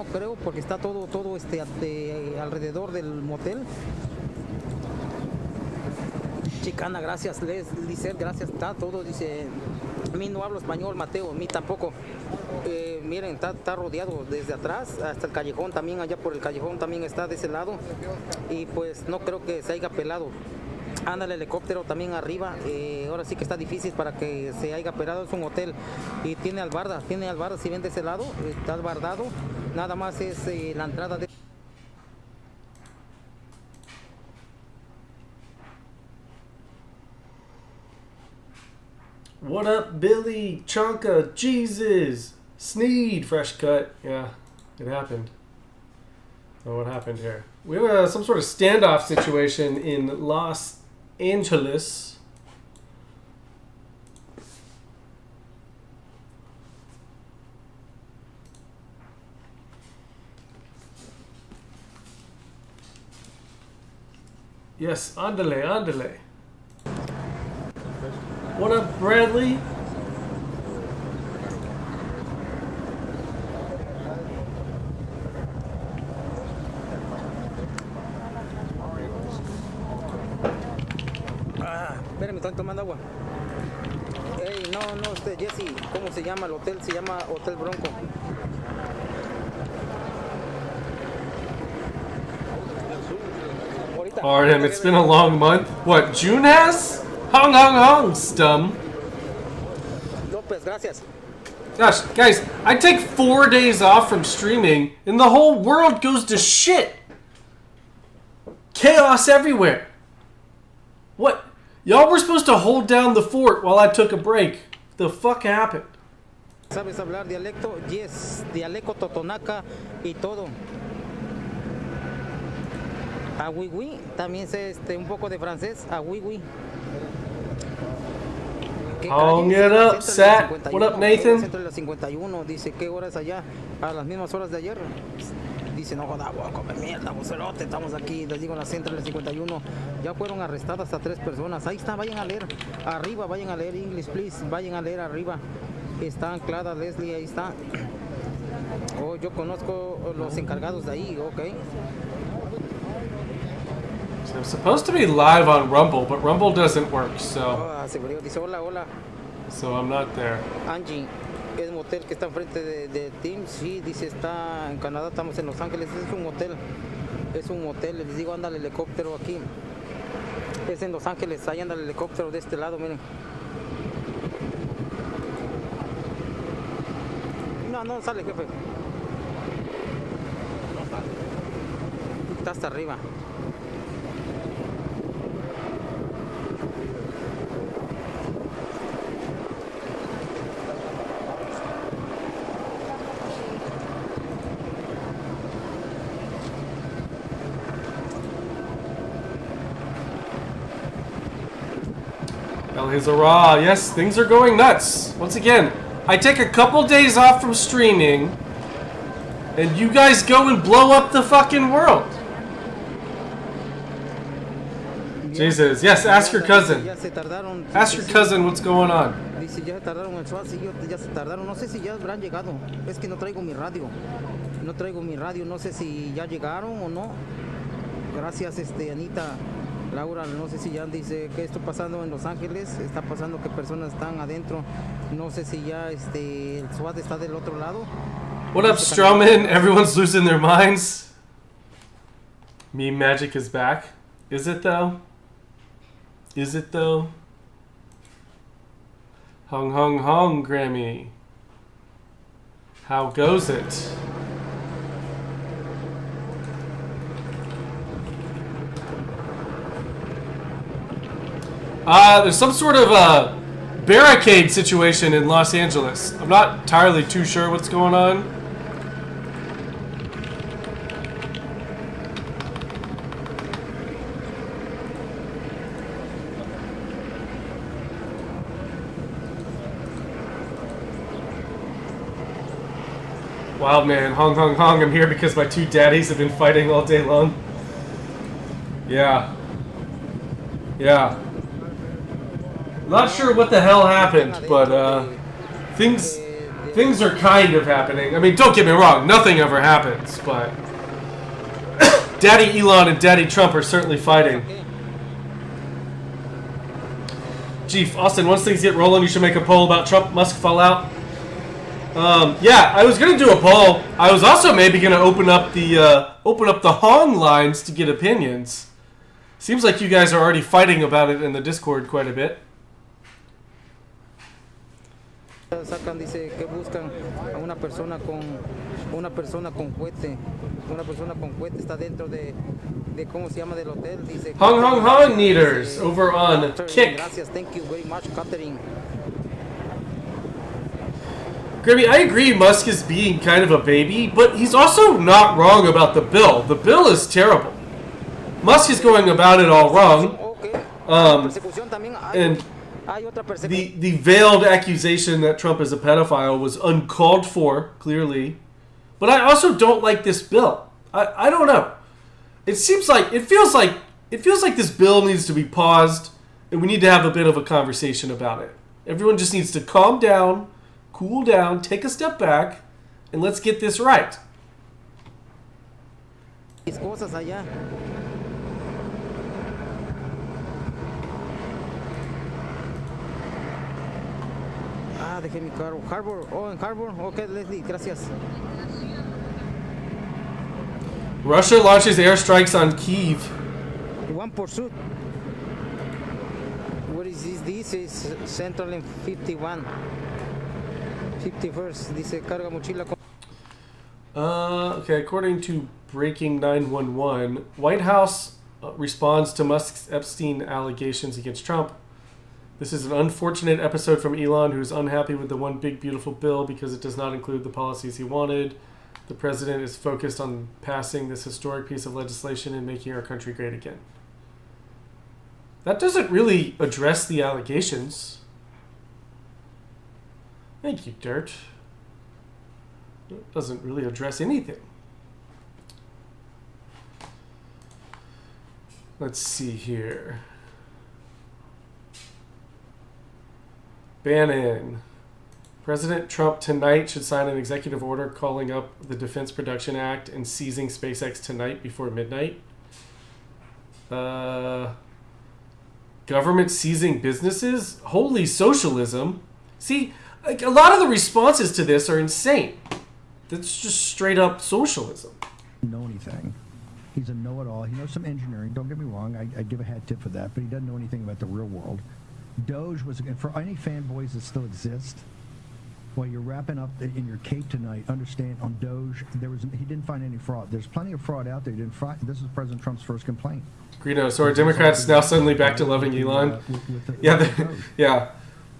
no creo, porque está todo alrededor del motel. Chicana, gracias, Lizeth, gracias, está todo, dice, a mí no hablo español, Mateo, a mí tampoco. Miren, está rodeado desde atrás hasta el callejón, también allá por el callejón también está de ese lado, y pues no creo que se haya pelado. Anda el helicóptero también arriba, ahora sí que está difícil para que se haya pelado, es un hotel y tiene albarda, si ven de ese lado, está albardado, nada más es la entrada de... What up, Billy? Chonka, Jesus, Sneed, fresh cut. Yeah, it happened. Oh, what happened here? We have some sort of standoff situation in Los Angeles. Yes, andale, andale. What up, Bradley? Espérenme, estoy tomando agua. Ey, no, Jesse, ¿cómo se llama el hotel? Se llama Hotel Bronco. Artem, it's been a long month. What, June has? Hong, stum. López, gracias. Gosh, guys, I take 4 days off from streaming, and the whole world goes to shit. Chaos everywhere. What? Y'all were supposed to hold down the fort while I took a break. The fuck happened? ¿Sabes hablar dialecto? Yes, dialecto totonaca y todo. Ah, oui, oui. También sé un poco de francés. Ah, oui, oui. Hang it up, Sat. What up, Nathan? Centro de la 51. Dice, ¿qué horas allá? A las mismas horas de ayer. Dice, no joda, voy a comer mierda, bocerote. Estamos aquí, les digo, en la centro de la 51. Ya fueron arrestadas a 3 personas. Ahí está, vayan a leer. Arriba, vayan a leer English, please. Vayan a leer arriba. Está anclada Leslie, ahí está. Oh, yo conozco los encargados de ahí, ok. So I'm supposed to be live on Rumble, but Rumble doesn't work, so... Oh, dice, hola, hola. So I'm not there. Angie, es un hotel que está enfrente de Teams. Sí, dice, está en Canadá, estamos en Los Ángeles. Es un hotel. Es un hotel. Les digo, anda el helicóptero aquí. Es en Los Ángeles. Ahí anda el helicóptero de este lado, miren. No sale, jefe. Está hasta arriba. El Hizara, yes, things are going nuts. Once again, I take a couple days off from streaming, and you guys go and blow up the fucking world. Jesus, yes, ask your cousin. Ask your cousin what's going on. Dice, ya se tardaron el SWAT, sí, ya se tardaron. No sé si ya habrán llegado. Es que no traigo mi radio. No sé si ya llegaron o no. Gracias, Anita. Laura, no sé si ya dice que esto pasando en Los Ángeles, está pasando que personas están adentro, no sé si ya el SWAT está del otro lado. What up, Strawman? Everyone's losing their minds. Meme magic is back. Is it though? Is it though? Hung, Grammy. How goes it? There's some sort of barricade situation in Los Angeles. I'm not entirely too sure what's going on. Wild man, hong, I'm here because my 2 daddies have been fighting all day long. Yeah. Not sure what the hell happened, but things things are kind of happening. I mean, don't get me wrong, nothing ever happens, but Daddy Elon and Daddy Trump are certainly fighting. Chief, Austin, once things get rolling, you should make a poll about Trump Musk fallout. Yeah, I was gonna do a poll. I was also maybe gonna open up the Hong lines to get opinions. Seems like you guys are already fighting about it in the Discord quite a bit. Sacan, dice que buscan a una persona con cohete. Una persona con cohete está dentro de cómo se llama del hotel. Dice Hong Neaters over on Kick. Gracias, thank you very much, Catherine. Grimmy, I agree Musk is being kind of a baby, but he's also not wrong about the bill. The bill is terrible. Musk is going about it all wrong. And the veiled accusation that Trump is a pedophile was uncalled for, clearly. But I also don't like this bill. I don't know. It feels like this bill needs to be paused, and we need to have a bit of a conversation about it. Everyone just needs to calm down, cool down, take a step back, and let's get this right. Dejé mi carro. Harbor. Oh, en Harbor. Okay, Leslie, gracias. Russia launches airstrikes on Kyiv. One pursuit. What is this? This is Central and 51. 51st. Dice carga mochila. Okay, according to Breaking 911, White House responds to Musk's Epstein allegations against Trump. This is an unfortunate episode from Elon, who is unhappy with the one big beautiful bill because it does not include the policies he wanted. The president is focused on passing this historic piece of legislation and making our country great again. That doesn't really address the allegations. Thank you, Dirt. It doesn't really address anything. Let's see here. Bannon. President Trump tonight should sign an executive order calling up the Defense Production Act and seizing SpaceX tonight before midnight. Government seizing businesses? Holy socialism. See, like, a lot of the responses to this are insane. That's just straight up socialism. Know anything. He's a know-it-all. He knows some engineering. Don't get me wrong. I give a hat tip for that, but he doesn't know anything about the real world. Doge was, for any fanboys that still exist, while you're wrapping up in your cape tonight, understand on Doge, he didn't find any fraud. There's plenty of fraud out there. He didn't find, this is President Trump's first complaint. Greta, so are Democrats now suddenly back to loving Elon? Yeah.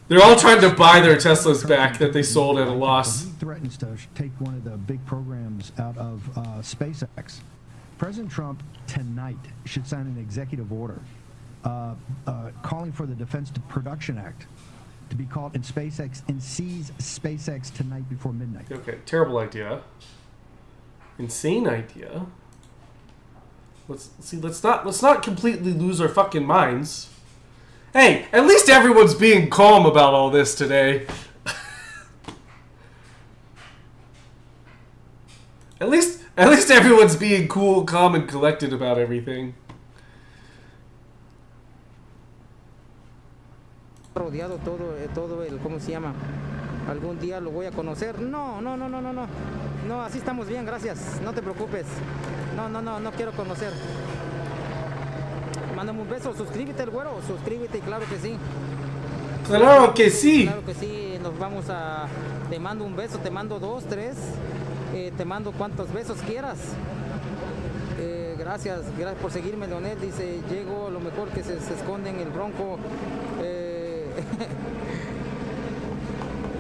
They're all trying to buy their Teslas back that they sold at a loss. He threatens to take one of the big programs out of SpaceX. President Trump tonight should sign an executive order calling for the Defense Production Act to be called in SpaceX and seize SpaceX tonight before midnight. Okay, terrible idea. Insane idea. Let's not completely lose our fucking minds. Hey, at least everyone's being calm about all this today. At least everyone's being cool, calm, and collected about everything. Rodeado todo el, ¿cómo se llama? Algún día lo voy a conocer. No, así estamos bien, gracias. No te preocupes. No quiero conocer. Mándame un beso, suscríbete, el güero, suscríbete, claro que sí. Claro que sí. Claro que sí, nos vamos a... Te mando un beso, te mando 2, 3, te mando cuantos besos quieras. Gracias por seguirme, Leonel. Dice, llego lo mejor que se esconde en el bronco.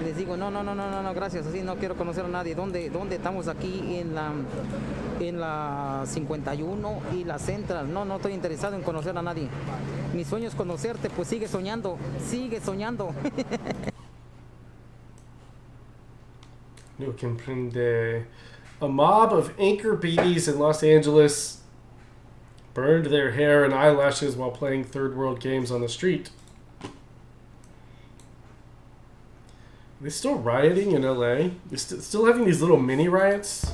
Les digo, no, gracias, así no quiero conocer a nadie. ¿Dónde estamos? Aquí en la 51 y la Central. No estoy interesado en conocer a nadie. Mi sueño es conocerte, pues sigue soñando. No comprende. A mob of anchor babies in Los Angeles burned their hair and eyelashes while playing third world games on the street. They're still rioting in LA? They're still having these little mini riots?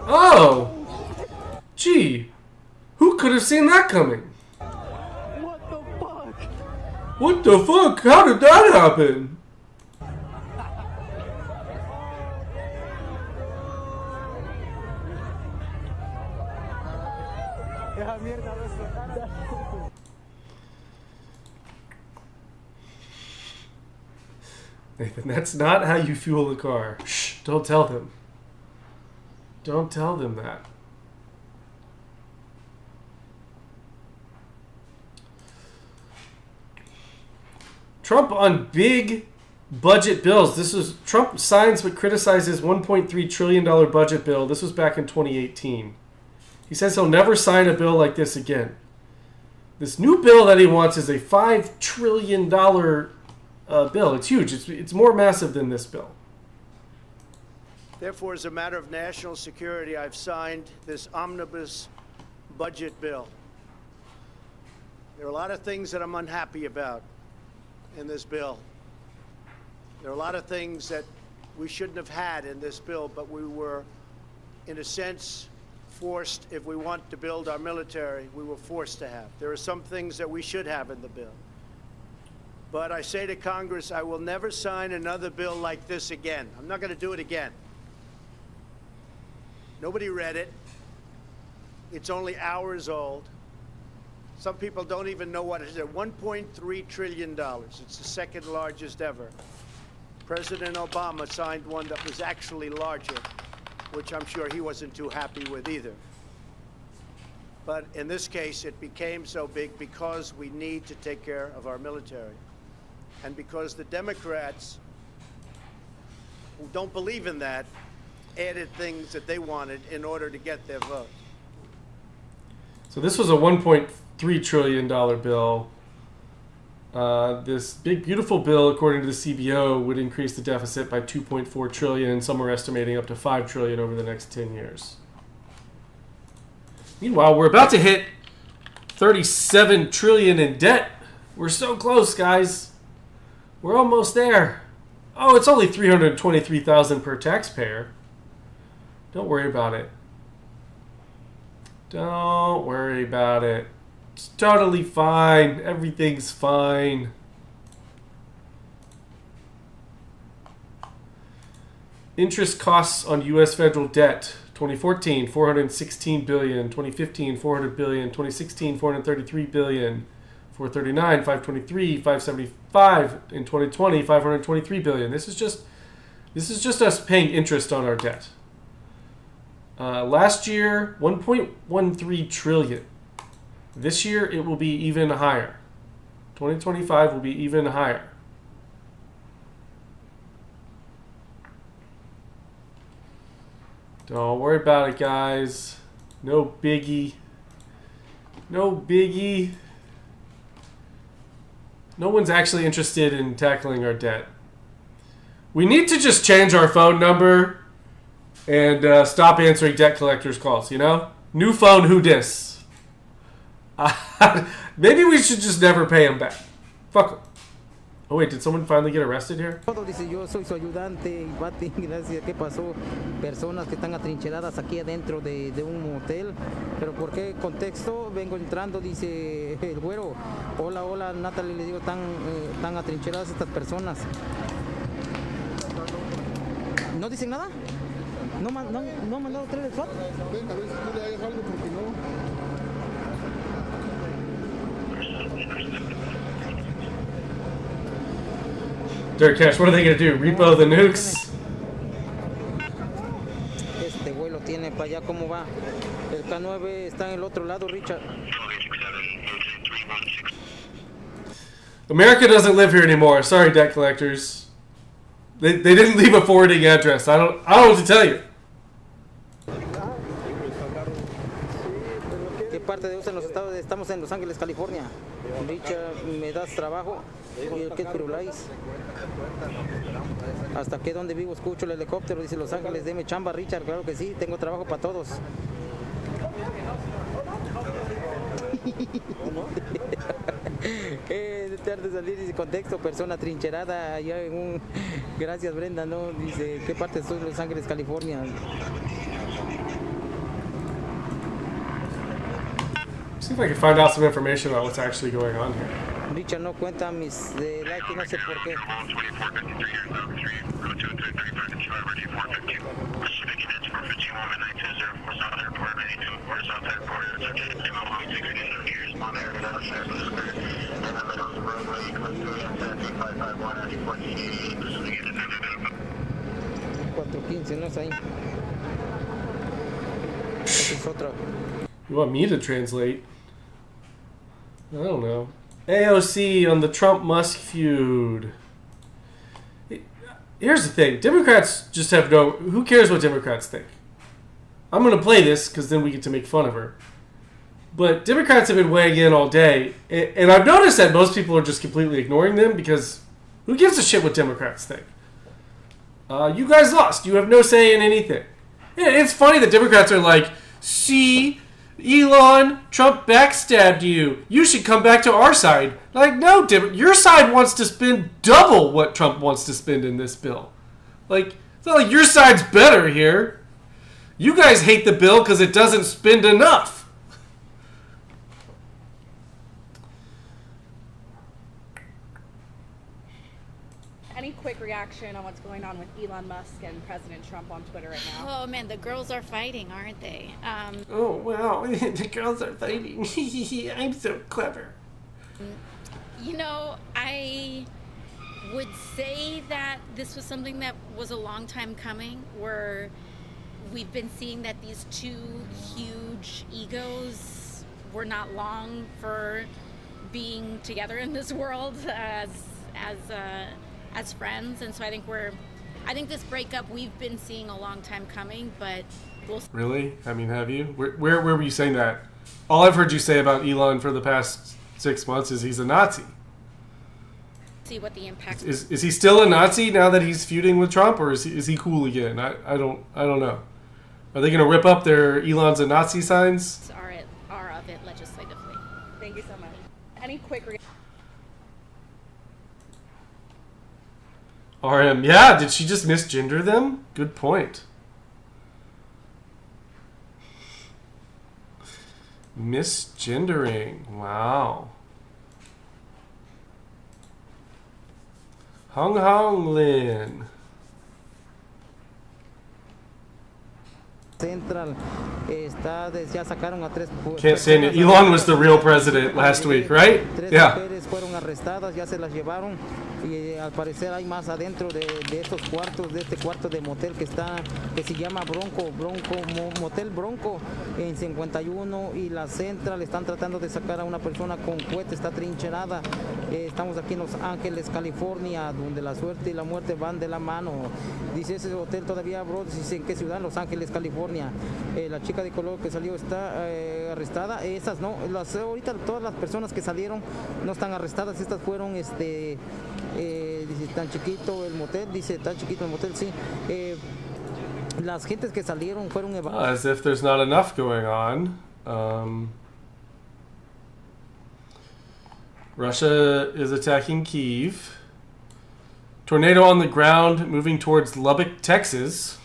Oh! Gee, who could have seen that coming? What the fuck? What the fuck? How did that happen? Nathan, that's not how you fuel a car. Shh, don't tell them. Don't tell them that. Trump on big budget bills. This was Trump signs but criticizes $1.3 trillion budget bill. This was back in 2018. He says he'll never sign a bill like this again. This new bill that he wants is a $5 trillion bill. It's huge. It's more massive than this bill. Therefore, as a matter of national security, I've signed this omnibus budget bill. There are a lot of things that I'm unhappy about in this bill. There are a lot of things that we shouldn't have had in this bill, but we were, in a sense, forced. If we want to build our military, we were forced to have. There are some things that we should have in the bill. But I say to Congress, I will never sign another bill like this again. I'm not going to do it again. Nobody read it. It's only hours old. Some people don't even know what it is. $1.3 trillion. It's the second largest ever. President Obama signed one that was actually larger, which I'm sure he wasn't too happy with either. But in this case, it became so big because we need to take care of our military. And because the Democrats, who don't believe in that, added things that they wanted in order to get their vote. So this was a $1.3 trillion bill. This big, beautiful bill, according to the CBO, would increase the deficit by $2.4 trillion, and some are estimating up to $5 trillion over the next 10 years. Meanwhile, we're about to hit $37 trillion in debt. We're so close, guys. We're almost there. Oh, it's only $323,000 per taxpayer. Don't worry about it. Don't worry about it. It's totally fine. Everything's fine. Interest costs on U.S. federal debt. 2014, $416 billion. 2015, $400 billion. 2016, $433 billion. 439, 523, 575. In 2020, $523 billion. This is just us paying interest on our debt. Last year, $1.13 trillion. This year, it will be even higher. 2025 will be even higher. Don't worry about it, guys. No biggie. No biggie. No one's actually interested in tackling our debt. We need to just change our phone number and stop answering debt collectors' calls, you know? New phone, who dis? Maybe we should just never pay him back. Fuck him. Oh, wait, did someone finally get arrested here? Todo dice, yo soy su ayudante, Bati, gracias, ¿qué pasó? Personas que están atrincheradas aquí adentro de un motel. Pero ¿por qué contexto? Vengo entrando, dice el güero. Hola, hola, Natalie, le digo, están atrincheradas estas personas. ¿No dicen nada? ¿No han mandado traer el SWAT? Venga, a ver si tú le hagas algo porque no. Dirk Cash, what are they going to do? Repo the nukes? Este güey lo tiene para allá, ¿cómo va? El K9 está en el otro lado, Richard. America doesn't live here anymore. Sorry, debt collectors. They didn't leave a forwarding address. I don't know what to tell you. ¿Qué parte de USA en los Estados estamos en Los Ángeles, California. Richard, ¿me das trabajo? ¿Qué es Firulais? Hasta que donde vivo escucho el helicóptero, dice Los Ángeles, deme chamba, Richard. Claro que sí, tengo trabajo para todos. Tratar de salir de contexto, persona trincherada allá en un... Gracias, Brenda, ¿no? Dice, ¿qué parte estoy? Los Ángeles, California. See if I can find out some information about what's actually going on here. Richard no cuenta mis de like, no sé por qué. $4.15, no es ahí. Esa es otra. You want me to translate? I don't know. AOC on the Trump-Musk feud. Here's the thing. Democrats just have no... Who cares what Democrats think? I'm going to play this because then we get to make fun of her. But Democrats have been weighing in all day. And I've noticed that most people are just completely ignoring them because who gives a shit what Democrats think? You guys lost. You have no say in anything. Yeah, it's funny that Democrats are like, see... Elon, Trump backstabbed you. You should come back to our side. Like, no, your side wants to spend double what Trump wants to spend in this bill. Like, it's not like your side's better here. You guys hate the bill because it doesn't spend enough. Any quick reaction on what's going on with Elon Musk and President Trump on Twitter right now? Oh man, the girls are fighting, aren't they? Oh, wow. The girls are fighting. I'm so clever. You know, I would say that this was something that was a long time coming, where we've been seeing that these two huge egos were not long for being together in this world as friends, and so I think this breakup we've been seeing a long time coming, but we'll... Really? I mean, have you? Where were you saying that? All I've heard you say about Elon for the past 6 months is he's a Nazi. see what the impact is he still a Nazi now that he's feuding with Trump, or is he cool again? I don't know. Are they gonna rip up their Elon's a Nazi signs? are of it legislatively. Thank you so much. Any quick RM, yeah, did she just misgender them? Good point. Misgendering, wow. Hong Lin. Central ya sacaron a tres. Can't say it. Elon was the real president last week, right? Tres Yeah. mujeres fueron arrestadas, ya se las llevaron y al parecer hay más adentro de estos cuartos, de este cuarto de motel que se llama Motel Bronco en 51 y la Central están tratando de sacar a una persona con cohete, está trincherada. Estamos aquí en Los Ángeles, California, donde la suerte y la muerte van de la mano. Dice ese hotel todavía, bro, dice en qué ciudad, Los Ángeles, California. La chica de color que salió está arrestada. Esas no, ahorita todas las personas que salieron no están arrestadas. Estas fueron, dice, tan chiquito el motel, sí. Las gentes que salieron fueron as if there's not enough going on. Russia is attacking Kyiv. Tornado on the ground moving towards Lubbock, Texas.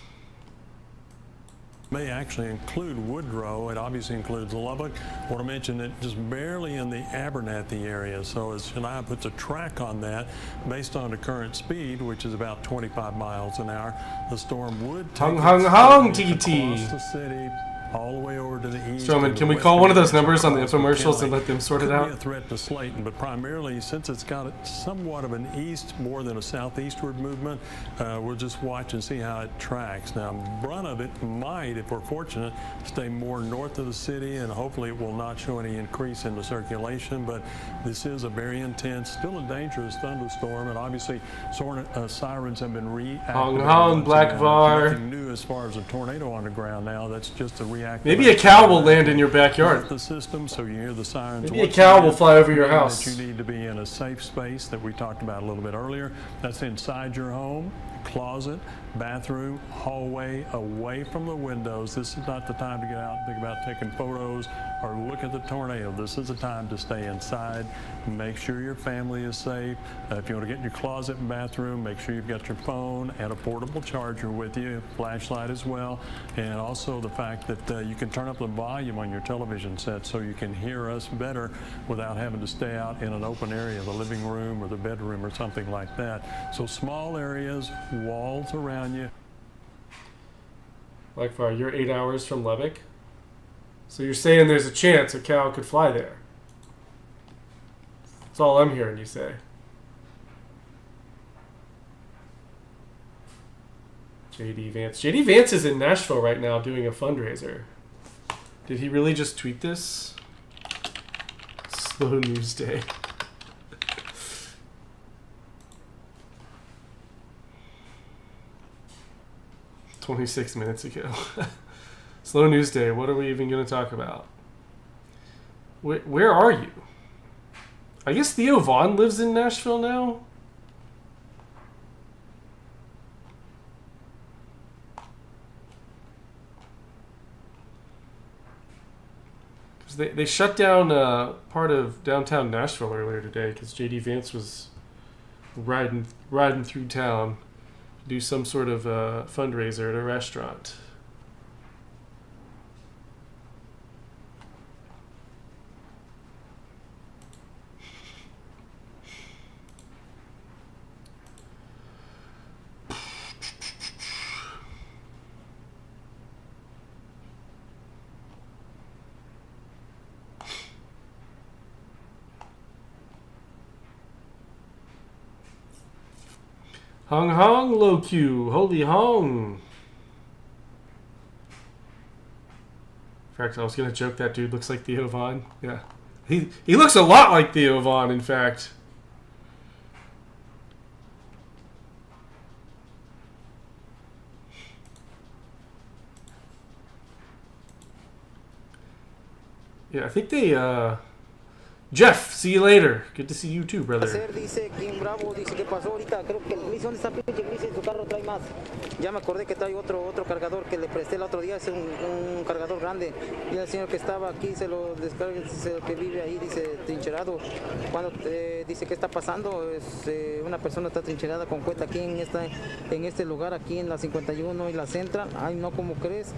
May actually include Woodrow. It obviously includes Lubbock. I want to mention that just barely in the Abernathy area. So as Shania puts a track on that, based on the current speed, which is about 25 miles an hour, the storm would take Hung, TT. across the city, all the way over to the east. Strowman, can we call one of those numbers on the infomercials and let them sort it out? Could be a threat to Slayton, but primarily since it's got somewhat of an east more than a southeastward movement, we'll just watch and see how it tracks. Now, brunt of it might, if we're fortunate, stay more north of the city, and hopefully it will not show any increase in the circulation. But this is a very intense, still a dangerous thunderstorm, and obviously sirens have been reactivated. Hong, Black Var. Nothing new as far as a tornado on the ground now. That's just a reactivate. Maybe a cow will land in your backyard. The system, so you hear the sirens. Maybe a cow will fly over your Meaning house. that you need to be in a safe space that we talked about a little bit earlier. That's inside your home, closet, bathroom, hallway, away from the windows. This is not the time to get out and think about taking photos or look at the tornado. This is the time to stay inside. Make sure your family is safe. If you want to get in your closet and bathroom, make sure you've got your phone and a portable charger with you, flashlight as well, and also the fact that you can turn up the volume on your television set so you can hear us better without having to stay out in an open area, the living room or the bedroom or something like that. So small areas, walls around you. Like far, you're 8 hours from Lubbock, so you're saying there's a chance a cow could fly there. That's all I'm hearing you say. JD Vance. JD Vance is in Nashville right now doing a fundraiser. Did he really just tweet this? Slow news day. 26 minutes ago. Slow news day. What are we even going to talk about? Where are you? I guess Theo Vaughn lives in Nashville now. They shut down part of downtown Nashville earlier today because JD Vance was riding through town to do some sort of fundraiser at a restaurant. Hong Hong Low Q, holy Hong. In fact, I was gonna joke that dude looks like Theo Vaughn. Yeah, he looks a lot like Theo Vaughn. In fact, yeah, I think they. Jeff, see you later. Good to see you too, brother. Dice Kim Bravo, dice que pasó ahorita, creo que el gris, ¿dónde está pinche gris? En su carro trae más. Ya me acordé que trae otro cargador que le presté el otro día, es un cargador grande. Y el señor que estaba aquí se lo descarga, dice que vive ahí, dice trincherado. Cuando dice que está pasando, es una persona está trincherada con cuenta aquí en este lugar, aquí en la 51 y la Central. Ay, no, ¿cómo crees?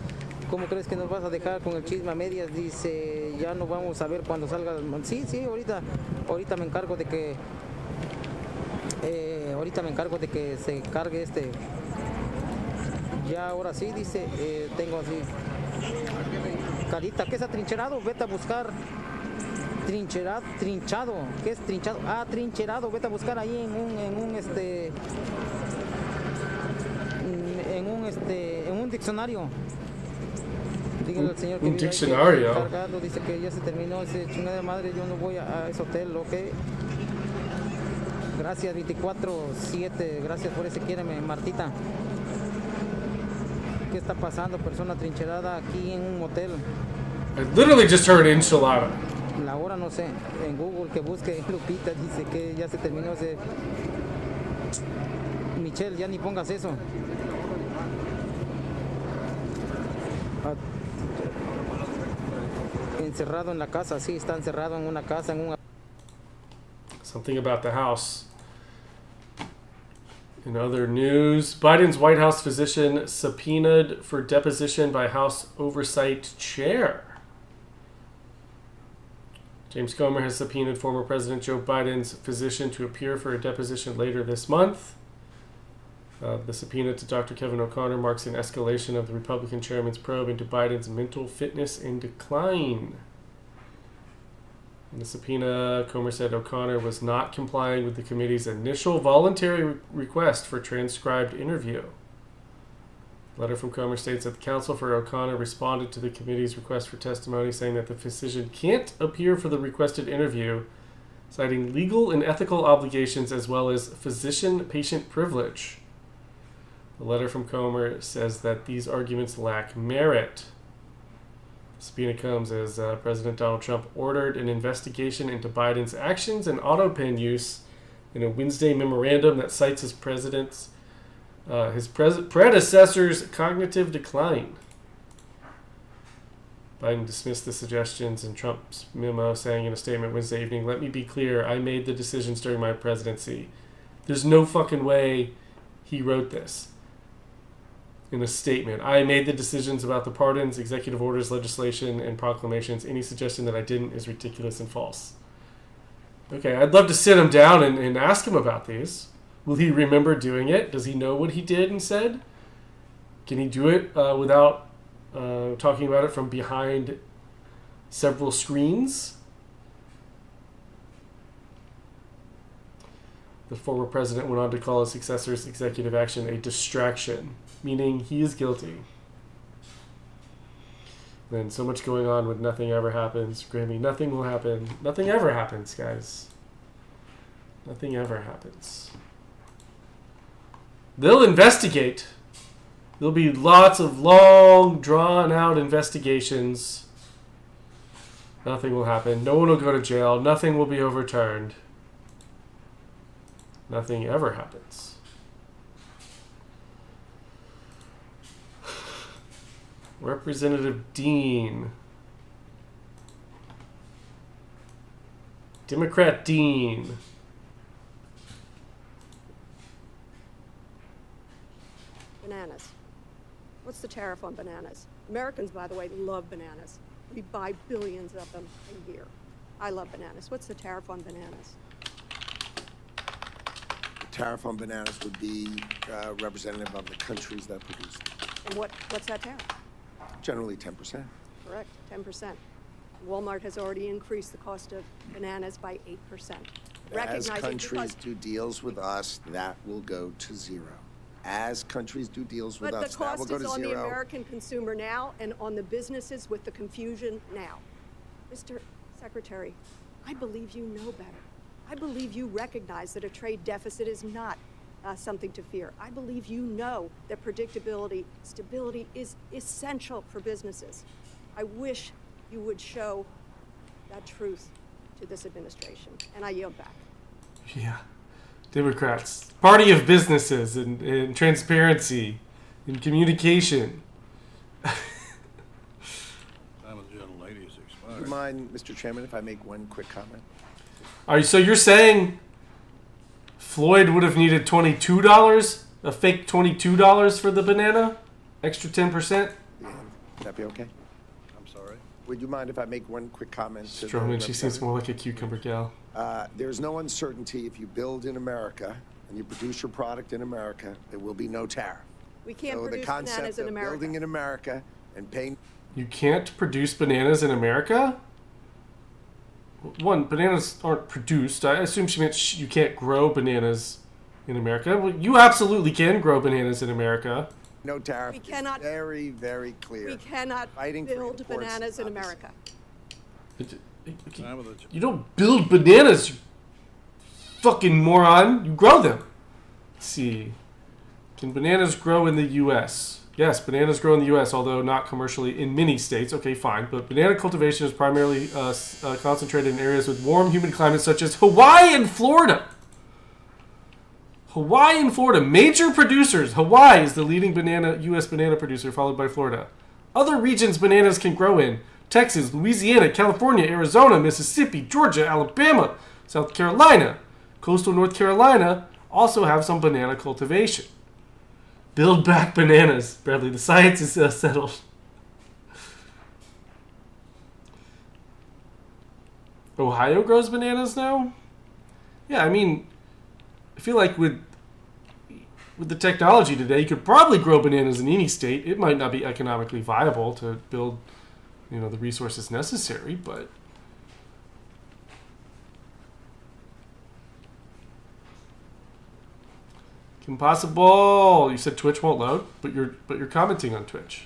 ¿Cómo crees que nos vas a dejar con el chisme a medias? Dice, ya no vamos a ver cuando salga. Sí, ahorita me encargo de que se cargue este. Ya ahora sí, dice, tengo así. Carita, ¿qué es atrincherado? Vete a buscar. Trinchado. ¿Qué es trinchado? Ah, trincherado. Vete a buscar ahí en un diccionario. Dígale al señor que un vive diccionario. ahí, cargado, dice que ya se terminó ese chingada de madre, yo no voy a ese hotel, ¿ok? Gracias, 24/7, gracias por ese quiéreme, Martita. ¿Qué está pasando? Persona trincherada aquí en un hotel. I literally just heard enchilada. La hora no sé, en Google que busque Lupita, dice que ya se terminó ese... Michelle, ya ni pongas eso. Encerrado en la casa, sí, está encerrado en una casa, en un... Something about the house. In other news, Biden's White House physician subpoenaed for deposition by House Oversight Chair. James Comer has subpoenaed former President Joe Biden's physician to appear for a deposition later this month. The subpoena to Dr. Kevin O'Connor marks an escalation of the Republican chairman's probe into Biden's mental fitness and decline. In the subpoena, Comer said O'Connor was not complying with the committee's initial voluntary request for transcribed interview. A letter from Comer states that the counsel for O'Connor responded to the committee's request for testimony, saying that the physician can't appear for the requested interview, citing legal and ethical obligations as well as physician-patient privilege. The letter from Comer says that these arguments lack merit. Subpoena comes as President Donald Trump ordered an investigation into Biden's actions and auto pen use in a Wednesday memorandum that cites his predecessor's cognitive decline. Biden dismissed the suggestions in Trump's memo, saying in a statement Wednesday evening, "Let me be clear, I made the decisions during my presidency." There's no fucking way he wrote this in a statement. "I made the decisions about the pardons, executive orders, legislation, and proclamations. Any suggestion that I didn't is ridiculous and false." Okay, I'd love to sit him down and ask him about these. Will he remember doing it? Does he know what he did and said? Can he do it without talking about it from behind several screens? The former president went on to call his successor's executive action a distraction, meaning he is guilty. Then so much going on with nothing ever happens. Grammy, nothing will happen. Nothing ever happens, guys. Nothing ever happens. They'll investigate. There'll be lots of long, drawn-out investigations. Nothing will happen. No one will go to jail. Nothing will be overturned. Nothing ever happens. Representative Dean. Democrat Dean. Bananas. What's the tariff on bananas? Americans, by the way, love bananas. We buy billions of them a year. I love bananas. What's the tariff on bananas? The tariff on bananas would be representative of the countries that produce them. And what's that tariff? Generally 10%. Correct, 10%. Walmart has already increased the cost of bananas by 8%. As countries do deals with us, that will go to zero. As countries do deals with us, that will go to zero. But the cost is on the American consumer now and on the businesses with the confusion now. Mr. Secretary, I believe you know better. I believe you recognize that a trade deficit is not something to fear. I believe you know that predictability, stability is essential for businesses. I wish you would show that truth to this administration. And I yield back. Yeah. Democrats. Party of businesses and transparency and communication. Time of the young lady is expired. Do you mind, Mr. Chairman, if I make one quick comment? All right, so you're saying Floyd would have needed $22, a fake $22 for the banana? Extra 10%? Yeah, would that be okay? I'm sorry. Would you mind if I make one quick comment? Stroman, she seems more like a cucumber gal. There's no uncertainty if you build in America and you produce your product in America, there will be no tariff. We can't so produce the concept bananas in of America. building in America and paying... You can't produce bananas in America? One, bananas aren't produced. I assume she meant you can't grow bananas in America. Well, you absolutely can grow bananas in America. No tariff. We cannot, it's very, very clear. We cannot build bananas in America. You don't build bananas, you fucking moron. You grow them. Let's see. Can bananas grow in the U.S.? Yes, bananas grow in the U.S., although not commercially in many states. Okay, fine. But banana cultivation is primarily concentrated in areas with warm, humid climates such as Hawaii and Florida. Hawaii and Florida, major producers. Hawaii is the leading U.S. banana producer, followed by Florida. Other regions bananas can grow in: Texas, Louisiana, California, Arizona, Mississippi, Georgia, Alabama, South Carolina. Coastal North Carolina also have some banana cultivation. Build back bananas, Bradley. The science is settled. Ohio grows bananas now? Yeah, I mean, I feel like with the technology today, you could probably grow bananas in any state. It might not be economically viable to build, the resources necessary, but impossible. You said Twitch won't load, but you're commenting on Twitch.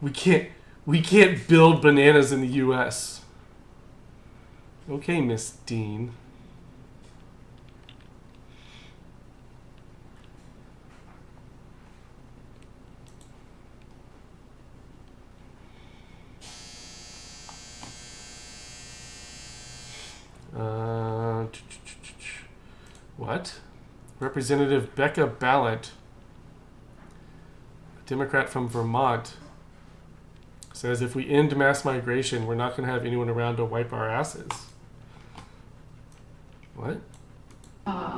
We can't build bananas in the U.S. Okay, Miss Dean. What? Representative Becca Ballot, a Democrat from Vermont, says if we end mass migration, we're not going to have anyone around to wipe our asses. What?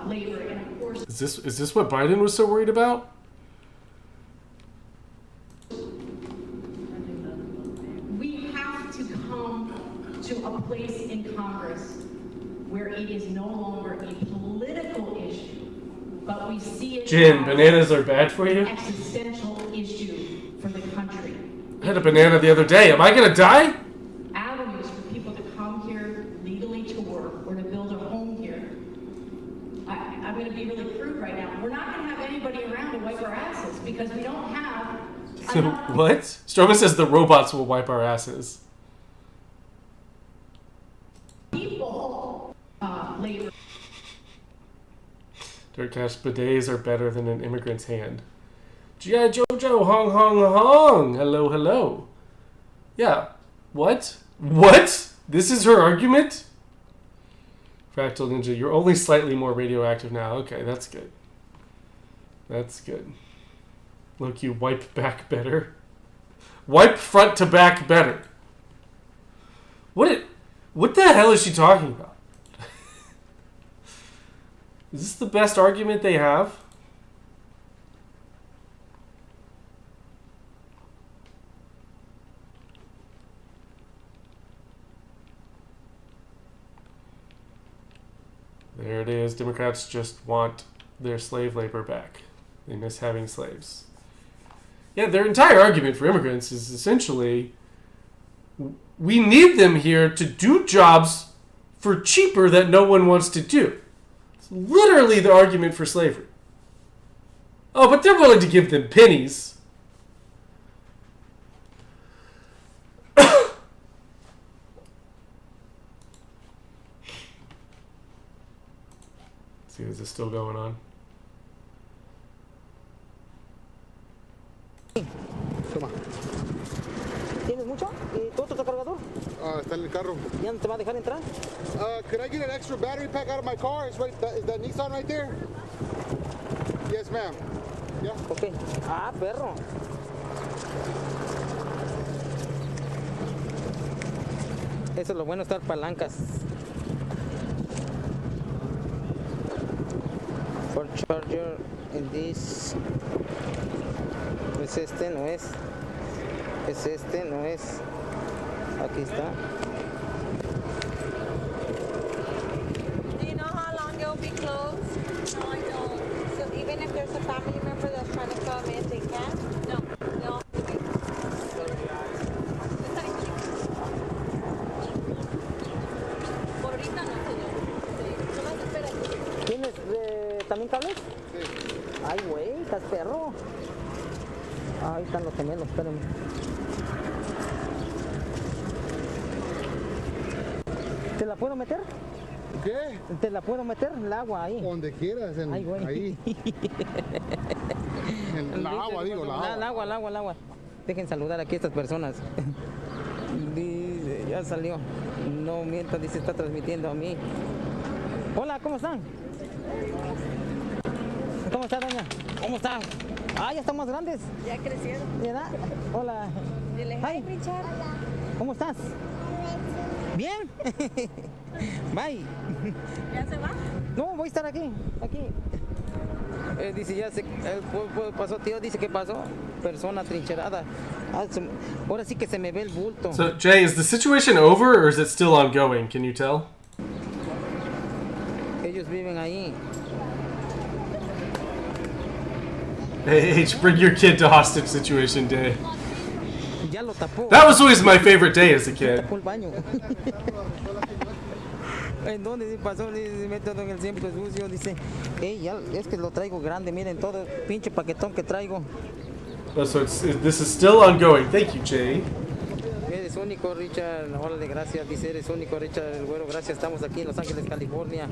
Labor, and of course, Is this what Biden was so worried about? we have to come to a place in Congress where it is no longer a political issue, but we see it Jen, as bananas are bad for you? an existential issue for the country. I had a banana the other day. Am I going to die? Avenues for people to come here legally to work or to build a home here. I'm going to be really crude right now. We're not going to have anybody around to wipe our asses because we don't have enough What? Stroma says the robots will wipe our asses. people. Labor. Dirt Cash, bidets are better than an immigrant's hand. G.I. Jojo, hong hong hong. Hello, hello. Yeah. What? What? This is her argument? Fractal Ninja, you're only slightly more radioactive now. Okay, that's good. That's good. Look, you wipe back better. Wipe front to back better. What the hell is she talking about? Is this the best argument they have? There it is. Democrats just want their slave labor back. They miss having slaves. Yeah, their entire argument for immigrants is essentially we need them here to do jobs for cheaper that no one wants to do. It's literally the argument for slavery. Oh, but they're willing to give them pennies. See, is this still going on? Toma. ¿Tienes mucho? ¿Tu otro cargador? Está en el carro. ¿Ya no te va a dejar entrar? Could I get an extra battery pack out of my car? Is that Nissan right there? Yes, ma'am. Yeah. Ok. Ah, perro. Eso es lo bueno, estar palancas. For charger in this. Es este, no es. Es este, no es. Aquí está. Do you know how long it'll be closed? No, I don't. So even if there's a family member that's trying to come in, they can't? No. No. Por ahorita no, señor. Sí. Nomás espérate. ¿Tienes también cables? Sí. Ay, güey, estás perro. Ahí están los gemelos, espérenme. ¿Te la puedo meter? ¿Qué? ¿Te la puedo meter? El agua ahí. Donde quieras. Ay, güey. Ahí. El agua, digo, la agua. El agua. Dejen saludar aquí a estas personas. Dice, ya salió. No mientas, dice, está transmitiendo a mí. Hola, ¿cómo están? ¿Cómo está, doña? ¿Cómo está? Ah, ya están más grandes. Ya crecieron. ¿Verdad? Hola. Dile, hi, Richard. ¿Cómo estás? Bien. Bye. ¿Ya se va? No, voy a estar aquí. Dice, ya se pasó, tío, dice que pasó. Persona trincherada. Ahora sí que se me ve el bulto. So, Jay, is the situation over or is it still ongoing? Can you tell? Ellos viven ahí. Hey, bring your kid to hostage situation day. Ya lo tapó. That was always my favorite day as a kid. Tapó el baño. ¿En dónde pasó? Dice, mete todo en el siempre sucio. Dice, ya, es que lo traigo grande. Miren todo el pinche paquetón que traigo. Oh, so this is still ongoing. Thank you, Jay. Eres único, Richard. Órale, gracias. Dice, eres único, Richard el Güero. Gracias, estamos aquí en Los Ángeles, California.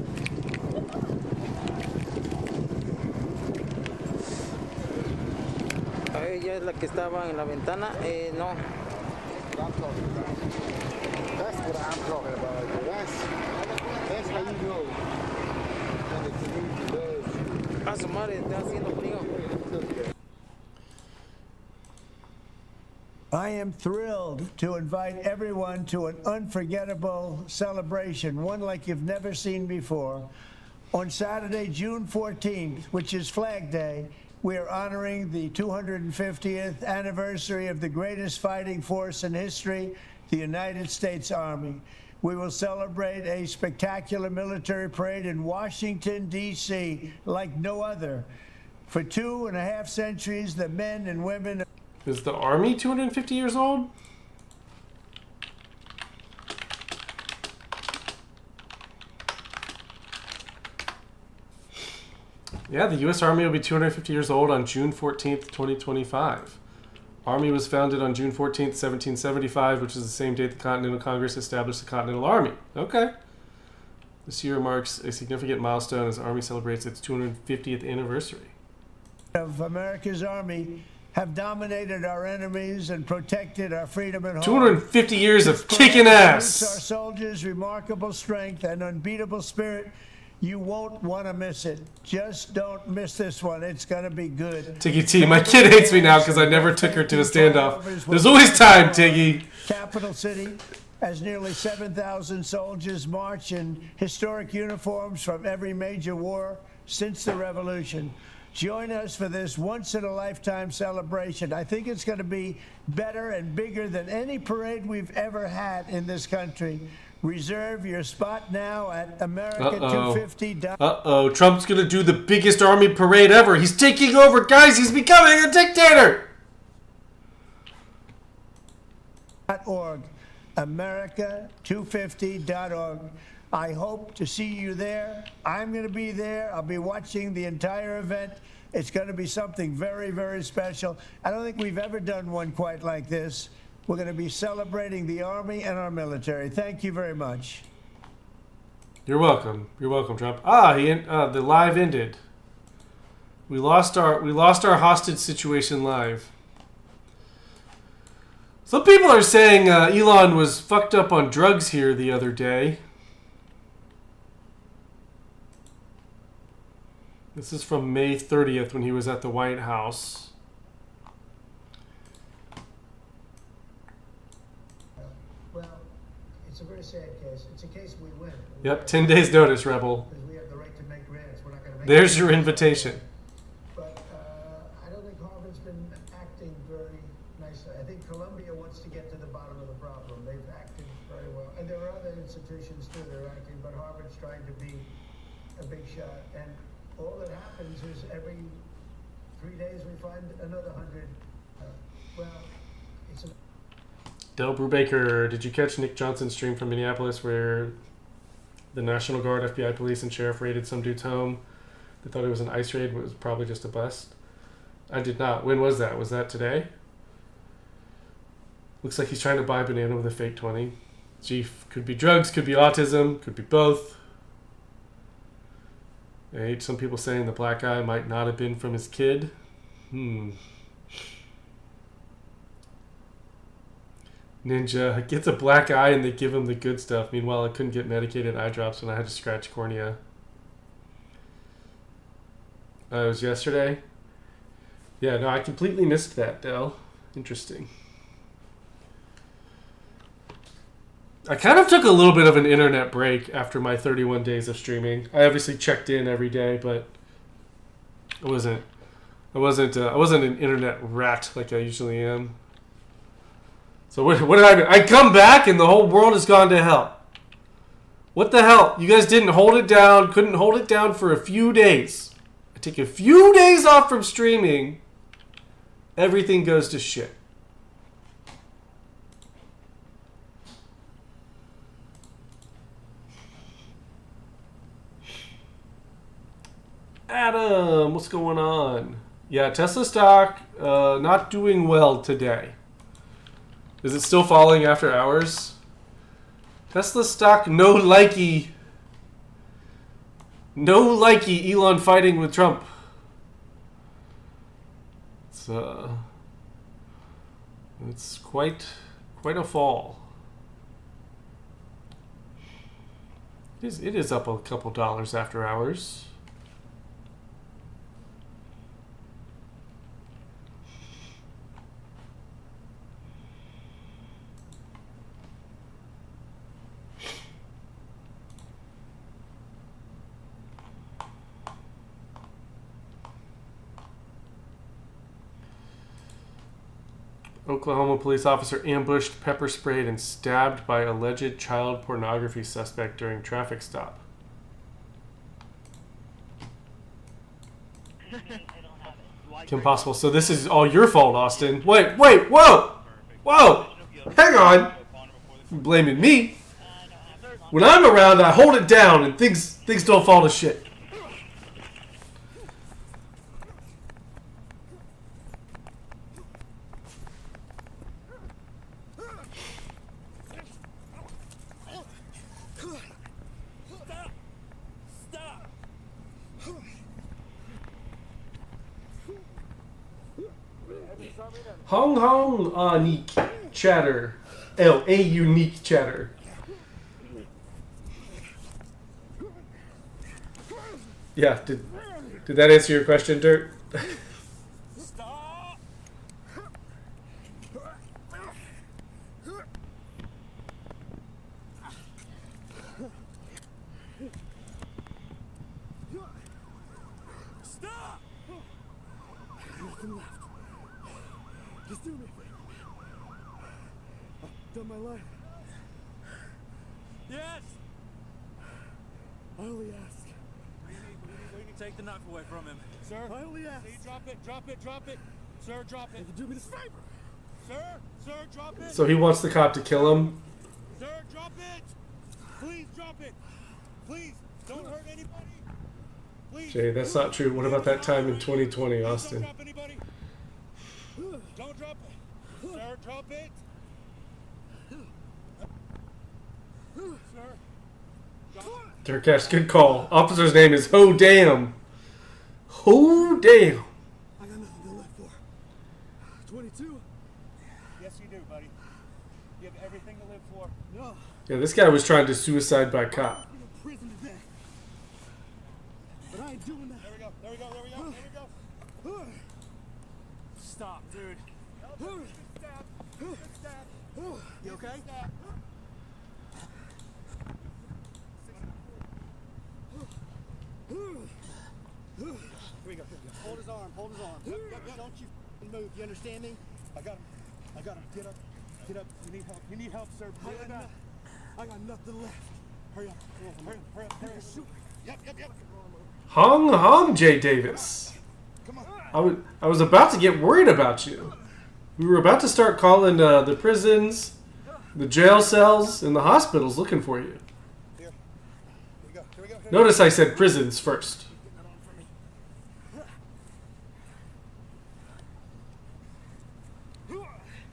Ella es la que estaba en la ventana. No. That's what I'm talking about. That's how you know when A su madre está haciendo frío. I am thrilled to invite everyone to an unforgettable celebration, one like you've never seen before. On Saturday, June 14th, which is Flag Day, we are honoring the 250th anniversary of the greatest fighting force in history, the United States Army. We will celebrate a spectacular military parade in Washington, D.C., like no other. For 2.5 centuries, the men and women... Is the Army 250 years old? Yeah, the U.S. Army will be 250 years old on June 14th, 2025. Army was founded on June 14th, 1775, which is the same date the Continental Congress established the Continental Army. Okay. This year marks a significant milestone as the Army celebrates its 250th anniversary. ...of America's Army have dominated our enemies and protected our freedom and home. 250 years of kicking ass. Our soldiers' remarkable strength and unbeatable spirit. You won't want to miss it. Just don't miss this one. It's going to be good. Tiggy T, my kid hates me now because I never took her to a standoff. There's always time, Tiggy. Capital City, as nearly 7,000 soldiers march in historic uniforms from every major war since the Revolution. Join us for this once-in-a-lifetime celebration. I think it's going to be better and bigger than any parade we've ever had in this country. Reserve your spot now at America250. Uh-oh. Trump's going to do the biggest army parade ever. He's taking over. Guys, he's becoming a dictator. .org. America250.org. I hope to see you there. I'm going to be there. I'll be watching the entire event. It's going to be something very, very special. I don't think we've ever done one quite like this. We're going to be celebrating the Army and our military. Thank you very much. You're welcome. You're welcome, Trump. The live ended. We lost our hostage situation live. Some people are saying Elon was fucked up on drugs here the other day. This is from May 30th when he was at the White House. Well, it's a very sad case. It's a case we win. Yep, 10 days notice, Rebel. Because we have the right to make grants. We're not going to make There's your invitation. But I don't think Harvard's been acting very nicely. I think Columbia wants to get to the bottom of the problem. They've acted very well. And there are other institutions too that are acting, but Harvard's trying to be a big shot. And all that happens is every 3 days we find another 100. It's a... Del Brubaker, did you catch Nick Johnson's stream from Minneapolis where the National Guard, FBI, police, and sheriff raided some dude's home? They thought it was an ICE raid, but it was probably just a bust. I did not. When was that? Was that today? Looks like he's trying to buy a banana with a fake 20. Gee, could be drugs, could be autism, could be both. Some people saying the black eye might not have been from his kid. Ninja gets a black eye and they give him the good stuff. Meanwhile, I couldn't get medicated eye drops when I had to scratch cornea. It was yesterday? Yeah, no, I completely missed that, Del. Interesting. I kind of took a little bit of an internet break after my 31 days of streaming. I obviously checked in every day, but I wasn't an internet rat like I usually am. So what did I do? I come back and the whole world has gone to hell. What the hell? You guys didn't hold it down, couldn't hold it down for a few days. I take a few days off from streaming, everything goes to shit. Adam, what's going on? Yeah, Tesla stock not doing well today. Is it still falling after hours? Tesla stock no likey. No likey Elon fighting with Trump. It's quite a fall. It is up a couple dollars after hours. Oklahoma police officer ambushed, pepper sprayed, and stabbed by alleged child pornography suspect during traffic stop. Kim Possible. So this is all your fault, Austin. Wait, whoa! Whoa! Hang on! You're blaming me. When I'm around, I hold it down and things don't fall to shit. Hong Hong unique chatter. A unique chatter. Yeah, did that answer your question, Dirt? Stop! Stop! Nothing left. Just do me. I've done my life. Yes! I only ask. We can take the knife away from him. Sir, I only ask. Drop it, drop it, drop it. Sir, drop it. Do me this favor. Sir, drop it. So he wants the cop to kill him? Sir, drop it. Please drop it. Please, don't hurt anybody. Please. Jay, that's not true. What about that time in 2020, Austin? Don't drop anybody. Don't drop it. Sir, drop it. Sir. Durkash, good call. Officer's name is Ho Damn. Ho Damn. I got nothing to live for. 22? Yes, you do, buddy. You have everything to live for. No. Yeah, this guy was trying to suicide by cop. Prison today. But I ain't doing that. There we go. Stop, dude. Good stab. You okay? Here we go. Hold his arm. Yep. Don't you move. You understand me? I got him. Get up. You need help, sir. I got nothing left. Hurry up. Hurry up. Shoot. Yep. Hong Hong, Jay Davis. Come on. I was about to get worried about you. We were about to start calling the prisons, the jail cells, and the hospitals looking for you. Here we go. Notice I said prisons first.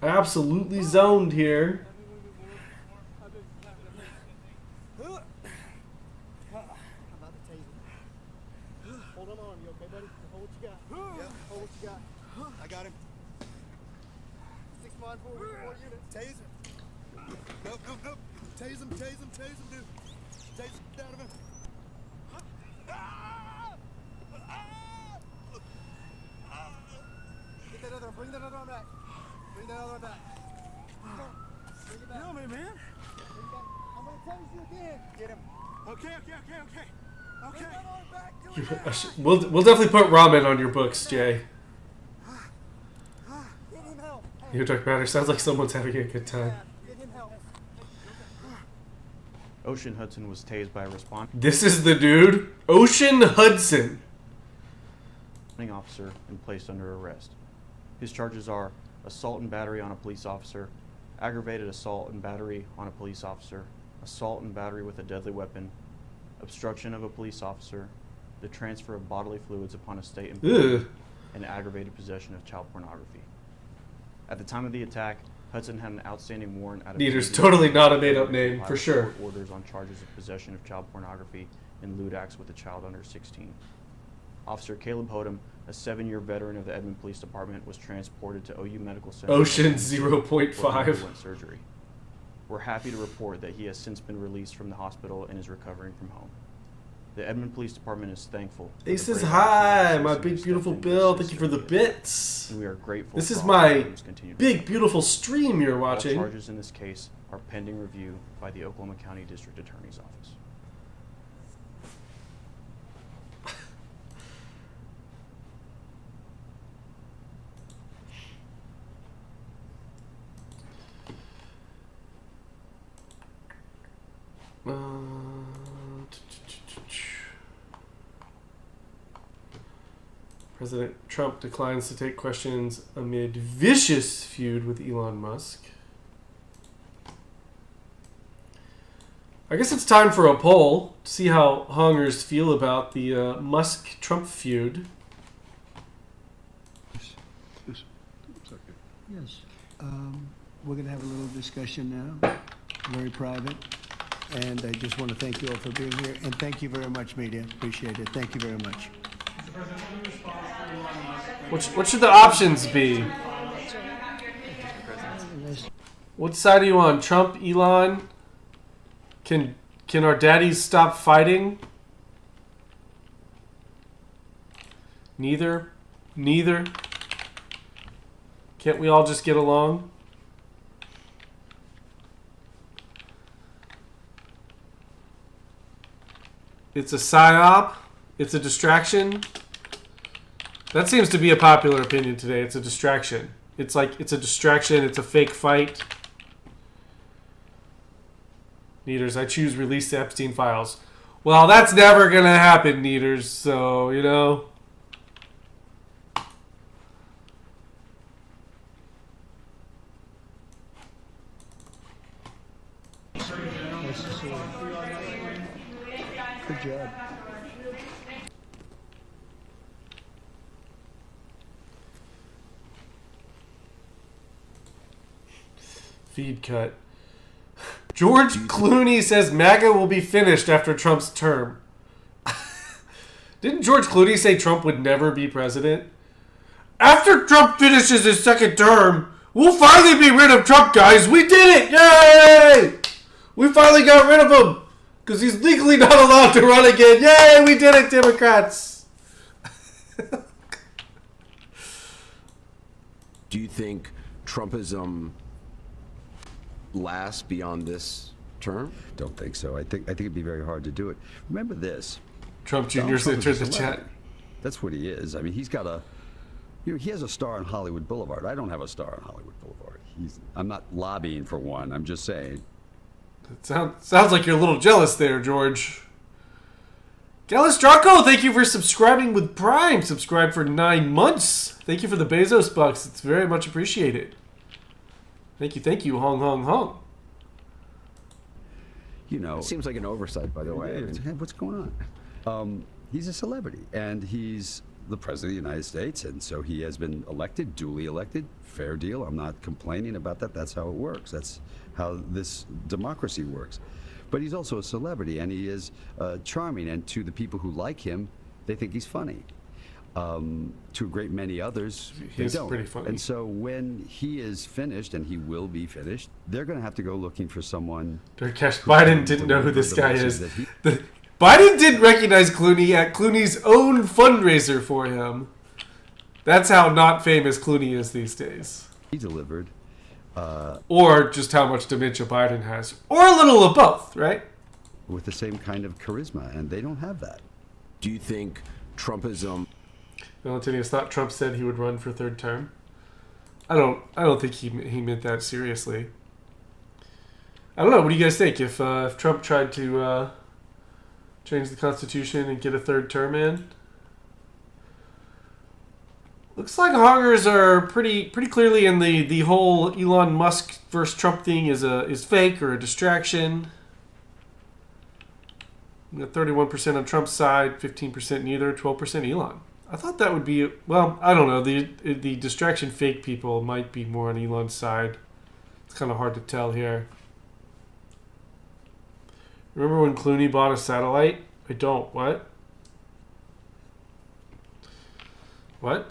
Absolutely zoned here. Hold on, you okay, buddy? Hold what you got. Yeah, hold what you got. I got him. 6'4", 4 unit. Taser. Nope. Tase him, dude. Tase him out of him. Get that other one. Bring that other one back. Bring it back. Kill me, man. I'm gonna tase you again. Get him. Okay. Bring that arm back. We'll definitely put ramen on your books, Jay. Get him help. Your Dark Matter sounds like someone's having a good time. Get him help. Ocean Hudson was tased by a responding This is the dude, Ocean Hudson. officer and placed under arrest. His charges are assault and battery on a police officer, aggravated assault and battery on a police officer, assault and battery with a deadly weapon, obstruction of a police officer, the transfer of bodily fluids upon a state employee, and aggravated possession of child pornography. At the time of the attack, Hudson had an outstanding warrant out of Neater's totally not a made-up name, for sure. Orders on charges of possession of child pornography and lewd acts with a child under 16. Officer Caleb Hodem, a 7-year veteran of the Edmond Police Department, was transported to OU Medical Center. Ocean 0.5. Surgery. We're happy to report that he has since been released from the hospital and is recovering from home. The Edmond Police Department is thankful. He says, hi, my big beautiful Bill. Thank you for the bits. And we are grateful. This is my big beautiful stream you're watching. All charges in this case are pending review by the Oklahoma County District Attorney's Office. President Trump declines to take questions amid vicious feud with Elon Musk. I guess it's time for a poll to see how hongers feel about the Musk-Trump feud. Yes. We're going to have a little discussion now, very private. And I just want to thank you all for being here. And thank you very much, media. Appreciate it. Thank you very much. What should the options be? What side are you on? Trump, Elon? Can our daddies stop fighting? Neither. Can't we all just get along? It's a psyop. It's a distraction. That seems to be a popular opinion today. It's a distraction. It's a distraction. It's a fake fight. Neaters, I choose release the Epstein files. Well, that's never going to happen, Neaters. So, you know. Good job. Feed cut. George Clooney says MAGA will be finished after Trump's term. Didn't George Clooney say Trump would never be president? After Trump finishes his second term, we'll finally be rid of Trump, guys. We did it! Yay! We finally got rid of him. Because he's legally not allowed to run again. Yay! We did it, Democrats! Do you think Trumpism lasts beyond this term? Don't think so. I think it'd be very hard to do it. Remember this. Trump Jr.'s entered the chat. That's what he is. I mean, he's got he has a star on Hollywood Boulevard. I don't have a star on Hollywood Boulevard. I'm not lobbying for one. I'm just saying. It sounds like you're a little jealous there, George. Gallus Draco, thank you for subscribing with Prime. Subscribe for 9 months. Thank you for the Bezos bucks. It's very much appreciated. Thank you, Hong Hong Hong. You know, it seems like an oversight, by the way. What's going on? He's a celebrity, and he's the president of the United States, and so he has been elected, duly elected. Fair deal. I'm not complaining about that. That's how it works. That's how this democracy works. But he's also a celebrity, and he is charming, and to the people who like him, they think he's funny. To a great many others, they don't. Pretty funny. And so when he is finished, and he will be finished, they're going to have to go looking for someone. Biden didn't know who this guy is. Biden didn't recognize Clooney at Clooney's own fundraiser for him. That's how not famous Clooney is these days. He delivered. Or just how much dementia Biden has. Or a little of both, right? With the same kind of charisma, and they don't have that. Do you think Trumpism... Valentinius thought Trump said he would run for third term. I don't think he meant that seriously. I don't know. What do you guys think? If Trump tried to change the Constitution and get a third term in? Looks like hongers are pretty clearly in the whole Elon Musk versus Trump thing is fake or a distraction. We got 31% on Trump's side, 15% neither, 12% Elon. I thought that would be, well, I don't know. The distraction fake people might be more on Elon's side. It's kind of hard to tell here. Remember when Clooney bought a satellite? I don't. What? What?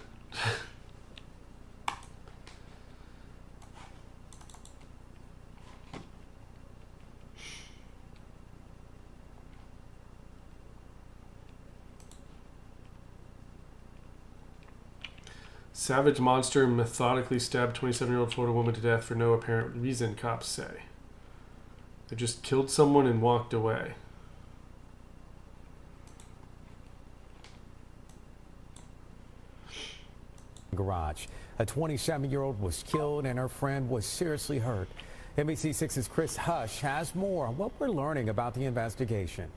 Savage monster methodically stabbed 27-year-old Florida woman to death for no apparent reason, cops say. They just killed someone and walked away. Garage. A 27-year-old was killed and her friend was seriously hurt. NBC6's Chris Hush has more on what we're learning about the investigation.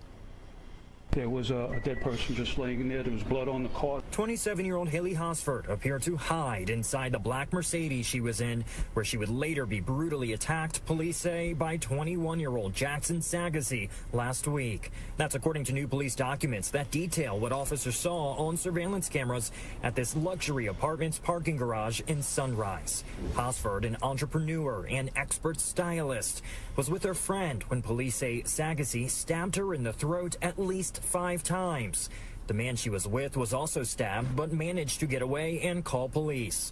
There was a dead person just laying in there. There was blood on the car. 27-year-old Haley Hosford appeared to hide inside the black Mercedes she was in, where she would later be brutally attacked, police say, by 21-year-old Jackson Sagasy last week. That's according to new police documents that detail what officers saw on surveillance cameras at this luxury apartment's parking garage in Sunrise. Hosford, an entrepreneur and expert stylist, was with her friend when police say Sagasy stabbed her in the throat at least 5 times. The man she was with was also stabbed, but managed to get away and call police.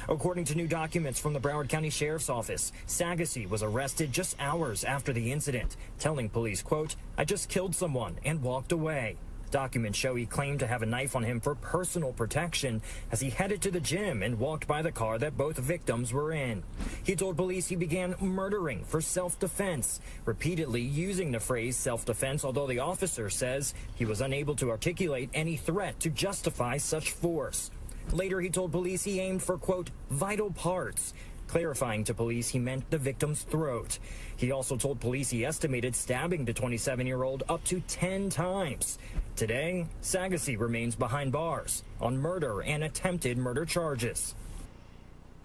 According to new documents from the Broward County Sheriff's Office, Sagasy was arrested just hours after the incident, telling police, quote, "I just killed someone and walked away." Documents show he claimed to have a knife on him for personal protection as he headed to the gym and walked by the car that both victims were in. He told police he began murdering for self-defense, repeatedly using the phrase self-defense, although the officer says he was unable to articulate any threat to justify such force. Later, he told police he aimed for, quote, "vital parts," clarifying to police he meant the victim's throat. He also told police he estimated stabbing the 27-year-old up to 10 times. Today, Sagasy remains behind bars on murder and attempted murder charges.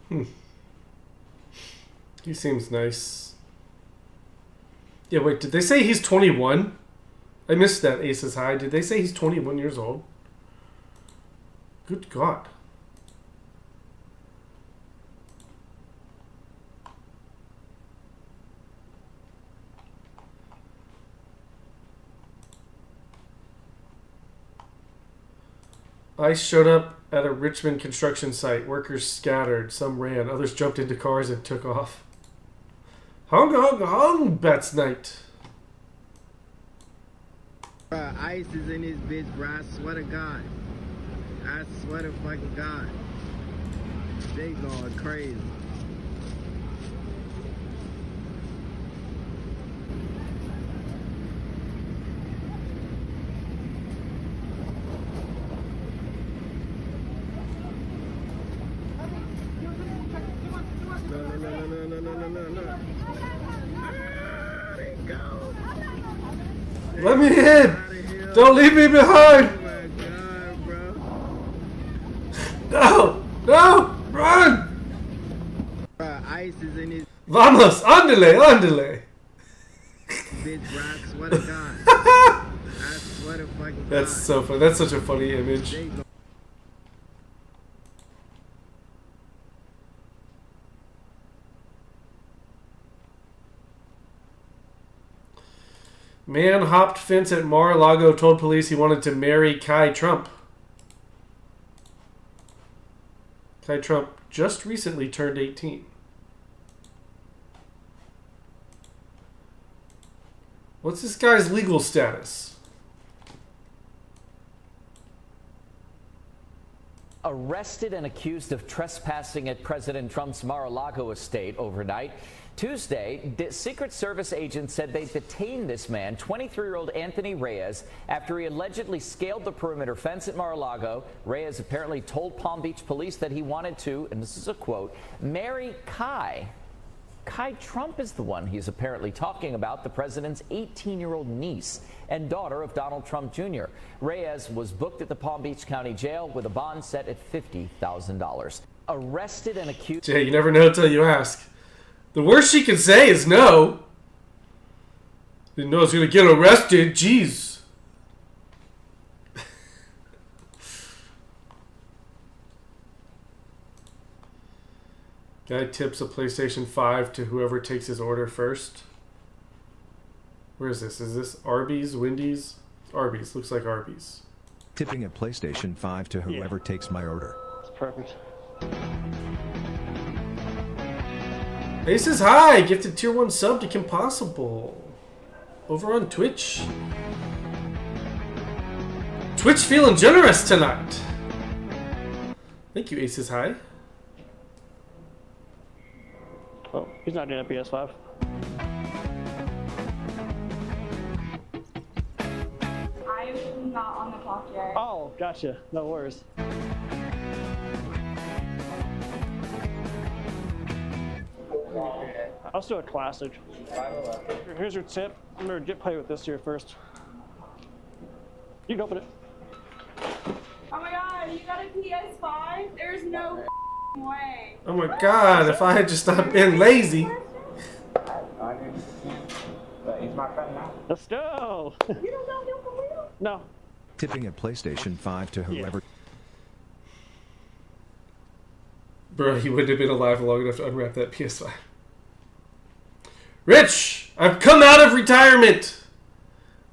He seems nice. Yeah, wait, did they say he's 21? I missed that, Aces High. Did they say he's 21 years old? Good God. ICE showed up at a Richmond construction site. Workers scattered. Some ran. Others jumped into cars and took off. Hong, hong, hong, Bats Night. ICE is in this bitch, bro. I swear to God. I swear to fucking God. They going crazy. Let me in! Don't leave me behind! No! No! Run! ICE is in his Vamos! Ándale! Ándale! bitch, bro. I swear to God. I swear to fucking God. That's so funny. That's such a funny image. Man hopped fence at Mar-a-Lago, told police he wanted to marry Kai Trump. Kai Trump just recently turned 18. What's this guy's legal status? Arrested and accused of trespassing at President Trump's Mar-a-Lago estate overnight. Tuesday, the Secret Service agents said they detained this man, 23-year-old Anthony Reyes, after he allegedly scaled the perimeter fence at Mar-a-Lago. Reyes apparently told Palm Beach police that he wanted to, and this is a quote, marry Kai. Kai Trump is the one he's apparently talking about, the president's 18-year-old niece and daughter of Donald Trump Jr. Reyes was booked at the Palm Beach County Jail with a bond set at $50,000. Arrested and accused... Jay, you never know till you ask. The worst she can say is no. Didn't know I was going to get arrested. Jeez. Guy tips a PlayStation 5 to whoever takes his order first. Where is this? Is this Arby's? Wendy's? Arby's. Looks like Arby's. Tipping a PlayStation 5 to whoever takes my order. It's perfect. Aces High! Gifted tier 1 sub to Kim Possible. Over on Twitch. Twitch feeling generous tonight. Thank you, Aces High. Oh, he's not doing a PS5. I'm not on the clock yet. Oh, gotcha. No worries. Let's do a classic. Here's your tip. Remember, get play with this here first. You can open it. Oh my god, you got a PS5? There's no way. Oh my god, if I had just not been lazy. Let's go. You don't know him for real? No. Tipping a PlayStation 5 to whoever. Bro, he wouldn't have been alive long enough to unwrap that PS5. Rich, I've come out of retirement.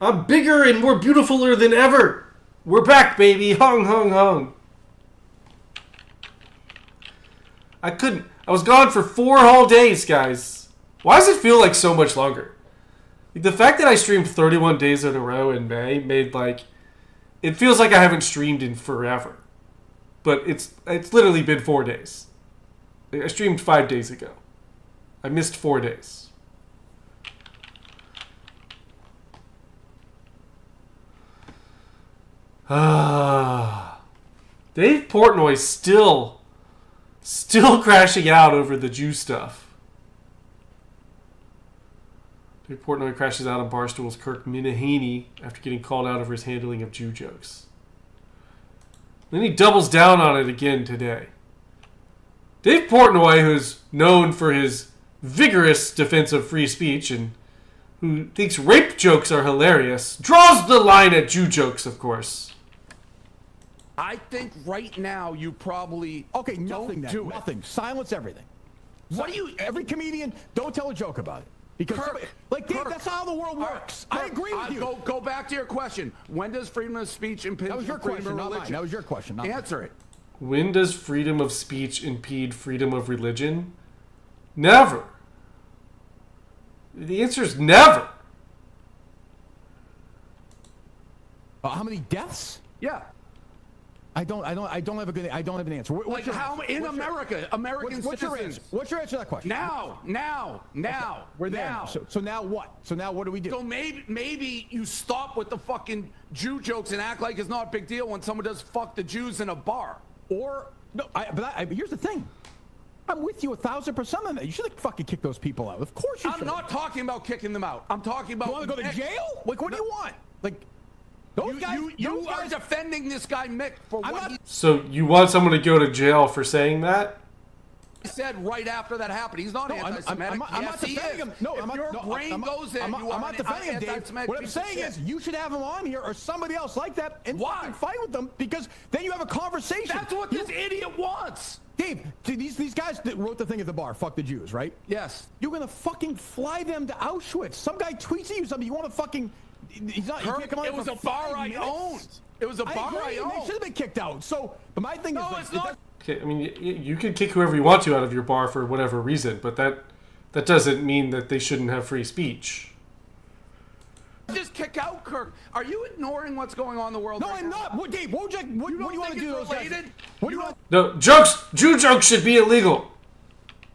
I'm bigger and more beautifuler than ever. We're back, baby. Hung, hung, hung. I was gone for 4 whole days, guys. Why does it feel like so much longer? Like, the fact that I streamed 31 days in a row in May made, like, it feels like I haven't streamed in forever. But it's literally been 4 days. I streamed 5 days ago. I missed 4 days. Dave Portnoy still crashing out over the Jew stuff. Dave Portnoy crashes out on Barstool's Kirk Minahaney after getting called out over his handling of Jew jokes. Then he doubles down on it again today. Dave Portnoy, who's known for his vigorous defense of free speech and who thinks rape jokes are hilarious, draws the line at Jew jokes, of course. I think right now you probably nothing. Silence everything. What do you? Every comedian, don't tell a joke about it because Dave, that's how the world works. I agree with you. Go back to your question. When does freedom of speech impede That was your freedom question, of not religion? mine. That was your question. Not Answer mine. it. When does freedom of speech impede freedom of religion? Never. The answer is never. How many deaths? Yeah. I don't have an answer. Like how in America, American what's your citizens? answer? What's your answer to that question? Now. Okay, we're there. Now. So now what? So now what do we do? So maybe you stop with the fucking Jew jokes and act like it's not a big deal when someone does fuck the Jews in a bar. Or no, but here's the thing. I'm with you 1,000% on that. You should have fucking kicked those people out. Of course you should. I'm not talking about kicking them out. I'm talking about. You want to go to jail? Like what do you want? Like. Those guys, you are defending this guy Mick for what he So you want someone to go to jail for saying that? said right after that happened. He's not anti-Semitic. I'm not defending him. No, if your brain goes in, I'm you are not defending him, Dave. What I'm saying is you should have him on here or somebody else like that and fight with them because then you have a conversation. That's what this idiot wants. Dave, these guys that wrote the thing at the bar, fuck the Jews, right? Yes. You're going to fucking fly them to Auschwitz. Some guy tweets at you something. You want to fucking... It was a bar I owned. It was a bar I owned. They should have been kicked out. So, but my thing is, it's not. Okay, I mean, you can kick whoever you want to out of your bar for whatever reason, but that doesn't mean that they shouldn't have free speech. Just kick out Kirk. Are you ignoring what's going on in the world? No, I'm not. What, Dave? What do you want to do? What do you want? No, Jew jokes should be illegal.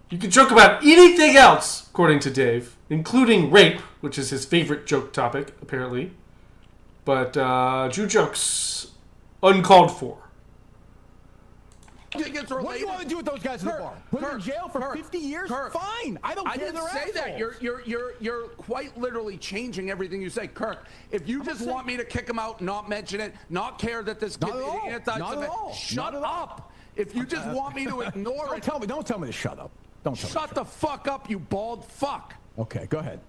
You can joke about anything else, according to Dave, including rape, which is his favorite joke topic, apparently. But Jew jokes, uncalled for. What do you want to do with those guys in the bar? Put them in jail for 50 years? Fine. I don't care. I didn't say that. You're quite literally changing everything you say, Kirk. If you just want me to kick him out, not mention it, not care that this kid is anti-Semitic, shut up. If you just want me to ignore it, don't tell me to shut up. Shut the fuck up, you bald fuck. Okay, go ahead.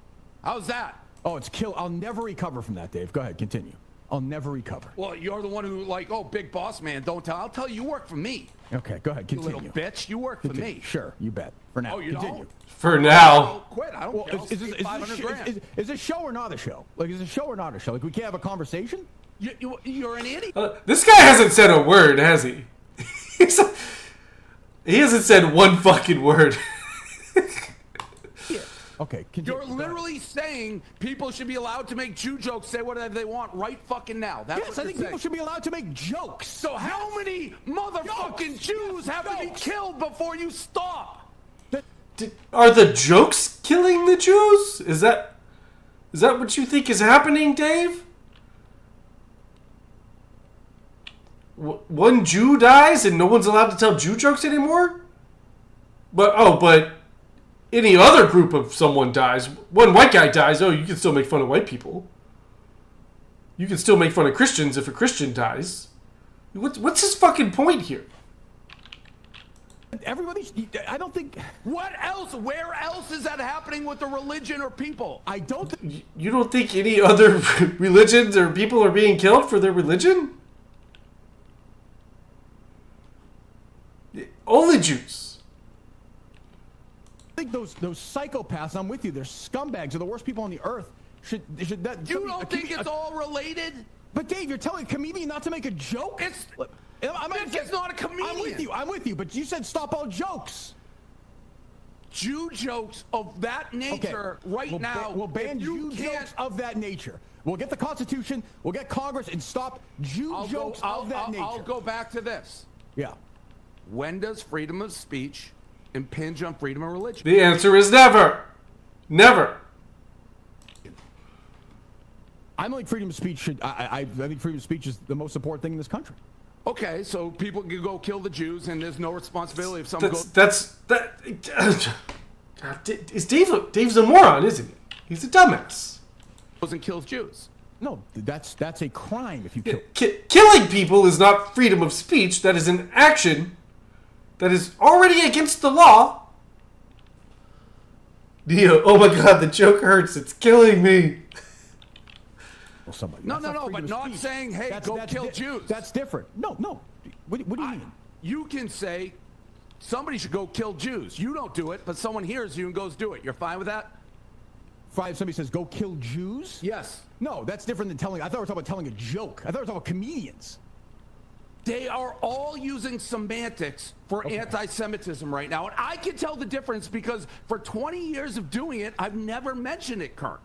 How's that? Oh, it's kill. I'll never recover from that, Dave. Go ahead, continue. I'll never recover. Well, you're the one who big boss man, don't tell. I'll tell you work for me. Okay, go ahead, continue. You little bitch, you work for me. Sure, you bet. For now, oh, you continue. Don't? For now. Quit. I don't care. Is this show or not a show? Like, is it a show or not a show? Like, we can't have a conversation? You're an idiot. This guy hasn't said a word, has he? He hasn't said one fucking word. Okay, you're literally saying people should be allowed to make Jew jokes, say whatever they want right fucking now. That's yes, I think people should be allowed to make jokes. So how many motherfucking Jews have to be killed before you stop? Are the jokes killing the Jews? Is that what you think is happening, Dave? One Jew dies and no one's allowed to tell Jew jokes anymore? But any other group of someone dies, one white guy dies, oh, you can still make fun of white people. You can still make fun of Christians if a Christian dies. What's his fucking point here? Everybody's. I don't think. What else? Where else is that happening with the religion or people? I don't. You don't think any other religions or people are being killed for their religion? Only Jews. I think those psychopaths. I'm with you. They're scumbags. They're the worst people on the earth. Should that? You don't think it's all related? But Dave, you're telling a comedian not to make a joke. It's not a comedian. I'm with you. But you said stop all jokes. Jew jokes of that nature now. We'll ban Jew jokes of that nature. We'll get the Constitution. We'll get Congress and stop Jew jokes of that nature. I'll go back to this. Yeah. When does freedom of speech impinge on freedom of religion? The answer is never. Never. I think freedom of speech should. I think freedom of speech is the most important thing in this country. Okay, so people can go kill the Jews, and there's no responsibility if someone goes. Dave's a moron, isn't he? He's a dumbass. Goes and kills Jews. No, that's a crime if you kill. Killing people is not freedom of speech. That is an action that is already against the law. Dio, oh my God, the joke hurts. It's killing me. Well, somebody. No, but not saying, hey, go kill Jews. That's different. No. What do you mean? You can say somebody should go kill Jews. You don't do it, but someone hears you and goes do it. You're fine with that? Fine if somebody says go kill Jews? Yes. No, that's different than telling. I thought we were talking about telling a joke. I thought we were talking about comedians. They are all using semantics for anti-Semitism right now. And I can tell the difference because for 20 years of doing it, I've never mentioned it, Kirk.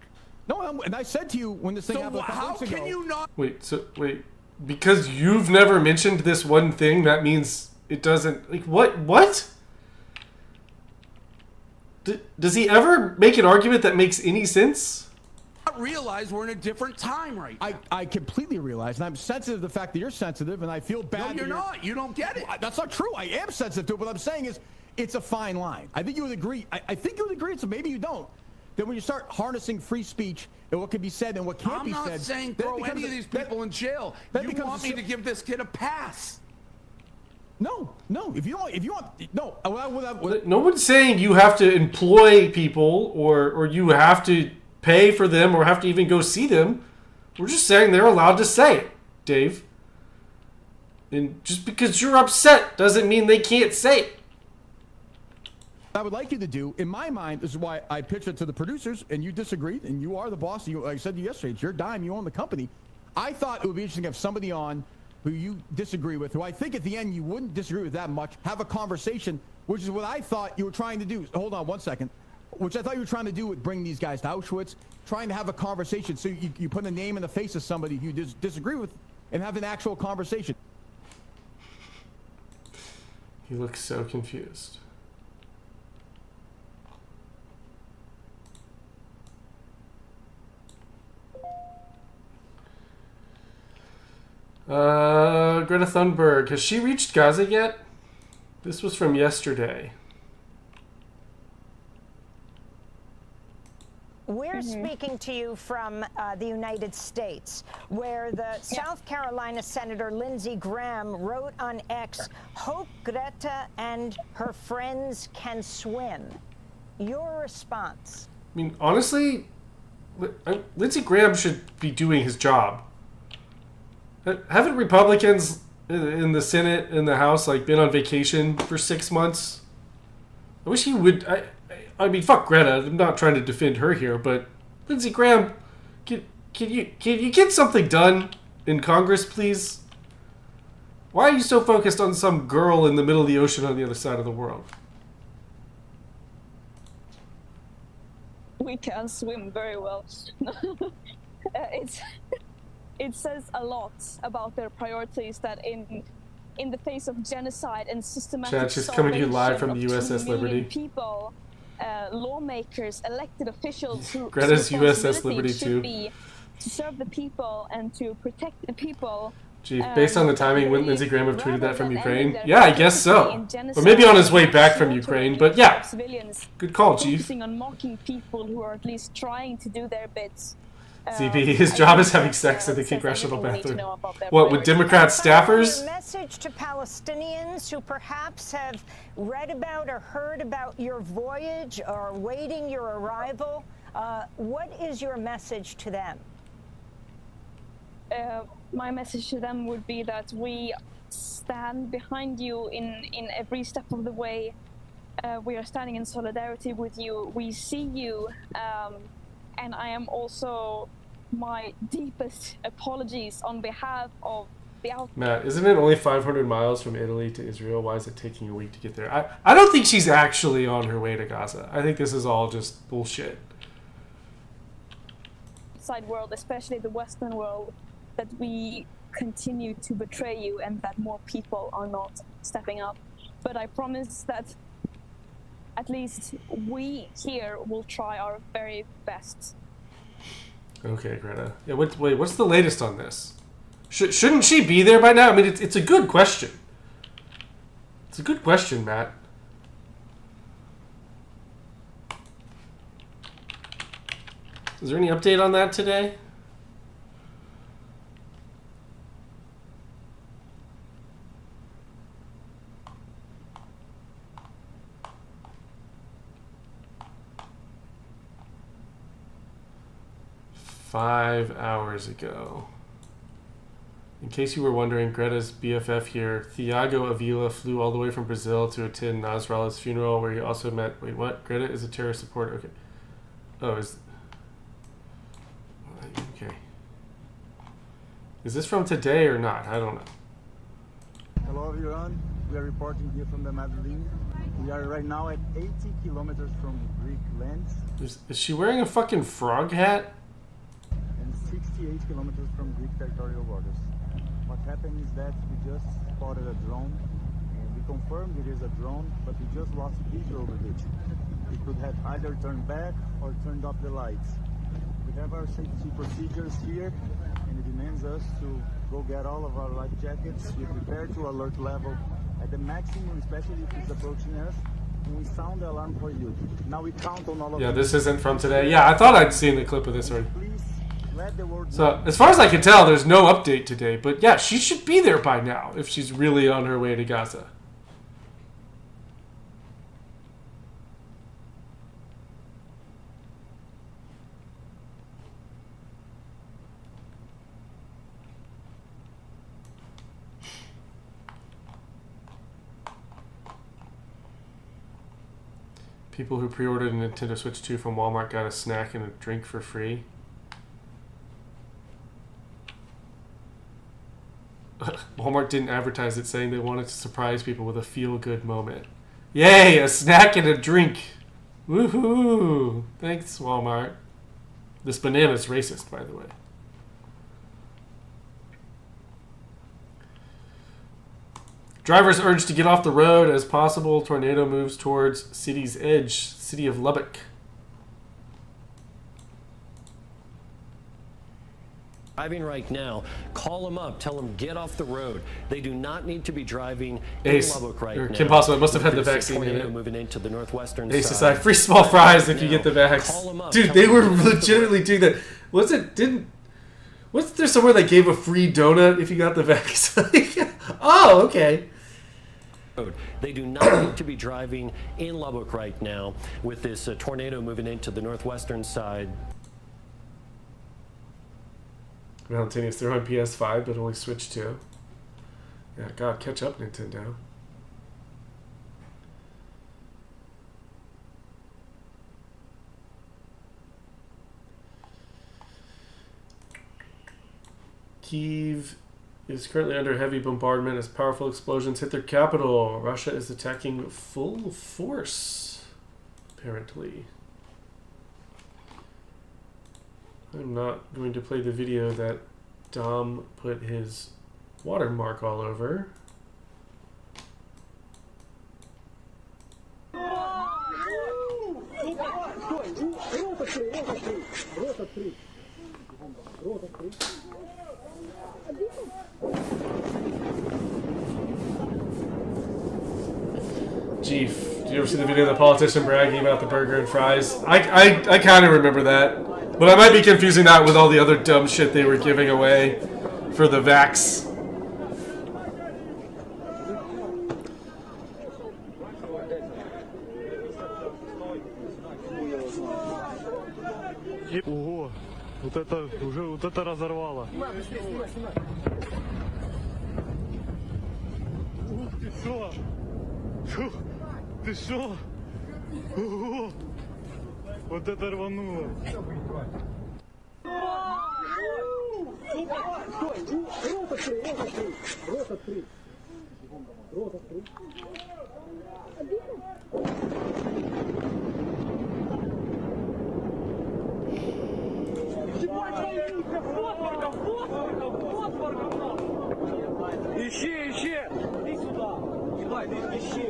No, and I said to you when this thing happened a couple weeks ago. How can you not? Wait. Because you've never mentioned this one thing, that means it doesn't... Like, what? Does he ever make an argument that makes any sense? I realize we're in a different time right now. I completely realize, and I'm sensitive to the fact that you're sensitive, and I feel bad. No, you're not. You don't get it. That's not true. I am sensitive to it. What I'm saying is it's a fine line. I think you would agree. I think you would agree, so maybe you don't. Then when you start harnessing free speech and what can be said and what can't be said... I'm not saying throw any of these people in jail. You want me to give this kid a pass. No. If you want, no. No one's saying you have to employ people or you have to pay for them or have to even go see them. We're just saying they're allowed to say it, Dave. And just because you're upset doesn't mean they can't say it. I would like you to do, in my mind, this is why I pitched it to the producers, and you disagreed, and you are the boss. Like I said to you yesterday, it's your dime, you own the company. I thought it would be interesting to have somebody on who you disagree with, who I think at the end you wouldn't disagree with that much, have a conversation, which is what I thought you were trying to do. Hold on one second. Which I thought you were trying to do with bringing these guys to Auschwitz, trying to have a conversation. So you put a name in the face of somebody you disagree with and have an actual conversation. He looks so confused. Greta Thunberg, has she reached Gaza yet? This was from yesterday. We're speaking to you from the United States, where the South Carolina Senator Lindsey Graham wrote on X, "Hope Greta and her friends can swim." Your response? I mean, honestly, Lindsey Graham should be doing his job. Haven't Republicans in the Senate and the House been on vacation for 6 months? I wish he would. I mean, fuck Greta. I'm not trying to defend her here, but Lindsey Graham, can you get something done in Congress, please? Why are you so focused on some girl in the middle of the ocean on the other side of the world? We can swim very well. It says a lot about their priorities that in the face of genocide and systematic Chat, she's coming to you live from the USS Liberty. People, lawmakers, elected officials who Greta's USS Liberty too. Be to serve the people and to protect the people. Gee, based on the timing, wouldn't Lindsey Graham have tweeted that from Ukraine? Yeah, I guess so. Or maybe on his way back from Ukraine, but yeah. Good call, Chief. Focusing on mocking people who are at least trying to do their bits. ZB, his job is having sex in the congressional bathroom. What, with Democrat staffers? A message to Palestinians who perhaps have read about or heard about your voyage or waiting your arrival. What is your message to them? My message to them would be that we stand behind you in every step of the way. We are standing in solidarity with you. We see you. And I am also my deepest apologies on behalf of the Matt, isn't it only 500 miles from Italy to Israel? Why is it taking a week to get there? I don't think she's actually on her way to Gaza. I think this is all just bullshit. outside world, especially the Western world, that we continue to betray you and that more people are not stepping up. But I promise that at least we here will try our very best. Okay, Greta. Yeah, wait, what's the latest on this? Shouldn't she be there by now? I mean, it's a good question. It's a good question, Matt. Is there any update on that today? Five hours ago. In case you were wondering, Greta's BFF here, Thiago Avila, flew all the way from Brazil to attend Nasrallah's funeral, where he also met... Wait, what? Greta is a terrorist supporter. Okay. Oh, is... Okay. Is this from today or not? I don't know. Hello, Iran. We are reporting here from the Medellin. We are right now at 80 kilometers from Greek lands. Is she wearing a fucking frog hat? And 68 kilometers from Greek territorial borders. What happened is that we just spotted a drone, and we confirmed it is a drone, but we just lost visual with it. We could have either turned back or turned off the lights. We have our safety procedures here, and it demands us to go get all of our life jackets. We prepare to alert level at the maximum, especially if it's approaching us, and we sound the alarm for you. Now we count on all of you. Yeah, this isn't from today. Yeah, I thought I'd seen the clip of this already. So, as far as I can tell, there's no update today. But yeah, she should be there by now if she's really on her way to Gaza. People who pre-ordered a Nintendo Switch 2 from Walmart got a snack and a drink for free. Walmart didn't advertise it, saying they wanted to surprise people with a feel-good moment. Yay, a snack and a drink. Woohoo! Thanks, Walmart. This banana's racist, by the way. Drivers urged to get off the road as possible. Tornado moves towards city's edge, city of Lubbock. Driving right now, call them up, tell them get off the road. They do not need to be driving Ace, in Lubbock right now. Kim Possible must have had the vaccine in it. Moving into the northwestern Ace side. aside, free small fries if you get the vax. Dude, they were legitimately doing that. Wasn't there somewhere they gave a free donut if you got the vax? Oh, okay. They do not need to be driving in Lubbock right now with this tornado moving into the northwestern side. Valentinius, they're on PS5, but only Switch 2. Yeah, God, catch up, Nintendo. Kyiv is currently under heavy bombardment as powerful explosions hit their capital. Russia is attacking full force, apparently. I'm not going to play the video that Dom put his watermark all over. Chief, did you ever see the video of the politician bragging about the burger and fries? I kind of remember that. But I might be confusing that with all the other dumb shit they were giving away for the vax. Ого, вот это разорвало. Ух ты шо? Ты шо? Ого, вот это рвануло. Ищи! Иди сюда! Ебать, ищи!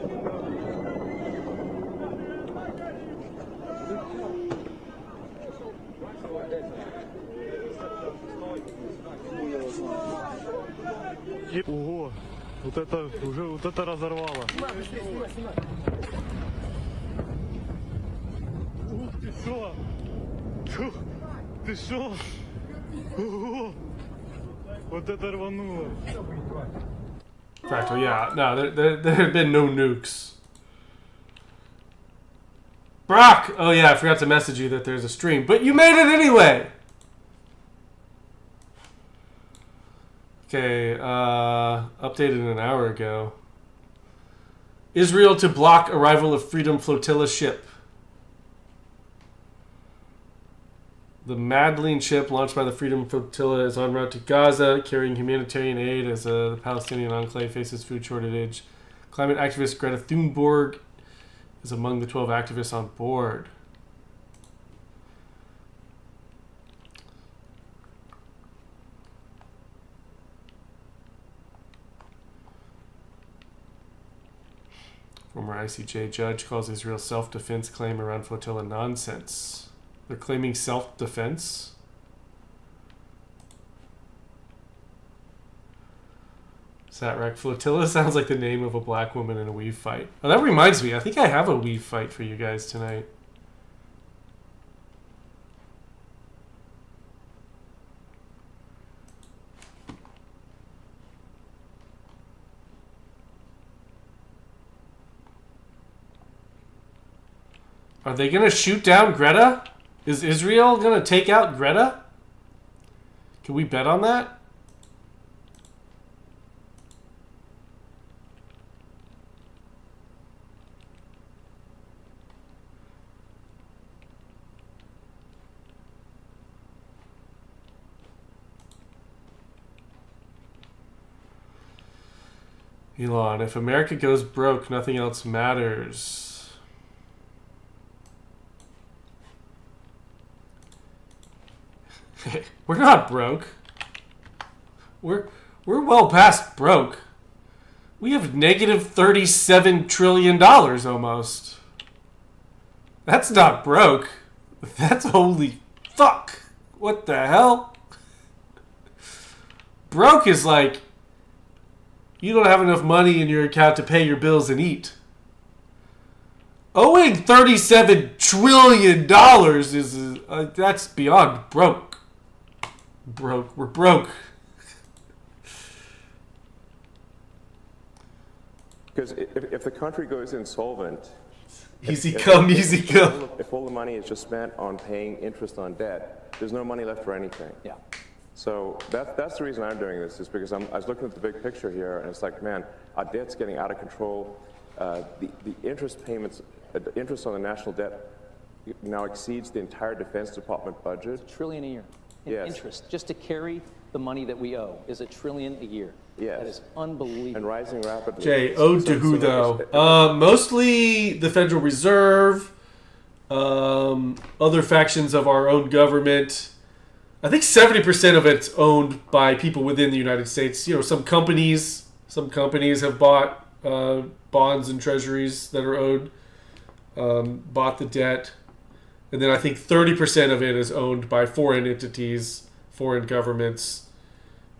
Ого, вот это разорвало. Ух ты шо? Ты шо? Ого, вот это рвануло. In fact, well, yeah, no, there have been no nukes. Brock! Oh yeah, I forgot to message you that there's a stream, but you made it anyway! Okay, updated an hour ago. Israel to block arrival of Freedom Flotilla ship. The Madeleine ship launched by the Freedom Flotilla is en route to Gaza, carrying humanitarian aid as the Palestinian enclave faces food shortage. Climate activist Greta Thunberg is among the 12 activists on board. Former ICJ judge calls Israel's self-defense claim around flotilla nonsense. They're claiming self-defense? Satrac Flotilla sounds like the name of a black woman in a weave fight. Oh, that reminds me. I think I have a weave fight for you guys tonight. Are they going to shoot down Greta? Is Israel going to take out Greta? Can we bet on that? Elon, if America goes broke, nothing else matters. We're not broke. We're well past broke. We have negative $37 trillion almost. That's not broke. That's holy fuck. What the hell? Broke is like you don't have enough money in your account to pay your bills and eat. Owing $37 trillion is that's beyond broke. We're broke. Because if the country goes insolvent, easy come. If all the money is just spent on paying interest on debt, there's no money left for anything. Yeah. So that's the reason I'm doing this, is because I was looking at the big picture here, and it's like, man, our debt's getting out of control. The interest payments, interest on the national debt now exceeds the entire Defense Department budget. $1 trillion a year in interest. Just to carry the money that we owe is $1 trillion a year. Yes. That is unbelievable. And rising rapidly. Jay, owed to who though? Mostly the Federal Reserve, other factions of our own government. I think 70% of it's owned by people within the United States. You know, some companies have bought bonds and treasuries that are owed, bought the debt. And then I think 30% of it is owned by foreign entities, foreign governments,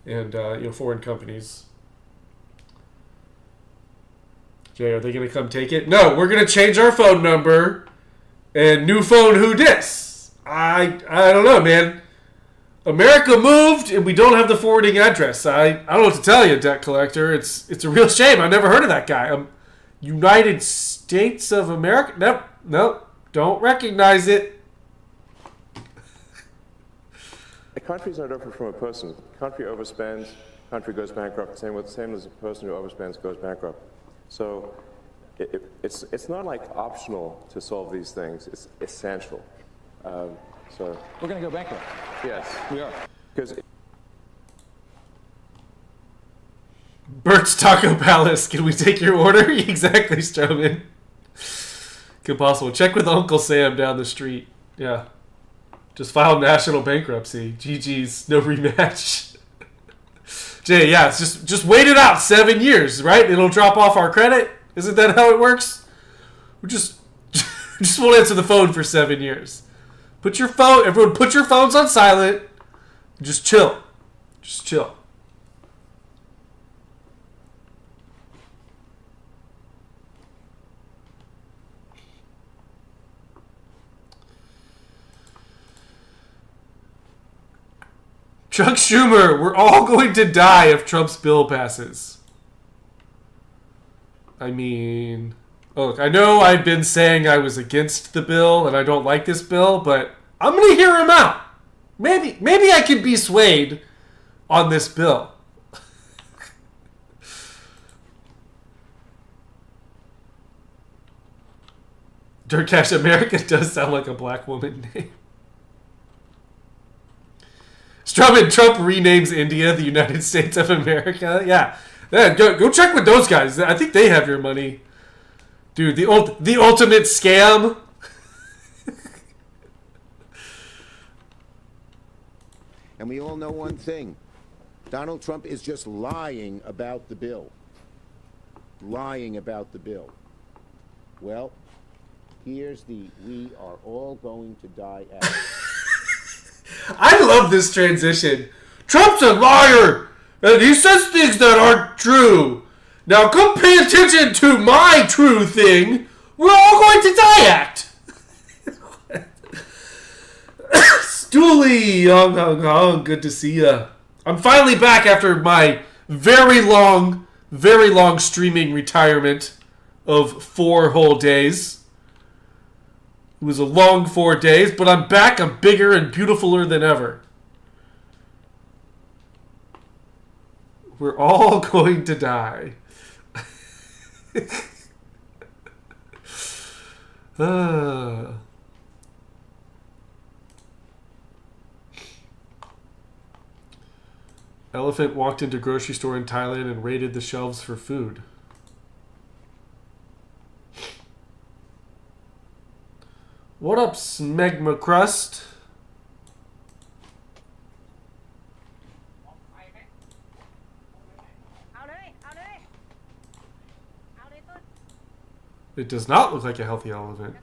and foreign companies. Jay, are they going to come take it? No, we're going to change our phone number and new phone who dis. I don't know, man. America moved, and we don't have the forwarding address. I don't know what to tell you, debt collector. It's a real shame. I've never heard of that guy. United States of America? Nope. Don't recognize it. A country is no different from a person. Country overspends, country goes bankrupt. Same as a person who overspends goes bankrupt. So it's not like optional to solve these things. It's essential. So we're going to go bankrupt. Yes, we are. Because Bert's Taco Palace. Can we take your order? Exactly, Strowman. Good possible. Check with Uncle Sam down the street. Yeah. Just filed national bankruptcy. GG's. No rematch. Jay, yeah, it's just wait it out 7 years, right? It'll drop off our credit. Isn't that how it works? We just won't answer the phone for 7 years. Put your phone. Everyone, put your phones on silent. Just chill. Just chill. Chuck Schumer, we're all going to die if Trump's bill passes. I mean, look, I know I've been saying I was against the bill and I don't like this bill, but I'm going to hear him out. Maybe I can be swayed on this bill. Durkash, America does sound like a black woman name. Trump renames India the United States of America. Yeah, go check with those guys. I think they have your money, dude. The ultimate scam. And we all know one thing: Donald Trump is just lying about the bill. Lying about the bill. Well, here's the "we are all going to die" at. I love this transition. Trump's a liar, and he says things that aren't true. Now come pay attention to my true thing. We're all going to die act. Stooley, good to see ya. I'm finally back after my very long streaming retirement of 4 whole days. It was a long 4 days, but I'm back. I'm bigger and beautifuler than ever. We're all going to die. Elephant walked into grocery store in Thailand and raided the shelves for food. What up, Smegma Crust? It does not look like a healthy elephant.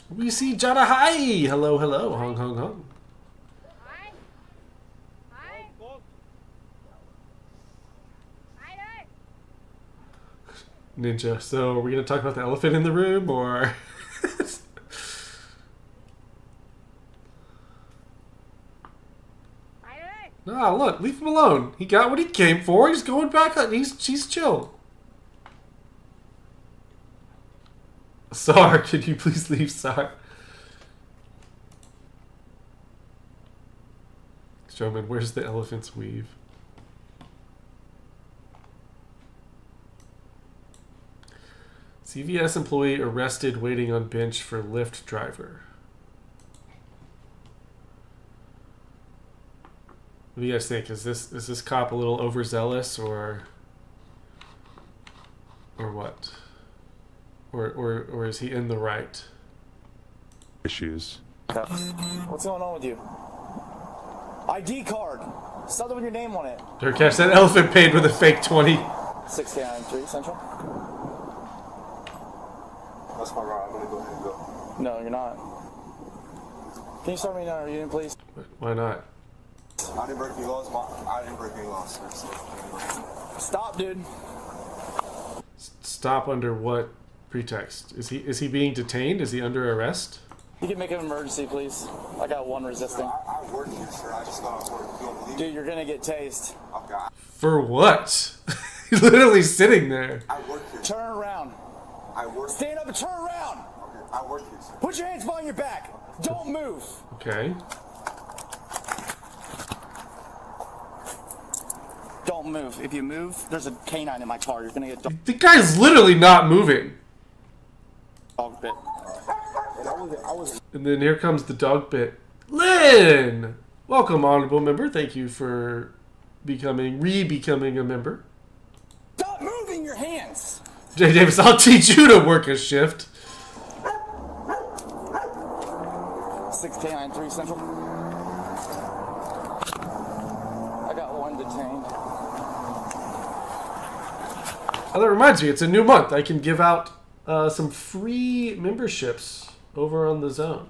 We see Jada Hai. Hello, hello. Hong, hong, hong. Ninja. So, are we going to talk about the elephant in the room, or? Nah, look, leave him alone. He got what he came for. He's going back on. She's chill. Sar, can you please leave Sar? Strowman, where's the elephant's weave? CVS employee arrested waiting on bench for Lyft driver. What do you guys think? Is this cop a little overzealous or what? Or is he in the right? Issues. What's going on with you? ID card. Something with your name on it. Durkash, that elephant paid with a fake 20. 6K3 Central. That's my ride. I'm gonna go ahead and go. No, you're not. Can you start me now, Union, please? Why not? I didn't break any laws. I didn't break any laws, sir. So. Stop, dude. Stop under what pretext? Is he being detained? Is he under arrest? You can make an emergency, please. I got one resisting. I work here, sir. I just got off work. You don't believe Dude, you're gonna get tased. Okay. For what? He's literally sitting there. I work here. Turn around. I work. Stand up and turn around. Okay. I work here, sir. Put your hands behind your back. Don't move. Okay. Don't move. If you move, there's a canine in my car. You're gonna get The guy's literally not moving. dog bit. And then here comes the dog bit. Lynn! Welcome, honorable member. Thank you for re-becoming a member. Stop moving your hands. Jay Davis, I'll teach you to work a shift. 6K9 3 Central. I got one detained. Oh, that reminds me, it's a new month. I can give out some free memberships over on the zone.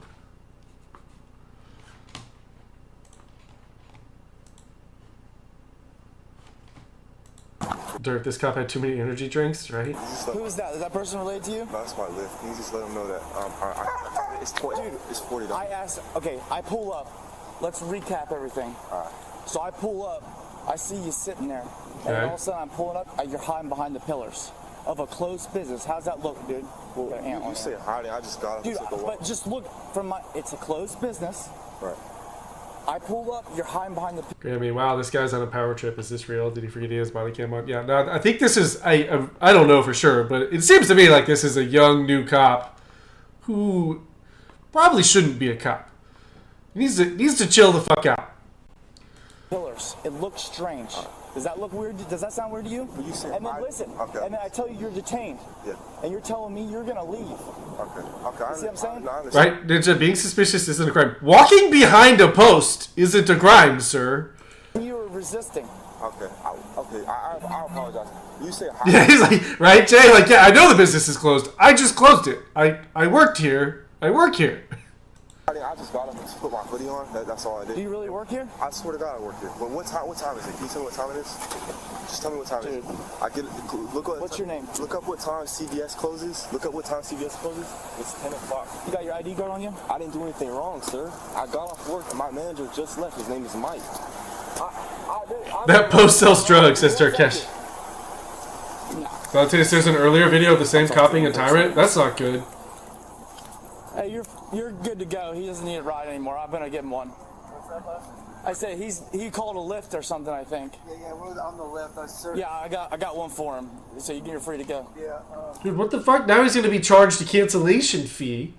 Dirk, this cop had too many energy drinks, right? Who is that? Is that person related to you? No, that's my lift. Can you just let them know that it's $40. I asked, okay, I pull up. Let's recap everything. All right. So I pull up, I see you sitting there, and Okay. all of a sudden I'm pulling up, you're hiding behind the pillars of a closed business. How's that look, dude? Well, you say hiding. I just got up Dude, and took a walk. but just look from my, it's a closed business. Right. I pull up, you're hiding behind the Okay, I mean, wow, this guy's on a power trip. Is this real? Did he forget he has body cam on? Yeah, no, I think this is, I don't know for sure, but it seems to me like this is a young, new cop who probably shouldn't be a cop. He needs to chill the fuck out. pillars. It looks strange. Does that look weird? Does that sound weird to you? You say and then listen, and then I tell you you're detained. Yeah. And you're telling me you're gonna leave. Okay. Okay. You see what I'm saying? Right? Ninja, being suspicious isn't a crime. Walking behind a post isn't a crime, sir. You were resisting. Okay. I apologize. You say Yeah, he's like, right, Jay? Like, yeah, I know the business is closed. I just closed it. I worked here. I work here. I just got up and put my hoodie on. That's all I did. Do you really work here? I swear to God, I work here. But what time is it? Can you tell me what time it is? Just tell me what time it is. I get. Look up. What's your name? Look up what time CVS closes. Look up what time CVS closes. It's 10 o'clock. You got your ID card on you? I didn't do anything wrong, sir. I got off work and my manager just left. His name is Mike. That post sells drugs, says Turkesh. Valentine says there's an earlier video of the same copying a tyrant. That's not good. Hey, you're good to go. He doesn't need a ride anymore. I'm gonna give him one. I said he called a lift or something. I think. Yeah, we're on the left. Yeah, I got one for him. So you're free to go. Yeah. Dude, what the fuck? Now he's gonna be charged a cancellation fee.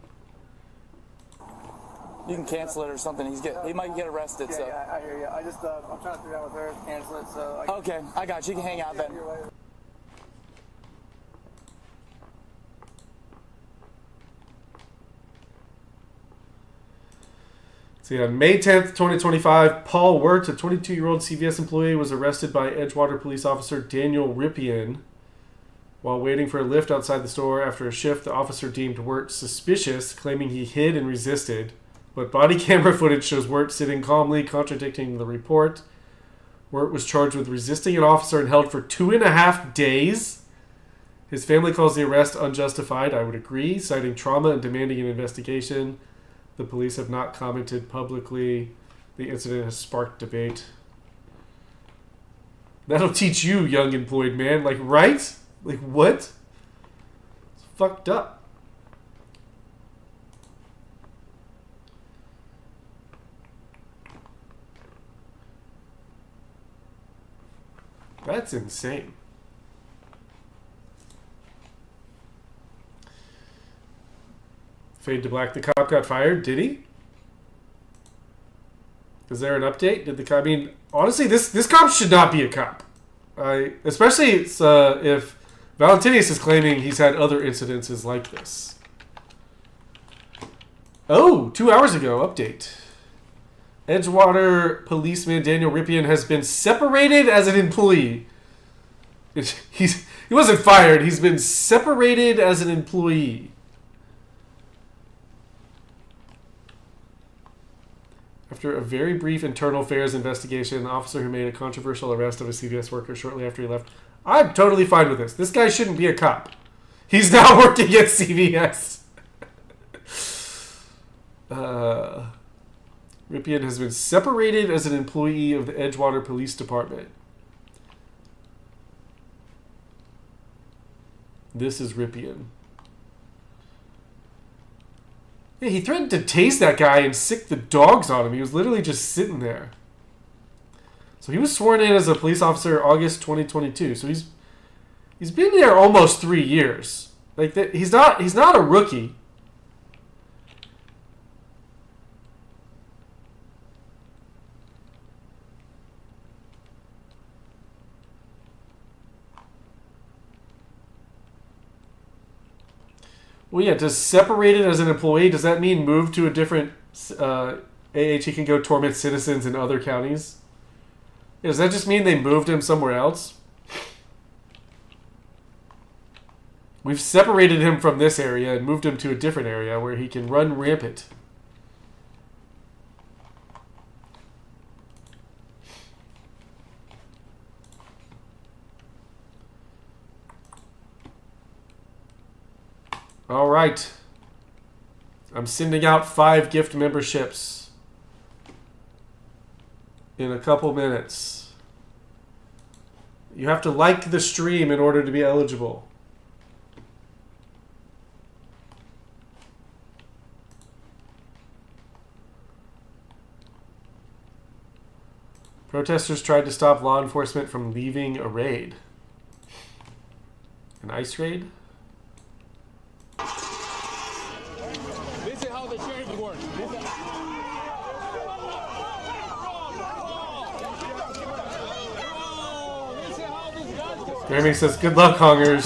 You can cancel it or something. He might get arrested. So. Yeah, I hear you. I just I'm trying to figure out with her to cancel it. So. Okay, I got you. You can hang out then. See, on May 10th, 2025, Paul Wirtz, a 22-year-old CVS employee, was arrested by Edgewater police officer Daniel Ripien while waiting for a lift outside the store. After a shift, the officer deemed Wirtz suspicious, claiming he hid and resisted. But body camera footage shows Wirtz sitting calmly, contradicting the report. Wirtz was charged with resisting an officer and held for 2.5 days. His family calls the arrest unjustified. I would agree, citing trauma and demanding an investigation. The police have not commented publicly. The incident has sparked debate. That'll teach you, young employed man. Like, right? Like, what? It's fucked up. That's insane. Fade to black. The cop got fired. Did he? Is there an update? Did the cop? I mean, honestly, this cop should not be a cop. Especially if Valentinius is claiming he's had other incidences like this. Oh, 2 hours ago, update. Edgewater policeman Daniel Ripien has been separated as an employee. He wasn't fired. He's been separated as an employee. After a very brief internal affairs investigation, the officer who made a controversial arrest of a CVS worker shortly after he left. I'm totally fine with this. This guy shouldn't be a cop. He's now working at CVS. Ripien has been separated as an employee of the Edgewater Police Department. This is Ripien. Yeah, he threatened to tase that guy and sick the dogs on him. He was literally just sitting there. So he was sworn in as a police officer August 2022. So he's been there almost 3 years. Like that, he's not a rookie. Well, yeah, does separated as an employee, does that mean move to a different he can go torment citizens in other counties? Yeah, does that just mean they moved him somewhere else? We've separated him from this area and moved him to a different area where he can run rampant. All right. I'm sending out 5 gift memberships in a couple minutes. You have to like the stream in order to be eligible. Protesters tried to stop law enforcement from leaving a raid. An ICE raid? This is how the sheriff works. Jeremy says, good luck, hungers.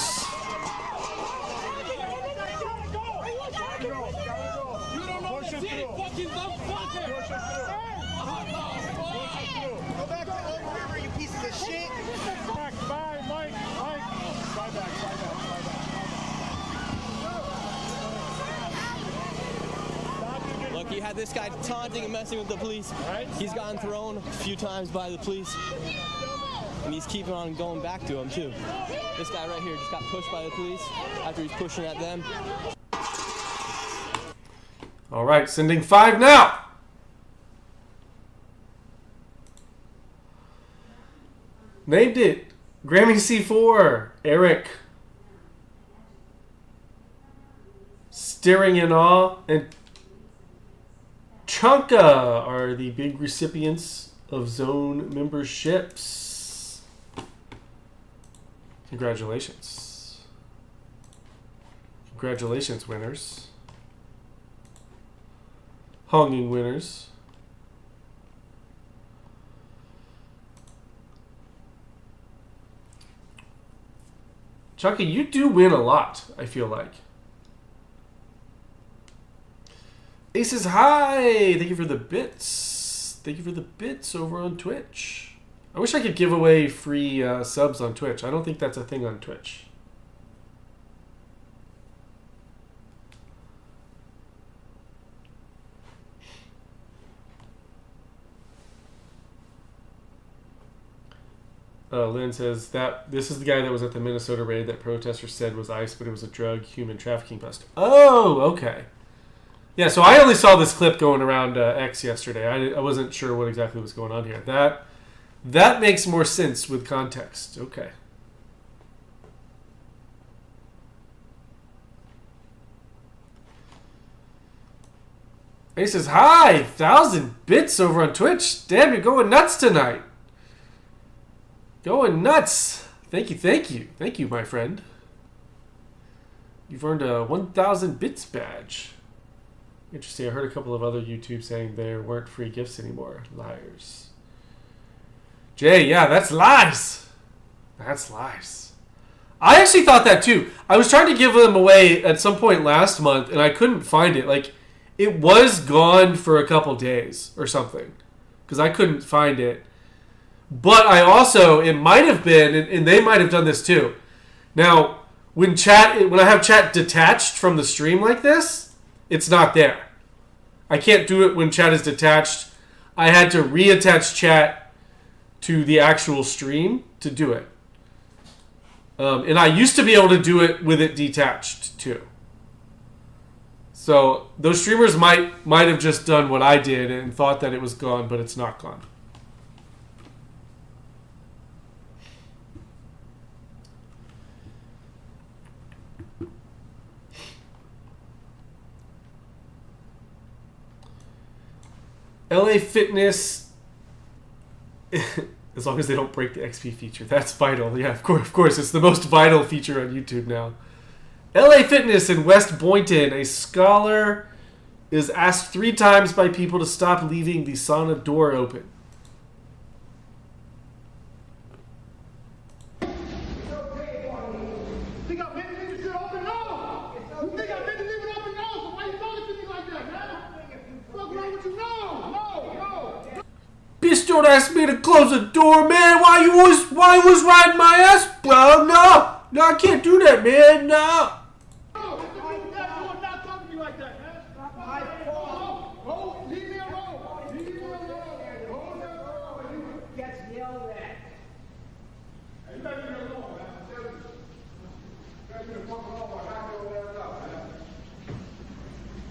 Look, you had this guy taunting and messing with the police. He's gotten thrown a few times by the police. And he's keeping on going back to him, too. This guy right here just got pushed by the police after he's pushing at them. All right, sending 5 now. Named it. Grammy C4. Eric. Staring in awe. And Chunka are the big recipients of zone memberships. Congratulations. Congratulations, winners. Honging winners. Chucky, you do win a lot, I feel like. Aces, hi! Thank you for the bits. Thank you for the bits over on Twitch. I wish I could give away free subs on Twitch. I don't think that's a thing on Twitch. Lynn says that this is the guy that was at the Minnesota raid that protesters said was ICE, but it was a drug human trafficking bust. Oh, okay. Yeah, so I only saw this clip going around X yesterday. I wasn't sure what exactly was going on here. That makes more sense with context. Okay. He says, hi, 1,000 bits over on Twitch. Damn, you're going nuts tonight. Going nuts. Thank you, thank you. Thank you, my friend. You've earned a 1,000 bits badge. Interesting. I heard a couple of other YouTube saying there weren't free gifts anymore. Liars. Jay, yeah, that's lies. That's lies. I actually thought that too. I was trying to give them away at some point last month, and I couldn't find it. Like, it was gone for a couple days or something, because I couldn't find it. But I also, it might have been, and they might have done this too. Now, when I have chat detached from the stream like this, it's not there. I can't do it when chat is detached I had to reattach chat to the actual stream to do it. And I used to be able to do it with it detached too. So those streamers might have just done what I did and thought that it was gone, but it's not gone. LA Fitness, as long as they don't break the XP feature, that's vital. Yeah, of course, it's the most vital feature on YouTube now. LA Fitness in West Boynton, a scholar is asked 3 times by people to stop leaving the sauna door open. Bitch, don't ask me to close the door, man. Why you was riding my ass, bro? No, I can't do that, man. No.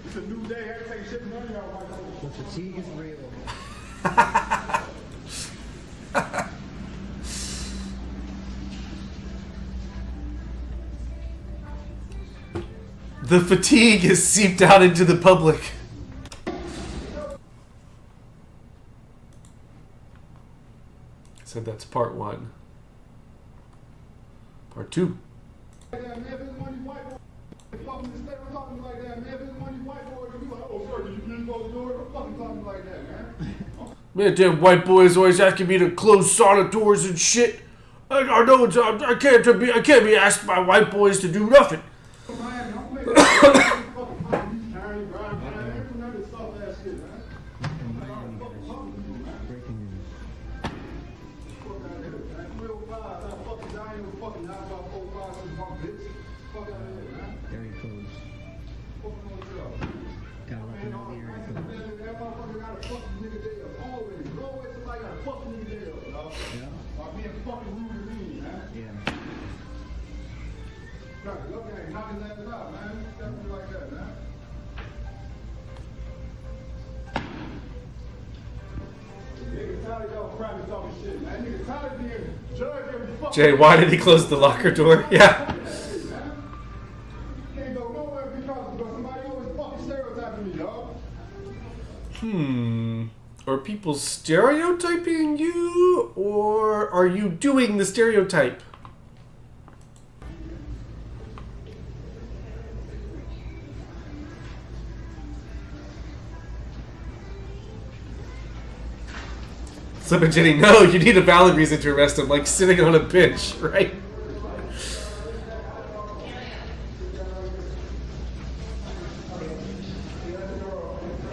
It's a new day. I take shit money out. The fatigue is real. The fatigue has seeped out into the public. So that's part 1. Part 2. Man, damn white boys always asking me to close sauna doors and shit. I know I can't be asked by white boys to do nothing. Jay, why did he close the locker door? Yeah. Are people stereotyping you, or are you doing the stereotype? Slip and Jenny, no, you need a valid reason to arrest him, like sitting on a bench, right?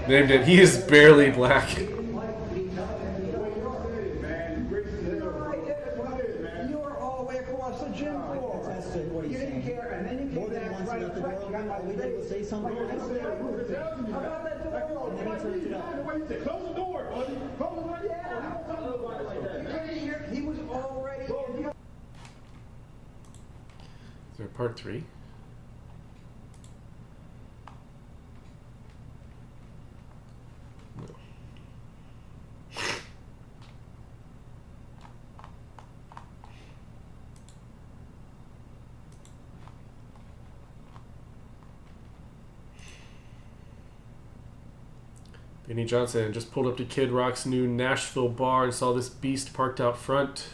Named it. He is barely black. Is there part 3? No. Benny Johnson just pulled up to Kid Rock's new Nashville bar and saw this beast parked out front.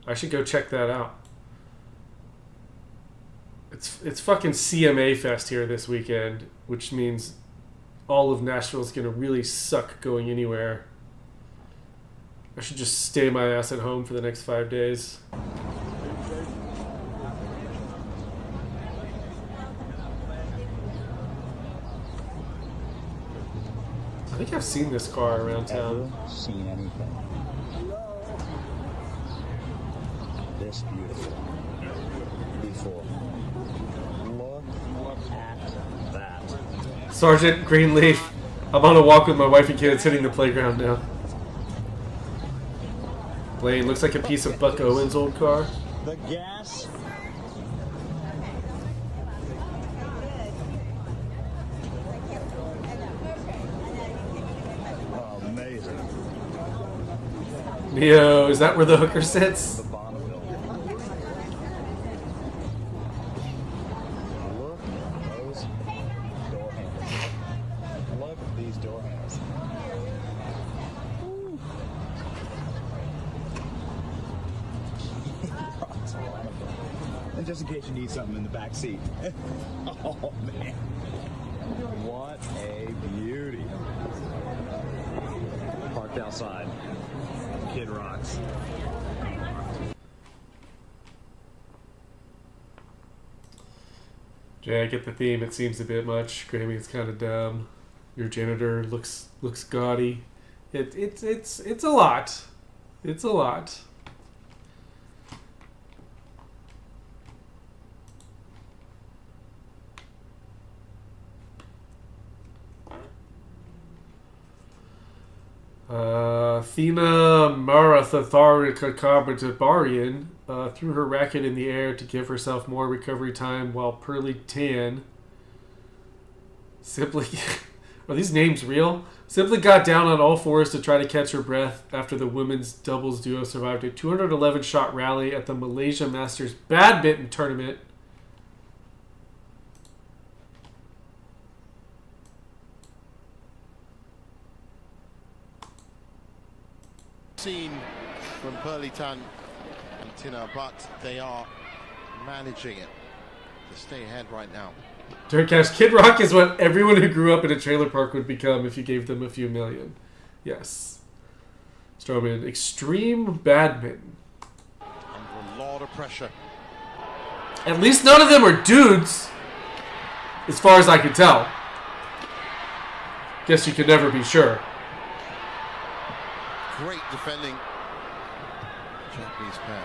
I should go check that out. It's fucking CMA Fest here this weekend, which means all of Nashville's gonna really suck going anywhere. I should just stay my ass at home for the next 5 days. I think I've seen this car around town. Seen anything this beautiful before? Look at that. Sergeant Greenleaf, I'm on a walk with my wife and kids hitting the playground now. Blaine looks like a piece of Buck Owens' old car. The gas. Oh, amazing. Neo, is that where the hooker sits? Just in case you need something in the back seat. Oh man, what a beauty! Parked outside, Kid rocks. Yeah, I get the theme. It seems a bit much. Grammy, it's kind of dumb. Your janitor looks gaudy. It's a lot. It's a lot. Athena Marathatharikakabarian threw her racket in the air to give herself more recovery time while Pearly Tan simply... Are these names real? Simply got down on all fours to try to catch her breath after the women's doubles duo survived a 211-shot rally at the Malaysia Masters Badminton Tournament. Seen from Pearly Tan and Tina, but they are managing it to stay ahead right now. Dirtcash, Kid Rock is what everyone who grew up in a trailer park would become if you gave them a few million. Yes. Strowman, extreme badminton. Under a lot of pressure. At least none of them are dudes, as far as I can tell. Guess you could never be sure. Great defending Japanese pair.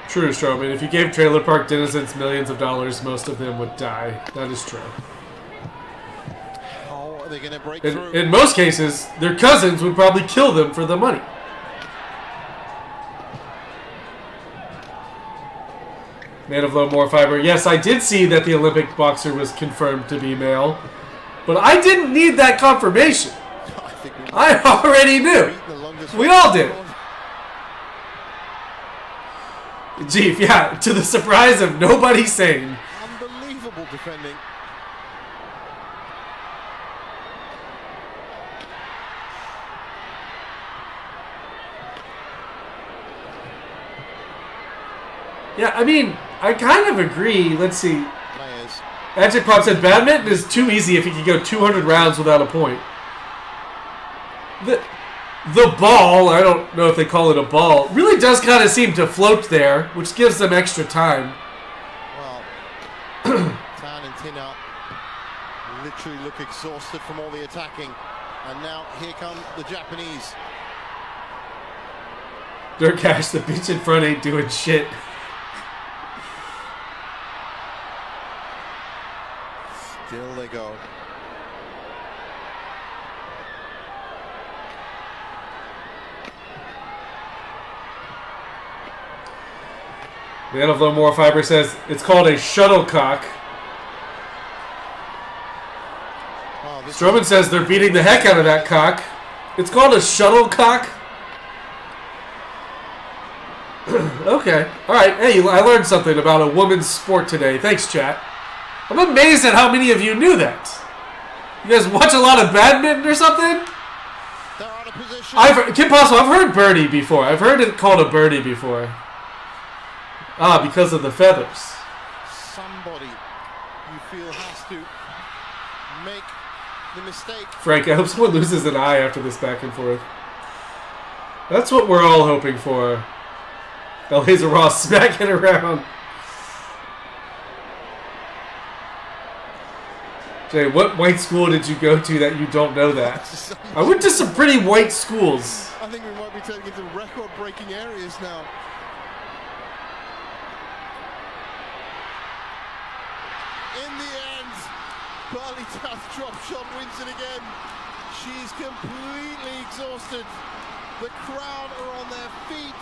True, Strowman. If you gave trailer park denizens millions of dollars, most of them would die. That is true. How are they going to break through? In most cases, their cousins would probably kill them for the money. Man of low more fiber. Yes, I did see that the Olympic boxer was confirmed to be male, but I didn't need that confirmation. I already knew. We all did. Chief, yeah, to the surprise of nobody sane. Unbelievable defending. Yeah, I mean, I kind of agree. Let's see. Magic Pop said badminton is too easy if you can go 200 rounds without a point. The ball, I don't know if they call it a ball, really does kind of seem to float there, which gives them extra time. Well, Tan and Tina literally look exhausted from all the attacking. And now here come the Japanese. Dirtcash, the bitch in front ain't doing shit. Still they go. Man of Low More Fiber says it's called a shuttlecock. Oh, Strowman says they're beating the heck out of that cock. It's called a shuttlecock? Okay. Alright. Hey, I learned something about a woman's sport today. Thanks, chat. I'm amazed at how many of you knew that. You guys watch a lot of badminton or something? They're out of position. Kim Possible, I've heard birdie before. I've heard it called a birdie before. Ah, because of the feathers. Somebody you feel has to make the mistake. Frank, I hope someone loses an eye after this back and forth. That's what we're all hoping for. LA's a Raw smacking around. Jay, what white school did you go to that you don't know that? I went to some pretty white schools. I think we might be turning into record-breaking areas now. In the end, Barley Tath drop shot wins it again. She's completely exhausted. The crowd are on their feet.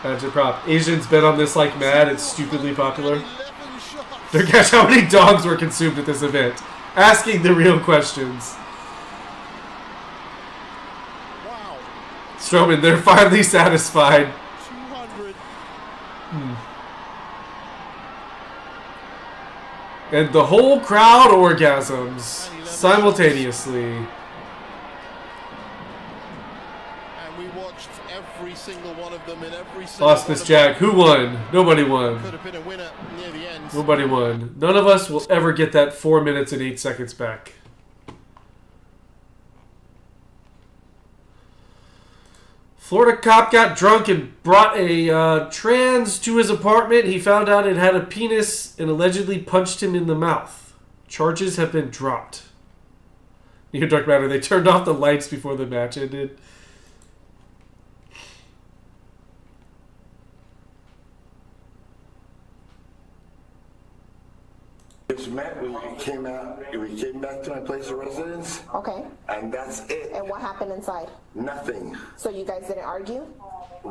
That's a prop. Asians bet on this like mad. It's stupidly popular. Durgesh, how many dogs were consumed at this event? Asking the real questions. Wow. Strowman, they're finally satisfied. 200. And the whole crowd orgasms simultaneously. And we watched every single one of them in every single Auspice Jack, who won? Nobody won. Could have been a winner near the end. Nobody won. None of us will ever get that 4 minutes and 8 seconds back. Florida cop got drunk and brought a trans to his apartment. He found out it had a penis and allegedly punched him in the mouth. Charges have been dropped. Near Dark Matter, they turned off the lights before the match ended. It's met. We came back to my place of residence. Okay. And that's it. And what happened inside? Nothing. So you guys didn't argue? No,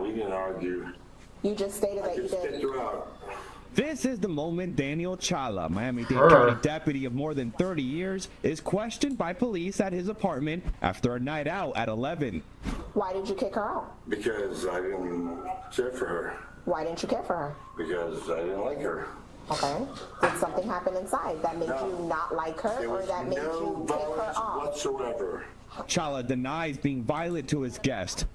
we didn't argue. You just stated that you did. Throughout. This is the moment Daniel Chala, Miami-Dade County deputy of more than 30 years, is questioned by police at his apartment after a night out at 11. Why did you kick her out? Because I didn't care for her. Why didn't you care for her? Because I didn't like her. Okay. Did something happen inside that made you not like her, or that made you kick her off? Whatsoever. Chala denies being violent to his guest.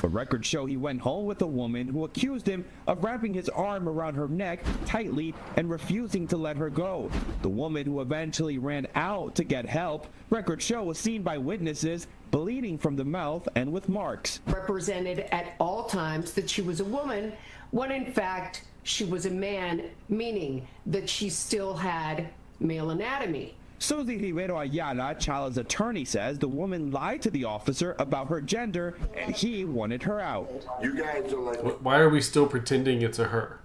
But records show he went home with a woman who accused him of wrapping his arm around her neck tightly and refusing to let her go. The woman, who eventually ran out to get help, records show was seen by witnesses bleeding from the mouth and with marks. Represented at all times that she was a woman, when in fact she was a man, meaning that she still had male anatomy. Suzy Rivero Ayala, Chala's attorney, says the woman lied to the officer about her gender and he wanted her out. You guys are like... Why are we still pretending it's a her?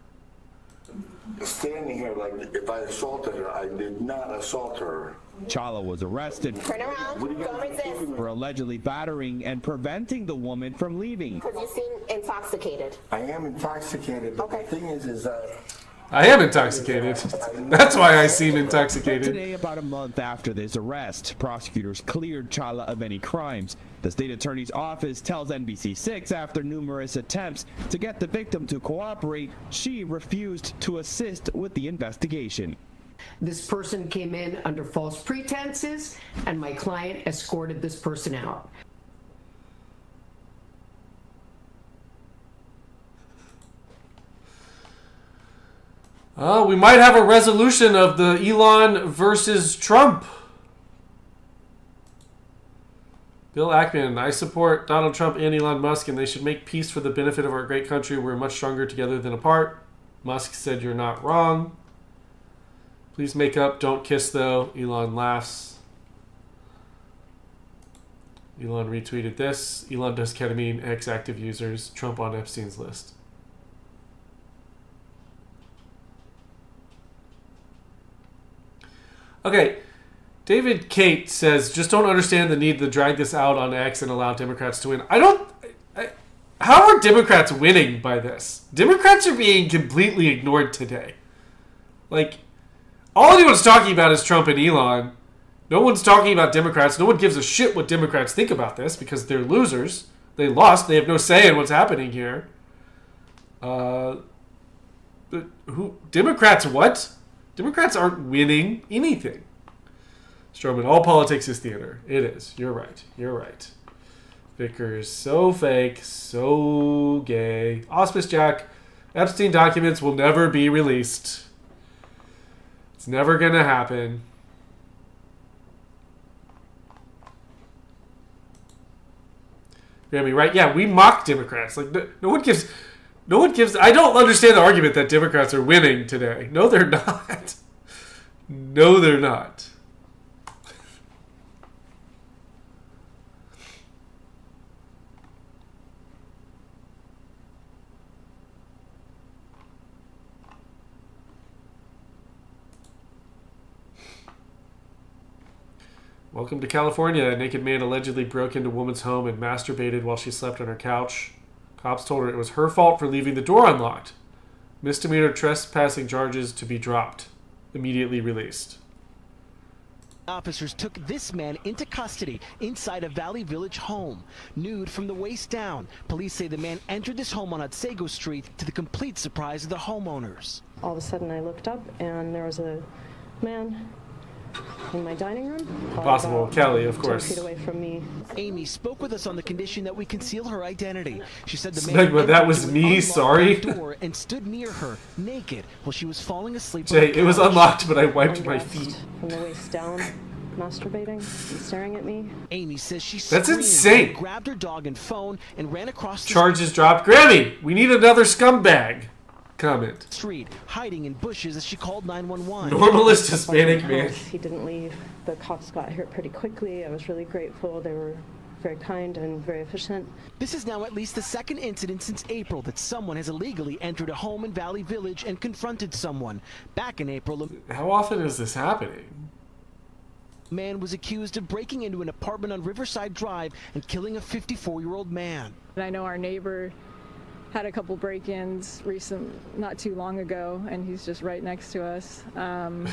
Standing here like if I assaulted her. I did not assault her. Chala was arrested Turn around. Don't resist. for allegedly battering and preventing the woman from leaving. Because you seem intoxicated. I am intoxicated, but the thing is that... I am intoxicated. That's why I seem intoxicated. Today, about a month after this arrest, prosecutors cleared Chala of any crimes. The state attorney's office tells NBC6 after numerous attempts to get the victim to cooperate, she refused to assist with the investigation. This person came in under false pretenses, and my client escorted this person out. We might have a resolution of the Elon versus Trump. Bill Ackman, I support Donald Trump and Elon Musk, and they should make peace for the benefit of our great country. We're much stronger together than apart. Musk said you're not wrong. Please make up. Don't kiss, though. Elon laughs. Elon retweeted this. Elon does ketamine, ex-active users. Trump on Epstein's list. Okay, David Kate says, just don't understand the need to drag this out on X and allow Democrats to win. How are Democrats winning by this? Democrats are being completely ignored today. Like, all anyone's talking about is Trump and Elon. No one's talking about Democrats. No one gives a shit what Democrats think about this because they're losers. They lost. They have no say in what's happening here. Democrats what? Democrats aren't winning anything. Strowman, all politics is theater. It is. You're right. You're right. Vickers, so fake, so gay. Auspice Jack, Epstein documents will never be released. It's never going to happen. Grammy, right? Yeah, we mock Democrats. Like, no one gives... No one gives... I don't understand the argument that Democrats are winning today. No, they're not. No, they're not. Welcome to California. A naked man allegedly broke into a woman's home and masturbated while she slept on her couch. Cops told her it was her fault for leaving the door unlocked. Misdemeanor trespassing charges to be dropped. Immediately released. Officers took this man into custody inside a Valley Village home. Nude from the waist down, police say the man entered this home on Otsego Street to the complete surprise of the homeowners. All of a sudden I looked up and there was a man in my dining room. Impossible. Kelly, of 10 course. feet away from me. Amy spoke with us on the condition that we conceal her identity. She said the Smegma, man that was entered me, an sorry. unlocked door and stood near her naked while she was falling asleep. Jay, it was unlocked, but I wiped my feet. From the waist down, masturbating and staring at me. Amy says she That's screamed, insane. grabbed her dog and phone and ran across the Charges dropped. Grammy, we need another scumbag. Comment. street, hiding in bushes as she called 911. Normalist Hispanic man. He didn't leave. The cops got here pretty quickly. I was really grateful. They were very kind and very efficient. This is now at least the second incident since April that someone has illegally entered a home in Valley Village and confronted someone. Back in April, How often is this happening? a man was accused of breaking into an apartment on Riverside Drive and killing a 54-year-old man. And I know our neighbor had a couple break-ins not too long ago, and he's just right next to us. And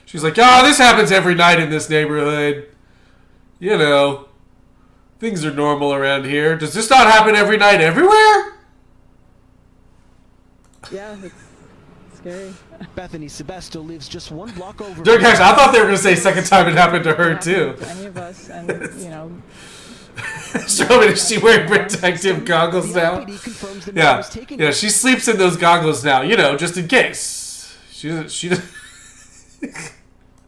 She's like, oh, this happens every night in this neighborhood. You know, things are normal around here. Does this not happen every night everywhere? yeah, it's scary. Bethany Sebesto lives just one block over. Dude, guys, I thought they were going to say second time it happened to her, too. Any of us, and you know. Is she wearing protective goggles now? Yeah, yeah. She sleeps in those goggles now. You know, just in case. She.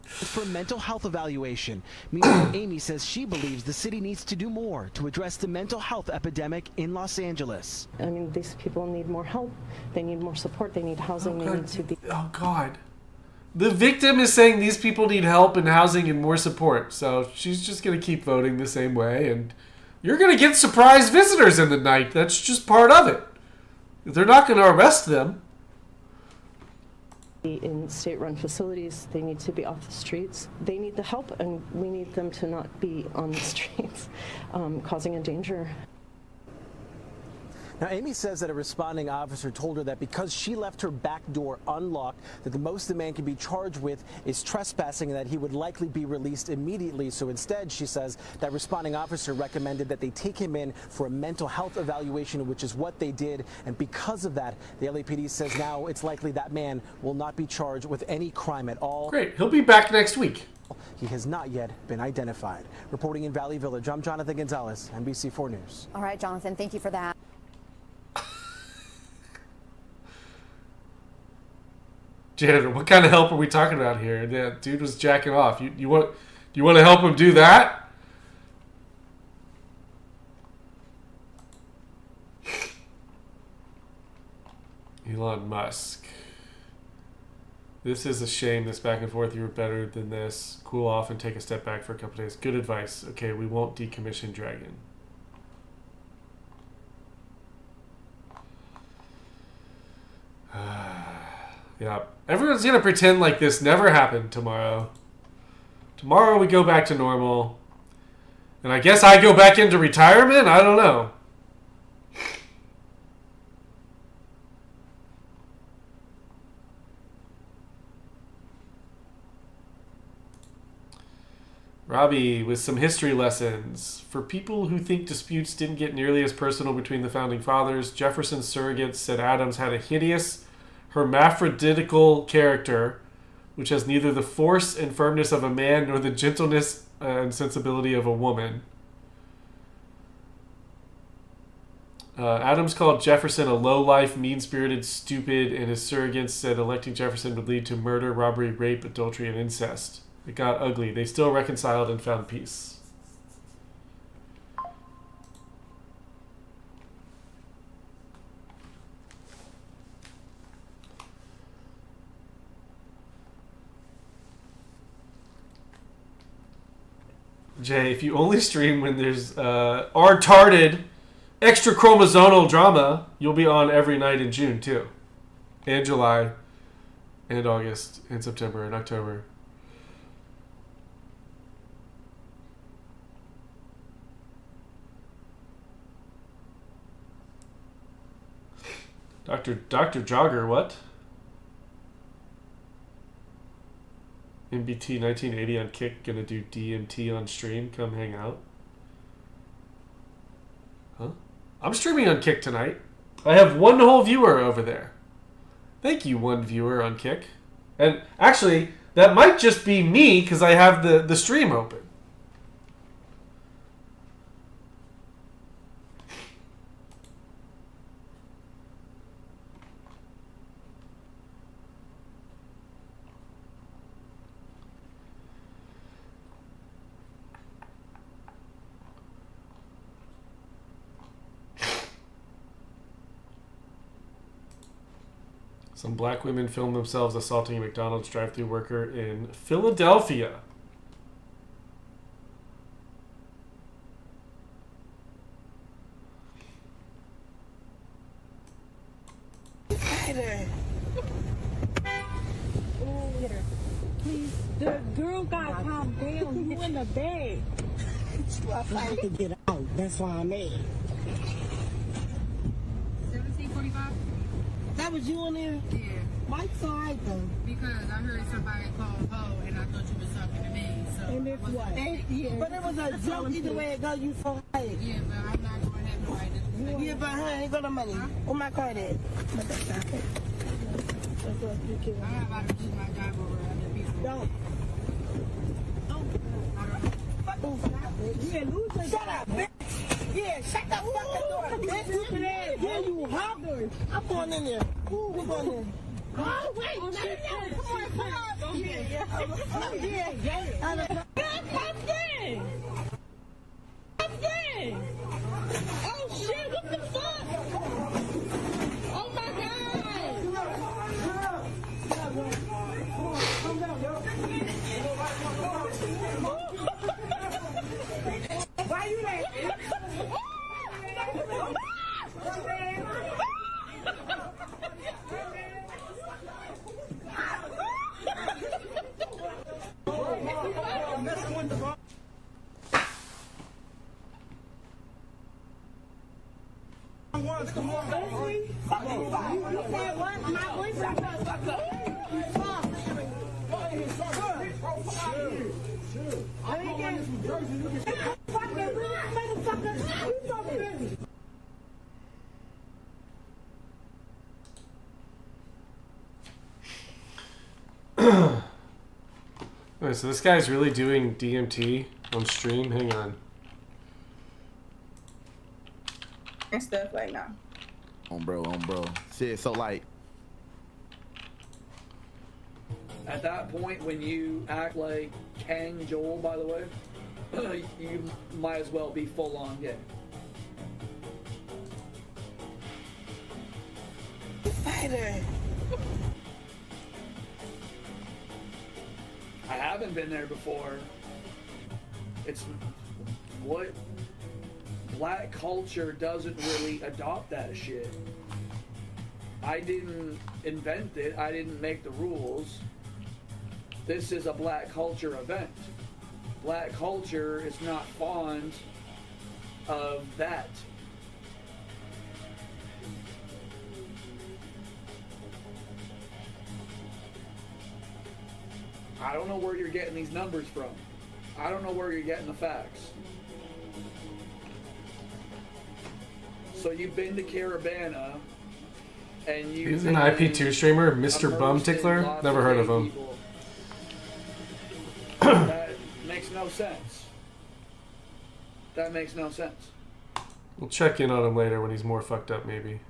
For mental health evaluation. Meanwhile, Amy says she believes the city needs to do more to address the mental health epidemic in Los Angeles. I mean, these people need more help. They need more support. They need housing. They need to be. Oh God. The victim is saying these people need help and housing and more support. So she's just going to keep voting the same way. And you're going to get surprise visitors in the night. That's just part of it. They're not going to arrest them. In state-run facilities, they need to be off the streets. They need the help, and we need them to not be on the streets, causing a danger. Now, Amy says that a responding officer told her that because she left her back door unlocked, that the most the man can be charged with is trespassing and that he would likely be released immediately. So instead, she says that responding officer recommended that they take him in for a mental health evaluation, which is what they did. And because of that, the LAPD says now it's likely that man will not be charged with any crime at all. Great. He'll be back next week. He has not yet been identified. Reporting in Valley Village, I'm Jonathan Gonzalez, NBC4 News. All right, Jonathan, thank you for that. Janitor, what kind of help are we talking about here? That dude was jacking off. You want to help him do that? Elon Musk. This is a shame, this back and forth. You were better than this. Cool off and take a step back for a couple days. Good advice. Okay, we won't decommission Dragon. Yeah, everyone's going to pretend like this never happened tomorrow. Tomorrow we go back to normal. And I guess I go back into retirement? I don't know. Robbie with some history lessons. For people who think disputes didn't get nearly as personal between the founding fathers, Jefferson's surrogates said Adams had a hideous, hermaphroditical character, which has neither the force and firmness of a man nor the gentleness and sensibility of a woman. Adams called Jefferson a low-life, mean-spirited, stupid, and his surrogates said electing Jefferson would lead to murder, robbery, rape, adultery, and incest. It got ugly. They still reconciled and found peace. Jay, if you only stream when there's retarded extra chromosomal drama, you'll be on every night in June too, and July, and August, and September, and October. Dr. Jogger, what? MBT 1980 on Kick, gonna do DMT on stream. Come hang out. Huh? I'm streaming on Kick tonight. I have one whole viewer over there. Thank you, one viewer on Kick. And actually, that might just be me because I have the stream open. Some black women filmed themselves assaulting a McDonald's drive-thru worker in Philadelphia. Please, the girl got calmed down. You in the bed. I fight to get out. That's why I'm mad. 1745? That was you in there? Yeah. Mike's alright though. Because I heard somebody call Ho and I thought you was talking to me. So And it's what? Yeah. But it was a joke either way it go, you so right. Yeah, but I'm not going to have no right to Yeah, but honey, ain't got no money. Where my card at? I have about to keep my job over other people. Don't. Yeah, lose your shut up, bitch. Yeah, shut the fucking door, bitch. Stupid ass. Yeah, you hungry. I'm going in there. We're going in. Oh, wait. Come on. Yeah. Oh shit, what the fuck? Oh my God. Why you laughing? Wait, so this guy's really doing DMT on stream? Hang on. And stuff like now. On bro. Shit, so like. At that point, when you act like Kang Joel, by the way, you might as well be full on gay. Fighter. I haven't been there before. It's what black culture doesn't really adopt that shit. I didn't invent it. I didn't make the rules. This is a black culture event. Black culture is not fond of that. I don't know where you're getting these numbers from. I don't know where you're getting the facts. So you've been to Caravana, and you. He's an IP2 streamer, Mr. Bum Tickler. Never heard of him. That makes no sense. That makes no sense. We'll check in on him later when he's more fucked up, maybe.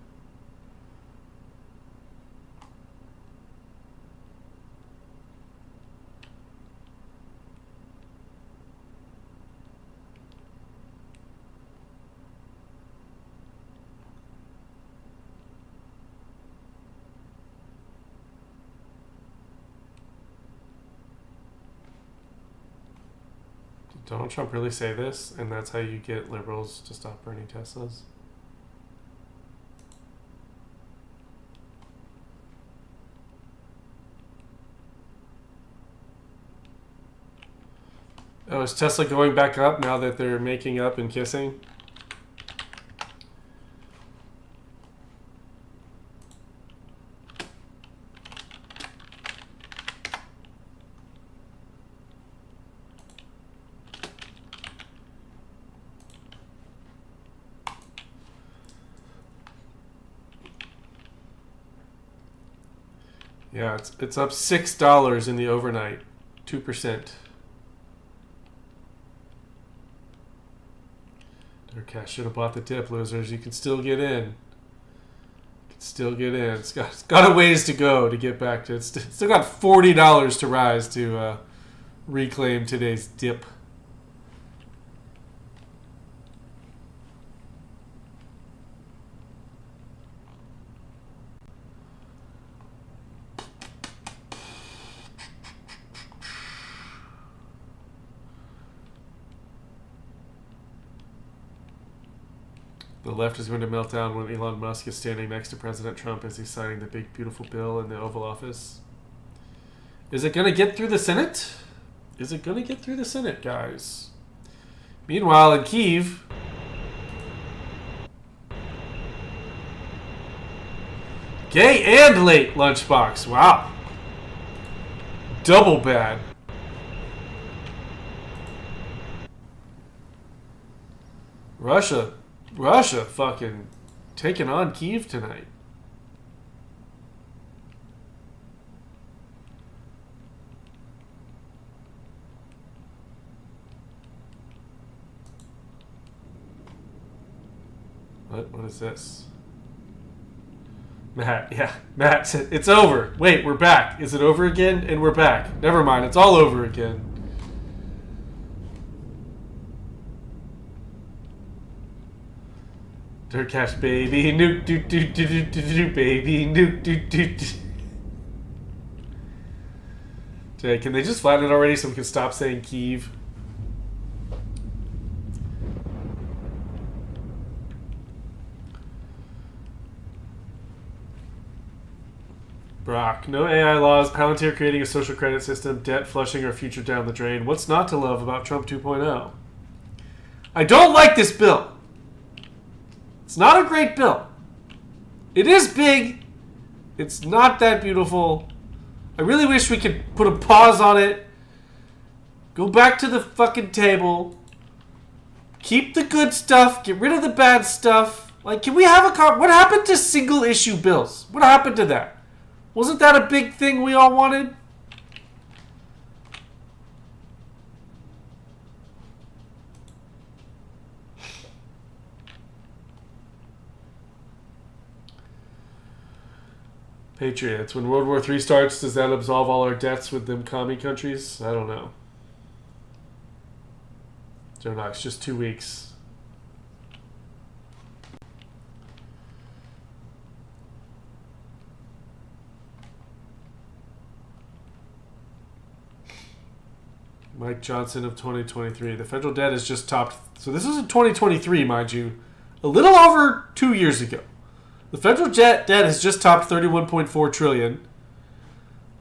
Donald Trump really say this, and that's how you get liberals to stop burning Teslas? Oh, is Tesla going back up now that they're making up and kissing? Yeah, it's up $6 in the overnight, 2%. Okay, I should have bought the dip, losers. You can still get in. You can still get in. It's got a ways to go to get back to it. It's still got $40 to rise to reclaim today's dip. The left is going to melt down when Elon Musk is standing next to President Trump as he's signing the big, beautiful bill in the Oval Office. Is it going to get through the Senate? Is it going to get through the Senate, guys? Meanwhile, in Kyiv, gay and late lunchbox. Wow. Double bad. Russia fucking taking on Kyiv tonight. What is this? Matt, yeah. Matt said, it's over. Wait, we're back. Is it over again? And we're back. Never mind, it's all over again. Dirtcash baby, nuke do do do do do do baby, nuke do do do. Jay, can they just flatten it already so we can stop saying Kyiv? Brock, no AI laws, Palantir creating a social credit system, debt flushing our future down the drain. What's not to love about Trump 2.0? I don't like this bill. It's not a great bill. It is big. It's not that beautiful. I really wish we could put a pause on it. Go back to the fucking table. Keep the good stuff. Get rid of the bad stuff. Like, can we have a what happened to single issue bills? What happened to that? Wasn't that a big thing we all wanted? Patriots. When World War III starts, does that absolve all our debts with them commie countries? I don't know. Joe Knox, just 2 weeks. Mike Johnson of 2023. The federal debt is just topped. So this is in 2023, mind you. A little over 2 years ago. The federal debt has just topped $31.4 trillion.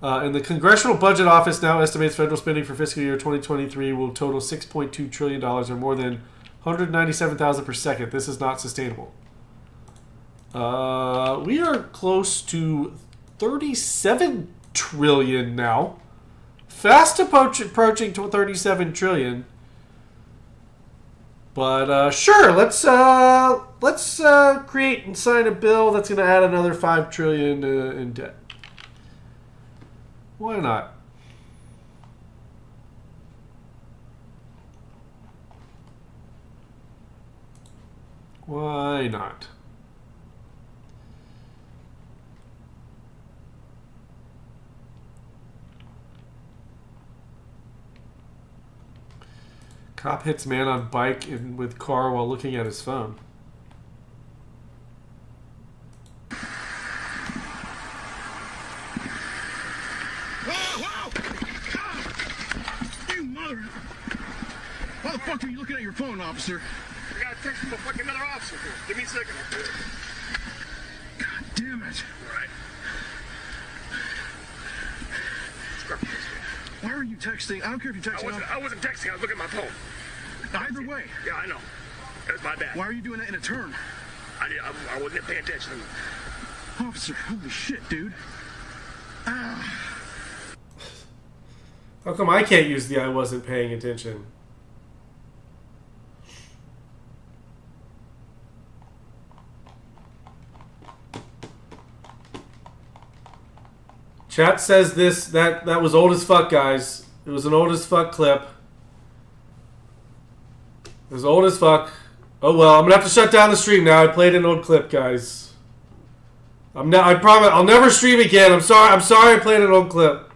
And the Congressional Budget Office now estimates federal spending for fiscal year 2023 will total $6.2 trillion, or more than 197,000 per second. This is not sustainable. We are close to 37 trillion now. Fast approaching to 37 trillion. But sure, let's create and sign a bill that's going to add another 5 trillion in debt. Why not? Why not? Cop hits man on bike with car while looking at his phone. Why the fuck are you looking at your phone, officer? I got a text from a fucking another officer. Give me a second. God damn it. All right. Why are you texting? I don't care if you're texting. I wasn't texting. I was looking at my phone. Either way. Yeah, I know. That was my bad. Why are you doing that in a turn? I wasn't paying attention. Officer, holy shit, dude. Ah. How come I can't use the I wasn't paying attention? Chat says that was old as fuck, guys. It was an old as fuck clip. It was old as fuck. Oh well, I'm gonna have to shut down the stream now. I played an old clip, guys. I promise I'll never stream again. I'm sorry I played an old clip.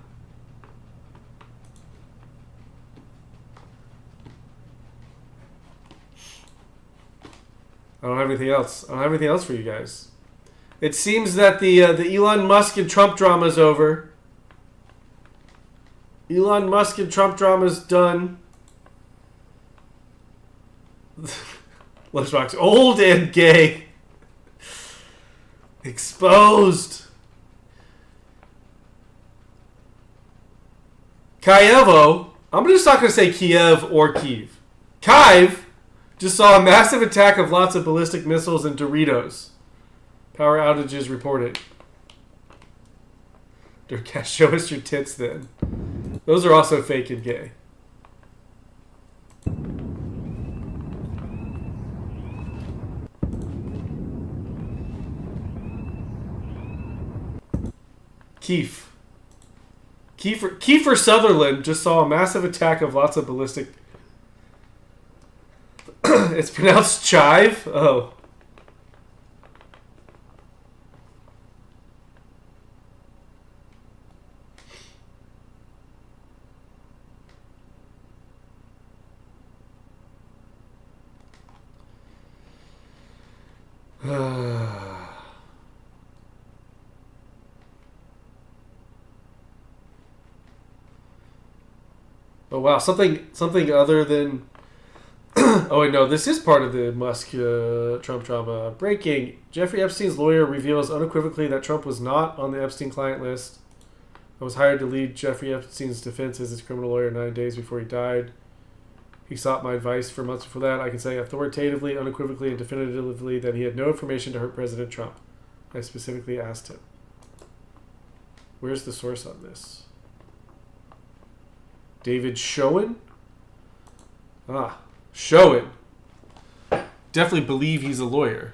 I don't have anything else. I don't have anything else for you guys. It seems that the Elon Musk and Trump drama is over. Elon Musk and Trump drama is done. Lunchbox, old and gay. Exposed. Kievo. I'm just not going to say Kiev or Kiev. Kiev just saw a massive attack of lots of ballistic missiles and Doritos. Power outages reported. Durkash, show us your tits then. Those are also fake and gay. Kiefer Sutherland just saw a massive attack of lots of ballistic... It's pronounced chive? Oh. Oh wow, something other than oh wait, no, this is part of the Musk Trump drama. Breaking: Jeffrey Epstein's lawyer reveals unequivocally that Trump was not on the Epstein client list. I was hired to lead Jeffrey Epstein's defense as his criminal lawyer 9 days before he died. He sought my advice for months before that. I can say authoritatively, unequivocally, and definitively that he had no information to hurt President Trump. I specifically asked him. Where's the source on this? David Schoen? Ah, Schoen. Definitely believe he's a lawyer.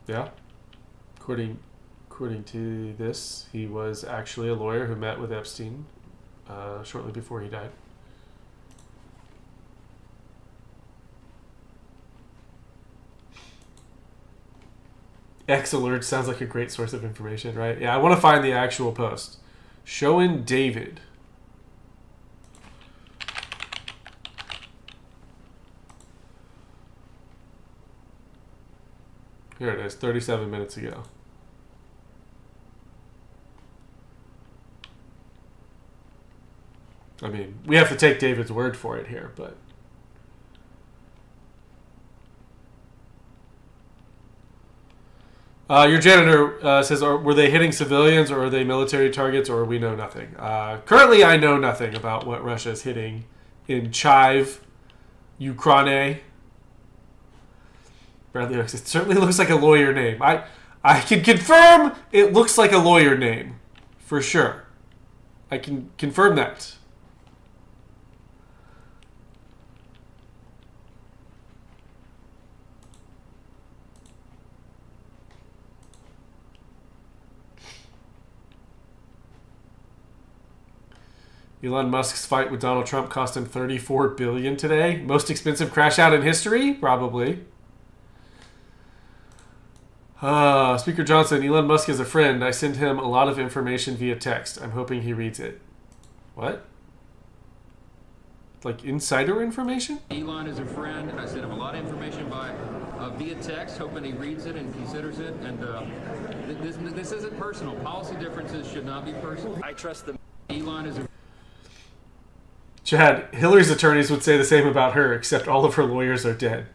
Yeah. According to this, he was actually a lawyer who met with Epstein shortly before he died. X alert sounds like a great source of information, right? Yeah, I want to find the actual post. Schoen David. Here it is, 37 minutes ago. I mean, we have to take David's word for it here, but... your janitor says, were they hitting civilians or are they military targets or we know nothing? Currently, I know nothing about what Russia is hitting in Chive, Ukraine. Bradley Oaks. It certainly looks like a lawyer name. I can confirm it looks like a lawyer name. For sure. I can confirm that. Elon Musk's fight with Donald Trump cost him $34 billion today. Most expensive crash out in history? Probably. Speaker Johnson, Elon Musk is a friend. I send him a lot of information via text. I'm hoping he reads it. What? Like insider information? Elon is a friend. I sent him a lot of information via text, hoping he reads it and considers it. And this isn't personal. Policy differences should not be personal. I trust them. Elon is a... Chad, Hillary's attorneys would say the same about her, except all of her lawyers are dead.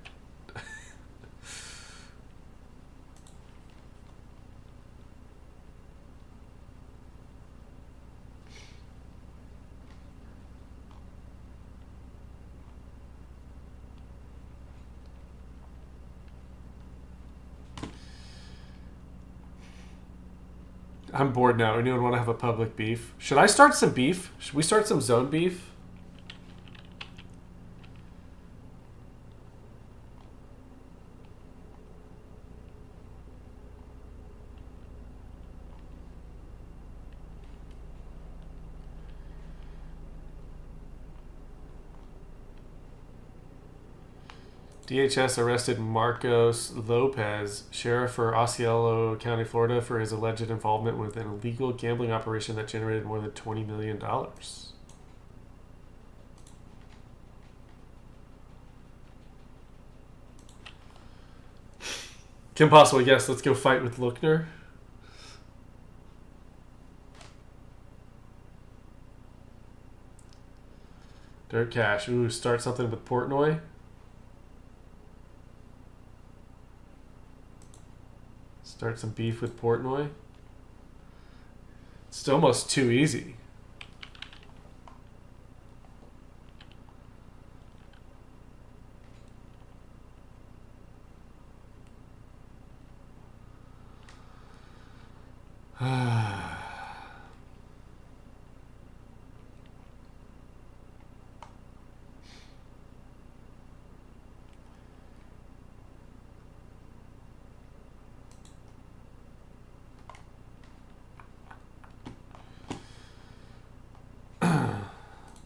I'm bored now. Anyone want to have a public beef? Should I start some beef? Should we start some zone beef? DHS arrested Marcos Lopez, sheriff for Osceola County, Florida, for his alleged involvement with an illegal gambling operation that generated more than $20 million. Kim Possible, yes, let's go fight with Lookner. Dirt Cash, ooh, start something with Portnoy. Start some beef with Portnoy. It's almost too easy.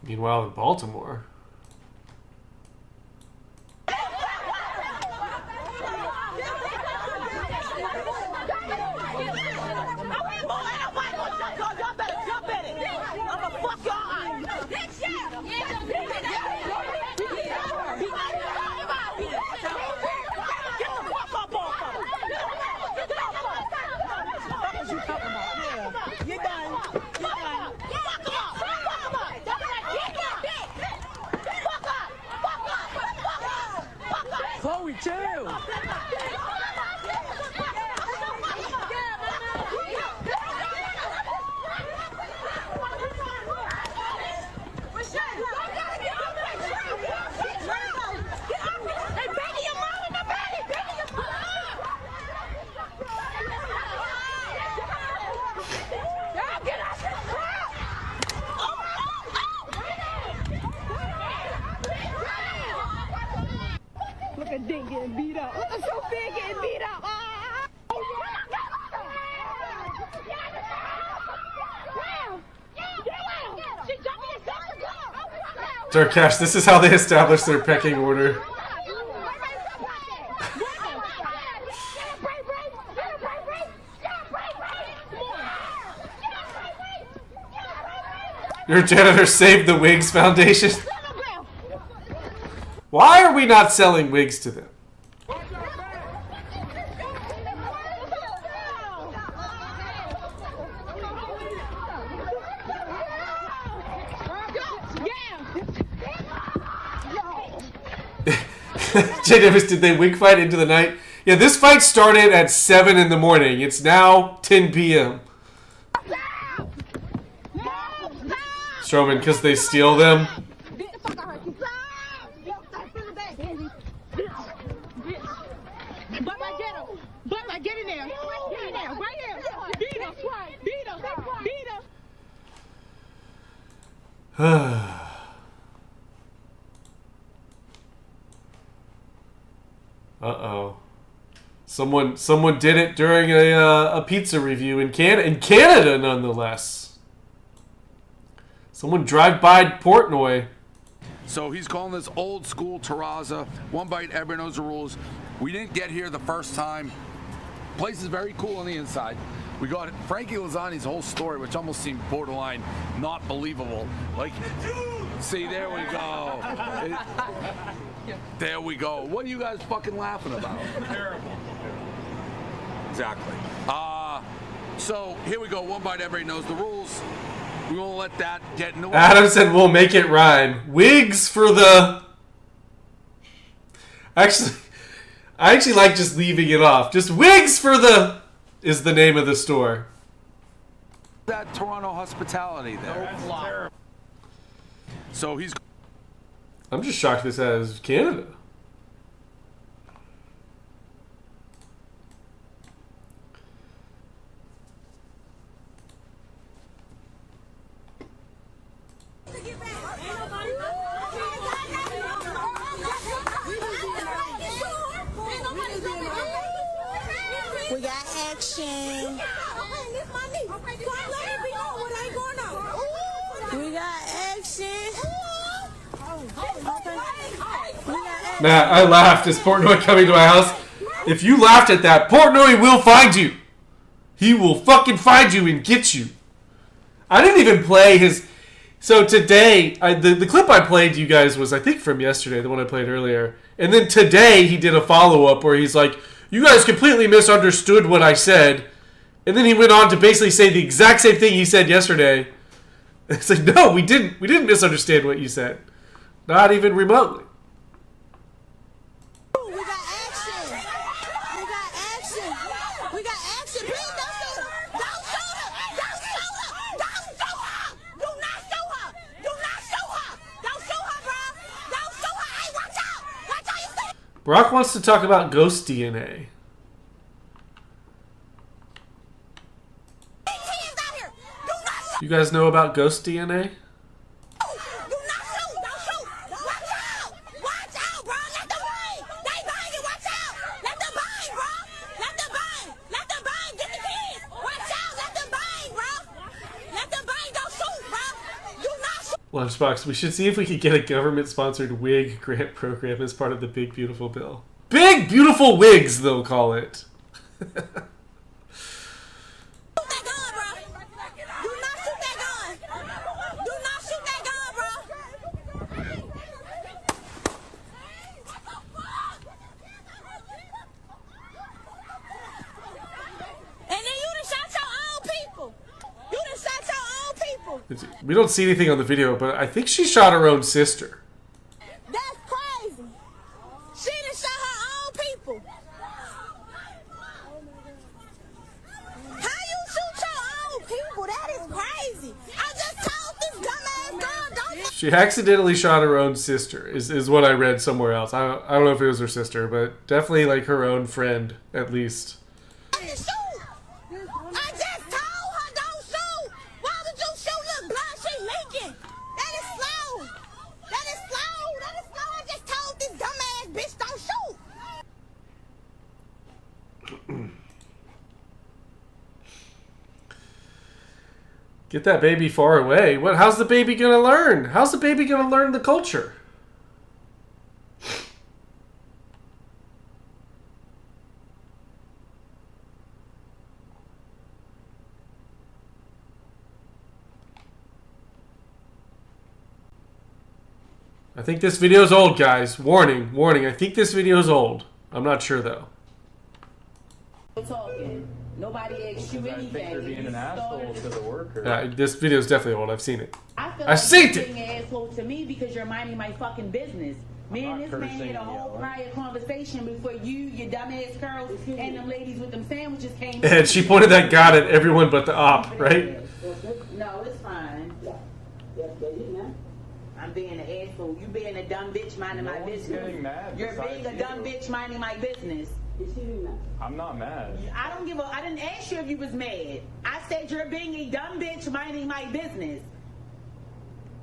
Meanwhile, in Baltimore, Dark Cash, this is how they establish their pecking order. Your janitor saved the Wigs Foundation. Why are we not selling wigs to them? J. Davis, did they wig fight into the night? Yeah, this fight started at 7 in the morning. It's now 10 p.m. Strowman, because they steal them. Get in there. Get in there. Right here. Beat him. Beat him. Beat him. Uh-oh. Someone did it during a pizza review in Canada, nonetheless. Someone drive-by Portnoy. So he's calling this old school terraza. One bite, everyone knows the rules. We didn't get here the first time. place is very cool on the inside. We got Frankie Lazzani's whole story, which almost seemed borderline not believable. Like, see, there we go. There we go. What are you guys fucking laughing about? Terrible. Exactly. So here we go. One bite. Everybody knows the rules. We won't let that get in the way. Adam said we'll make it rhyme. Wigs for the... Actually, I actually like just leaving it off. Just wigs for the... is the name of the store. That Toronto hospitality there. That's so he's... I'm just shocked this has Canada. We got action. We got action. Matt, I laughed. Is Portnoy coming to my house? If you laughed at that, Portnoy will find you. He will fucking find you and get you. I didn't even play his... So today, the clip I played to you guys was, I think, from yesterday, the one I played earlier. And then today, he did a follow-up where he's like, you guys completely misunderstood what I said. And then he went on to basically say the exact same thing he said yesterday. It's like, no, we didn't misunderstand what you said. Not even remotely. We got action. We got action. We got action. Please don't shoot her. Don't shoot her. Don't shoot her. Don't shoot her. Do not shoot her. Do not shoot her. Don't shoot her, bro. Don't shoot her. Hey, watch out. Watch out. You see? Brock wants to talk about ghost DNA. You guys know about ghost DNA? Lunchbox, we should see if we could get a government-sponsored wig grant program as part of the Big Beautiful Bill. Big Beautiful Wigs, they'll call it. We don't see anything on the video, but I think she shot her own sister. That's crazy. She done shot her own people. How you shoot your own people? That is crazy. I just told this dumbass girl, don't. She accidentally shot her own sister, is what I read somewhere else. I don't know if it was her sister, but definitely like her own friend, at least. Get that baby far away. What? How's the baby gonna learn? How's the baby gonna learn the culture? I think this video's old, guys. Warning, warning. I think this video's old. I'm not sure though. Talking. Nobody asked you anything. I think you're being an asshole to the worker. This video's definitely old. I've seen it. I've seen it. You're being an asshole to me because you're minding my fucking business. Me and this man had a whole prior conversation before you, your dumbass girls, and them ladies with them sandwiches came. And she pointed that gun at everyone but the op, right? No, it's fine. I'm being an asshole. You being a dumb bitch minding my business. You're being a dumb bitch minding my business. I'm not mad. I don't give a. I didn't ask you if you was mad. I said you're being a dumb bitch minding my business.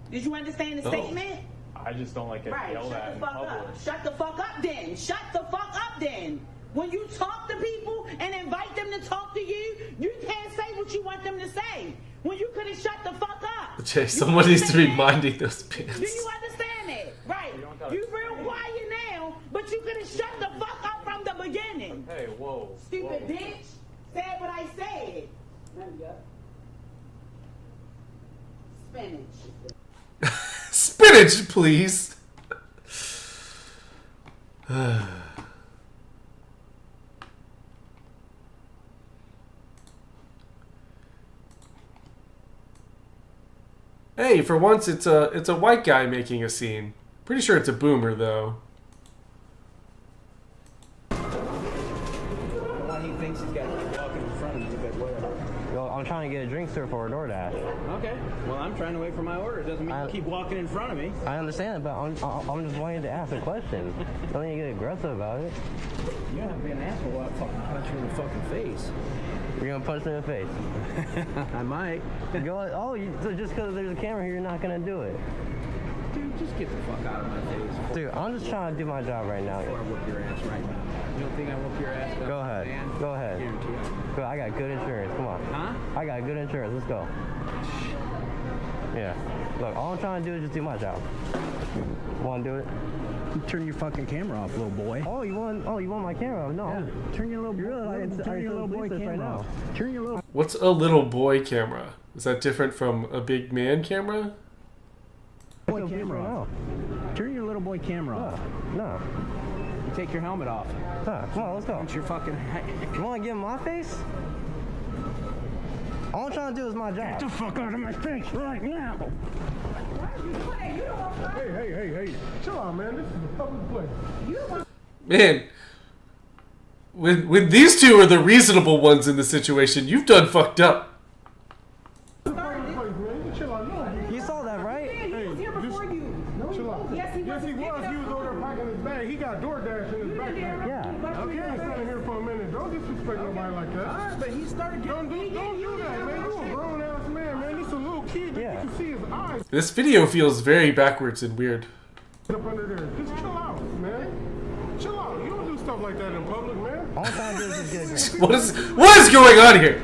Did you understand the statement? I just don't like it yelled at in public. Shut the fuck up then. Shut the fuck up then. When you talk to people and invite them to talk to you, you can't say what you want them to say. When you could have shut the fuck up. Jay, someone needs to be minding those pants. Do you understand that? Right. You real quiet now, but you could have shut the fuck up from the beginning. again. Hey, whoa. Stupid bitch. Said what I said. Spinach. Spinach, please. Hey, for once it's a white guy making a scene. Pretty sure it's a boomer though. Why he thinks he's got to keep walking in front of me, but whatever. Well, I'm trying to get a drink, sir, for a DoorDash. Okay. Well, I'm trying to wait for my order. It doesn't mean you keep walking in front of me. I understand, but I'm just wanting to ask a question. Don't need to get aggressive about it. You're not being an asshole. I'll fucking punch you in the fucking face. You're gonna punch me in the face? I might. So just because there's a camera here, you're not gonna do it? Dude, just get the fuck out of my face. Dude, I'm just trying to do my job right now. I want to whoop your ass right now. You don't think I whoop your ass? Go ahead. Man? Go ahead. Go, I got good insurance. Come on. Huh? I got good insurance. Let's go. Yeah. Look, all I'm trying to do is just do my job. Want to do it? Turn your fucking camera off, little boy. Oh, you want my camera off? No. Yeah. Turn your little boy camera off. Turn your little. What's a little boy camera? Is that different from a big man camera? Boy camera off. Turn your little boy camera off. No. You take your helmet off. Come on, let's go. Punch your fucking. You want to get in my face? All I'm trying to do is my job. Get the fuck out of my face right now. Hey. Chill out, man. This is a public place. Man, when these two are the reasonable ones in the situation, you've done fucked up. You saw that, right? He was here before you. No, Chill out. Yes, he was. Yes, he was. He was over there packing his bag. He got DoorDash in his backpack. Yeah. Okay, I'm standing here for a minute. Don't disrespect nobody like that. All right, but he started. Don't do that, man. You a grown ass man, man. This a little kid. Yeah. You can see his eyes. This video feels very backwards and weird. Up under there. Just chill out, man. Chill out. You don't do stuff like that in public, man. All I'm trying to do is just get a drink. What is going on here?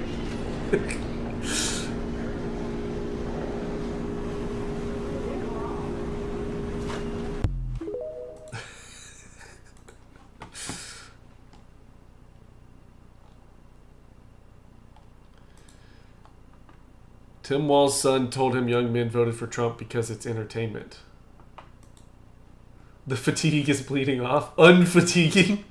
Tim Wall's son told him young men voted for Trump because it's entertainment. The fatigue is bleeding off. Unfatiguing.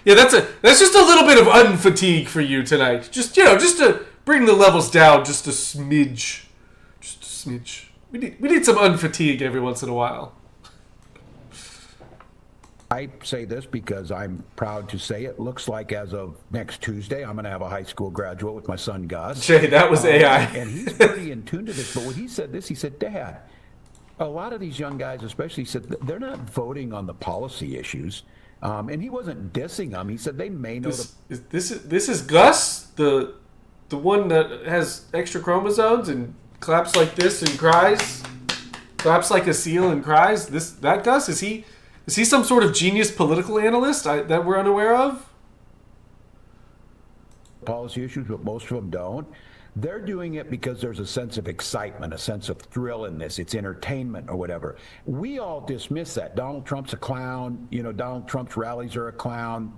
Yeah, that's just a little bit of unfatigue for you tonight. Just to bring the levels down just a smidge. Just a smidge. We need some unfatigue every once in a while. I say this because I'm proud to say it. Looks like as of next Tuesday, I'm going to have a high school graduate with my son, Gus. Jay, that was AI. And he's pretty in tune to this. But when he said this, he said, Dad, a lot of these young guys, especially, said they're not voting on the policy issues. And he wasn't dissing them. He said they may know. This is Gus, the one that has extra chromosomes and claps like this and cries, claps like a seal and cries. That Gus, is he some sort of genius political analyst that we're unaware of? Policy issues, but most of them don't. They're doing it because there's a sense of excitement, a sense of thrill in this. It's entertainment or whatever. We all dismiss that. Donald Trump's a clown. Donald Trump's rallies are a clown.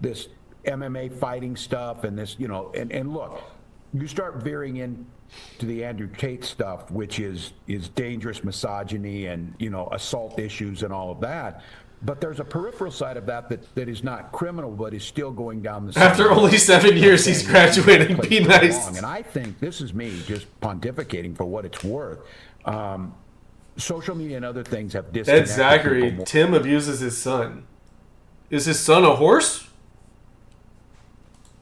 This MMA fighting stuff and this, and look, you start veering in to the Andrew Tate stuff, which is dangerous misogyny and, assault issues and all of that. But there's a peripheral side of that is not criminal, but is still going down the same. After only 7 years, he's graduating. Be nice. And I think this is me just pontificating for what it's worth. Social media and other things have disconnected. Ed Zachary, Tim abuses his son. Is his son a horse?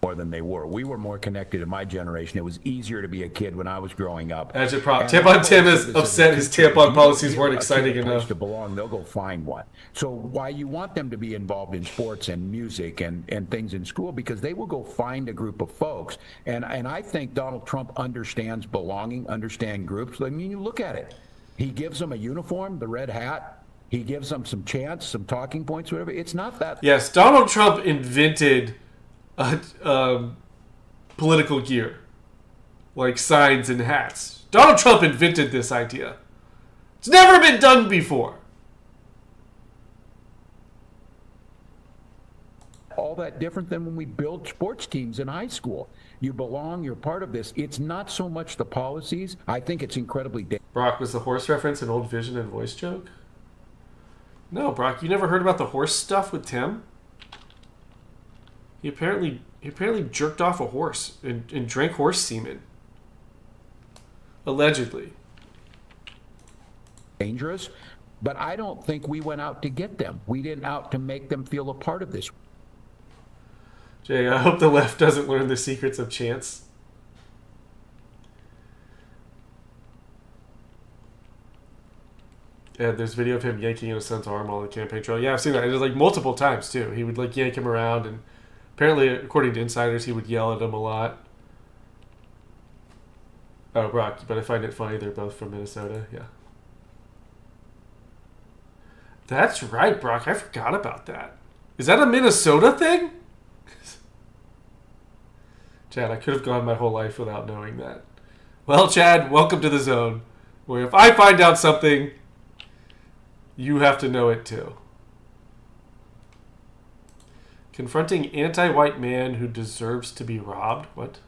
More than they were. We were more connected in my generation. It was easier to be a kid when I was growing up. Tampon Tim is upset his tampon policies weren't exciting enough. To belong, they'll go find one. So why you want them to be involved in sports and music and things in school, because they will go find a group of folks. And I think Donald Trump understands belonging, understand groups. I mean, you look at it. He gives them a uniform, the red hat. He gives them some chants, some talking points, whatever. It's not that. Yes, Donald Trump invented political gear, like signs and hats. Donald Trump invented this idea. It's never been done before. all that different than when we build sports teams in high school. You belong, you're part of this. It's not so much the policies. I think it's incredibly dangerous. Brock, was the horse reference an old Vision and Voice joke? No, Brock, you never heard about the horse stuff with Tim? He apparently jerked off a horse and drank horse semen. Allegedly. Dangerous, but I don't think we went out to get them. We didn't out to make them feel a part of this. Jay, I hope the left doesn't learn the secrets of chance. And there's video of him yanking his son's arm on the campaign trail. Yeah, I've seen that. It was like multiple times too. He would like yank him around, and apparently, according to insiders, he would yell at him a lot. Oh, Brock, but I find it funny they're both from Minnesota. Yeah. That's right, Brock. I forgot about that. Is that a Minnesota thing? Chad, I could have gone my whole life without knowing that. Well, Chad, welcome to the zone, where if I find out something, you have to know it too. Confronting anti-white man who deserves to be robbed? What?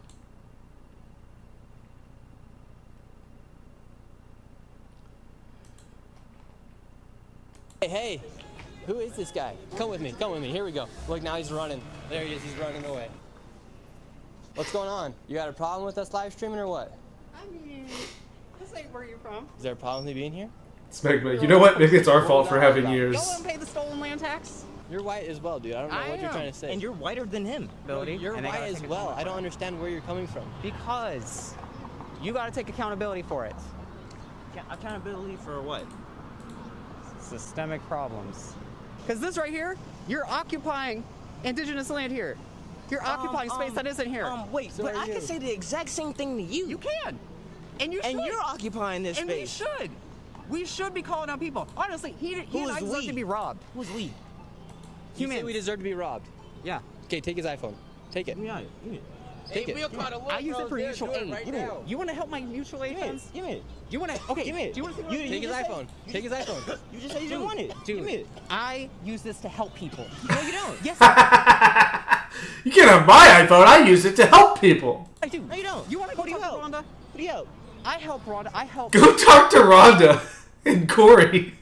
Hey, who is this guy? Come with me, here we go. Look, now he's running. There he is, he's running away. What's going on? You got a problem with us live streaming or what? I mean, this ain't where you're from. Is there a problem with me being here? Smegma, you know what? Maybe it's our fault for having years. Y'all don't pay the stolen land tax? You're white as well, dude. I don't know what you're trying to say. And you're whiter than him, Ability. You're white as well. I don't understand where you're coming from. Because you got to take accountability for it. Accountability for what? Systemic problems. Because this right here, you're occupying indigenous land here. You're occupying space that isn't here. Wait, so but I can say the exact same thing to you. You can. And you should. And you're occupying this and space. And we should. We should be calling out people. Honestly, he and I deserve to be robbed. Who's we? You say we deserve to be robbed? Yeah. Okay, take his iPhone. Take it. Yeah. Take it. I use it for mutual aid. Right you want to help my mutual aid friends? Give me it. You want to? Okay. Give me it. Do you want to take his iPhone? Take his iPone. You just said you didn't want it. Dude, give me it. I use this to help people. No, you don't. Yes, I You can't have my iPhone. I use it to help people. I do. No, you don't. You want to go talk to Rhonda? Who do you help? I help Rhonda. I help. Go talk to Rhonda and Corey.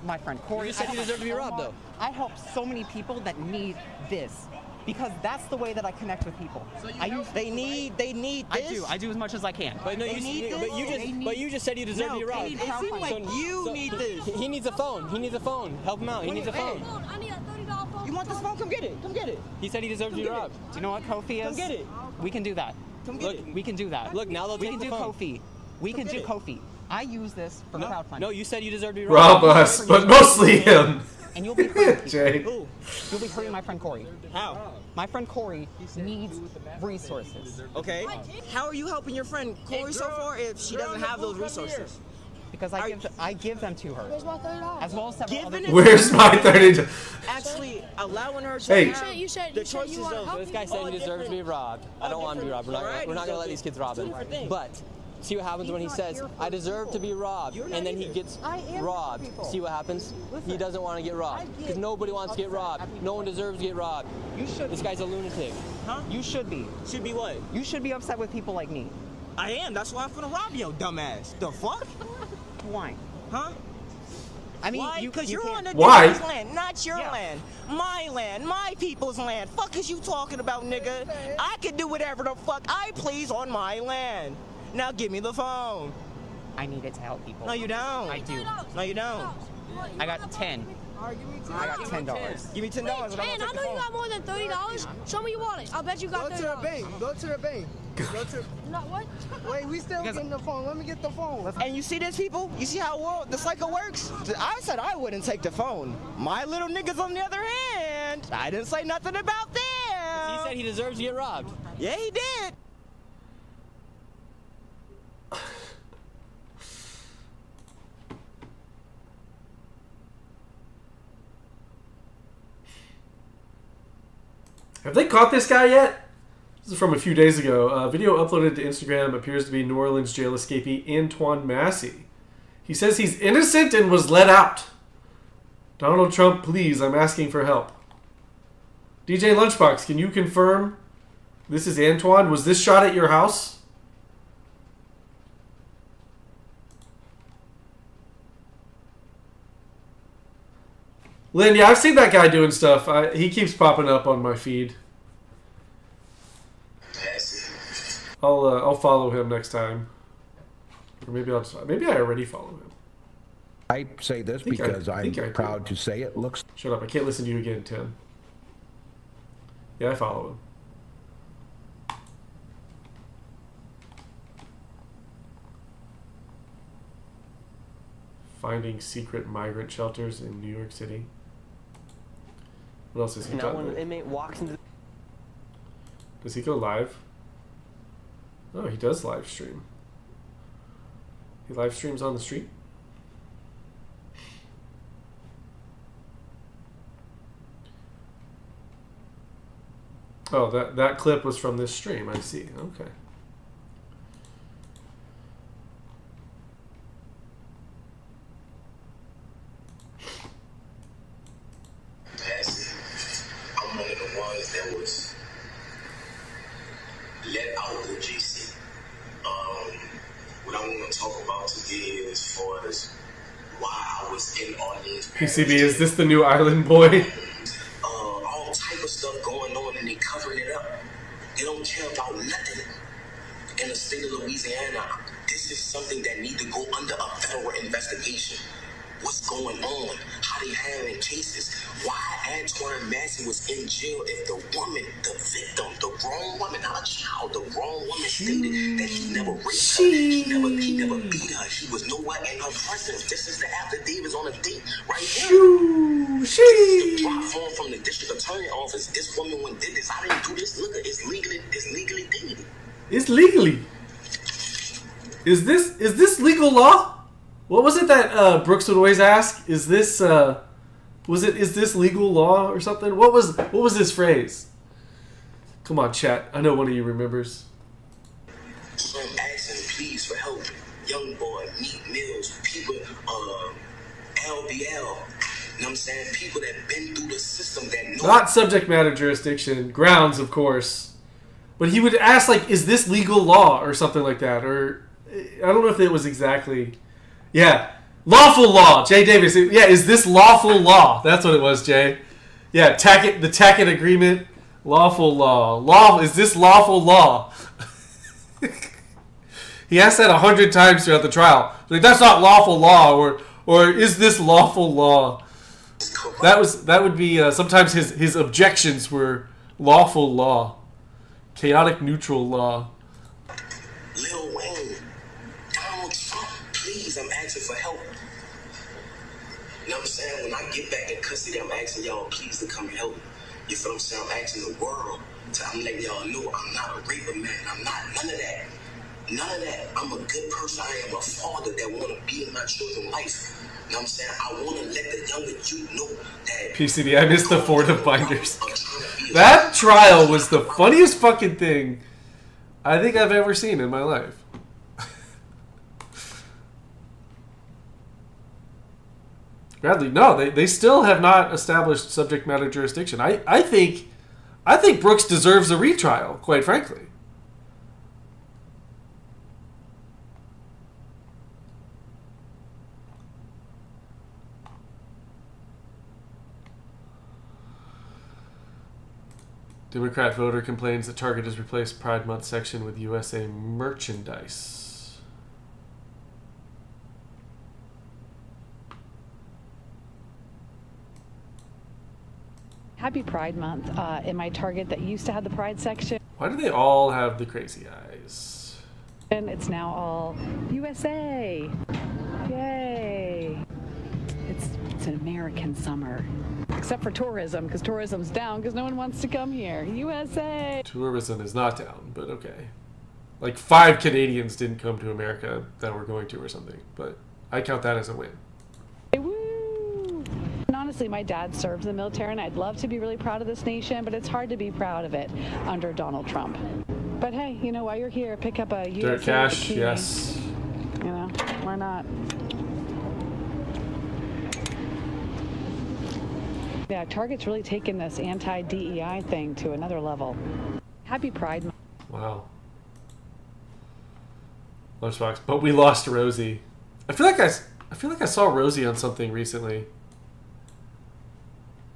My friend Corey. You said you deserve to be robbed, though. I help so many people that need this. Because that's the way that I connect with people. So they need this. I do as much as I can. But no, you just said you deserve to be robbed. It seems like you need this. He needs a phone. He needs a phone. Help him out. He needs a phone. I need a $30 phone. You want this phone? Come get it. Come get it. He said he deserves to be robbed. Do you know what Kofi is? Come get it. We can do that. Come get it. We can do that. Look, now they'll take the phone. We can do Kofi. I use this for crowdfunding. No, you said you deserve to be robbed. Rob us, but mostly him. And you'll be hurting Jay. You'll be hurting my friend Corey. How? My friend Corey needs resources. Okay. How are you helping your friend Corey so far if she doesn't have those resources? Because I give them to her. Where's my $30? As well as several other people. Where's my $30? Actually allowing her to Hey. have the choices of. This guy said he deserves to be robbed. I don't want him to be robbed. We're not going to let these kids rob him. But see what happens when he says, I deserve to be robbed, and then he gets robbed. See what happens? He doesn't want to get robbed, because nobody wants to get robbed. No one deserves to get robbed. You should. This guy's a lunatic. Huh? You should be. Should be what? You should be upset with people like me. I am. That's why I'm finna rob you, dumbass. The fuck? Why? Huh? I mean, why? Because you're on the Why? different land, not your land. My people's land. Fuck is you talking about, nigga? I can do whatever the fuck I please on my land. Now give me the phone. I need it to help people. No, you don't. I do. No, you don't. I got 10. I got $10. Give me $10. Wait, man, I know you got more than $30. Show me your wallet. I bet you got $30. Go to the bank. Go to the bank. Go to. No, what? Wait, we still getting the phone. Let me get the phone. And you see this, people? You see how the cycle works? I said I wouldn't take the phone. My little niggas, on the other hand, I didn't say nothing about them. He said he deserves to get robbed. Yeah, he did. Have they caught this guy yet? This is from a few days ago. A video uploaded to Instagram appears to be New Orleans jail escapee Antoine Massey. He says he's innocent and was let out. Donald Trump, please, I'm asking for help. DJ Lunchbox, can you confirm this is Antoine? Was this shot at your house? Lynn, yeah, I've seen that guy doing stuff. He keeps popping up on my feed. I'll follow him next time, or maybe maybe I already follow him. I say this because I'm proud to say it looks. Shut up! I can't listen to you again, Tim. Yeah, I follow him. Finding secret migrant shelters in New York City. What else is he Now done? when an inmate walks into Does he go live? Oh, he does live stream. He live streams on the street? Oh, that clip was from this stream. I see. Okay. I'm one of the ones that was let out of GC. What I want to talk about today as far as why I was in Orleans. PCB, is this the new island boy? All type of stuff going on and they covering it up. They don't care about nothing in the state of Louisiana. This is something that need to go under a federal investigation. What's going on? How they handling cases? Why Antoine Massey was in jail if the woman, the victim, the grown woman, not a child, the grown woman stated that he never raped her, he never beat her, he was nowhere in her presence. This is the affidavits on the date right here. This is the drop form from the district attorney office. This woman went did this. I didn't do this. Look, it's legally dated. It's legally. Is this legal law? What was it that Brooks would always ask? Is this is this legal law or something? What was this phrase? Come on, chat. I know one of you remembers. So I'm asking, please, for help. Young boy, Meat Mills, people, LBL. You know what I'm saying? People that been through the system that know. Not subject matter jurisdiction. Grounds, of course. But he would ask, like, is this legal law or something like that? Or I don't know if it was exactly... Yeah. Lawful law. Jay Davis. Yeah, is this lawful law? That's what it was, Jay. Yeah, the Tackett agreement. Lawful law. Is this lawful law? He asked that 100 times throughout the trial. Like, that's not lawful law, or is this lawful law? That would be sometimes his objections were lawful law. Chaotic neutral law. Lil Wayne, Donald Trump, please, I'm asking for help. You know what I'm saying? When I get back in custody, I'm asking y'all please to come and help me. You feel what I'm saying? I'm asking the world. I'm letting y'all know I'm not a raper man. I'm not none of that. None of that. I'm a good person. I am a father that want to be in my children's life. You know what I'm saying? I want to let the younger youth know that... PCD, I missed the Ford of Binders. That trial was the funniest fucking thing I think I've ever seen in my life. Bradley, no, they still have not established subject matter jurisdiction. I think Brooks deserves a retrial, quite frankly. Democrat voter complains that Target has replaced Pride Month section with USA merchandise. Happy Pride Month in my Target that used to have the Pride section. Why do they all have the crazy eyes? And it's now all USA. Yay. It's an American summer. Except for tourism, because tourism's down because no one wants to come here. USA. Tourism is not down, but okay. Like 5 Canadians didn't come to America that were going to or something, but I count that as a win. Woo! And honestly, my dad served in the military, and I'd love to be really proud of this nation, but it's hard to be proud of it under Donald Trump. But hey, you know, while you're here, pick up a USA Dirt cash, bikini. yes. You know, why not? Yeah, Target's really taken this anti-DEI thing to another level. Happy Pride Month. Wow. Lunchbox, but we lost Rosie. I feel like I saw Rosie on something recently.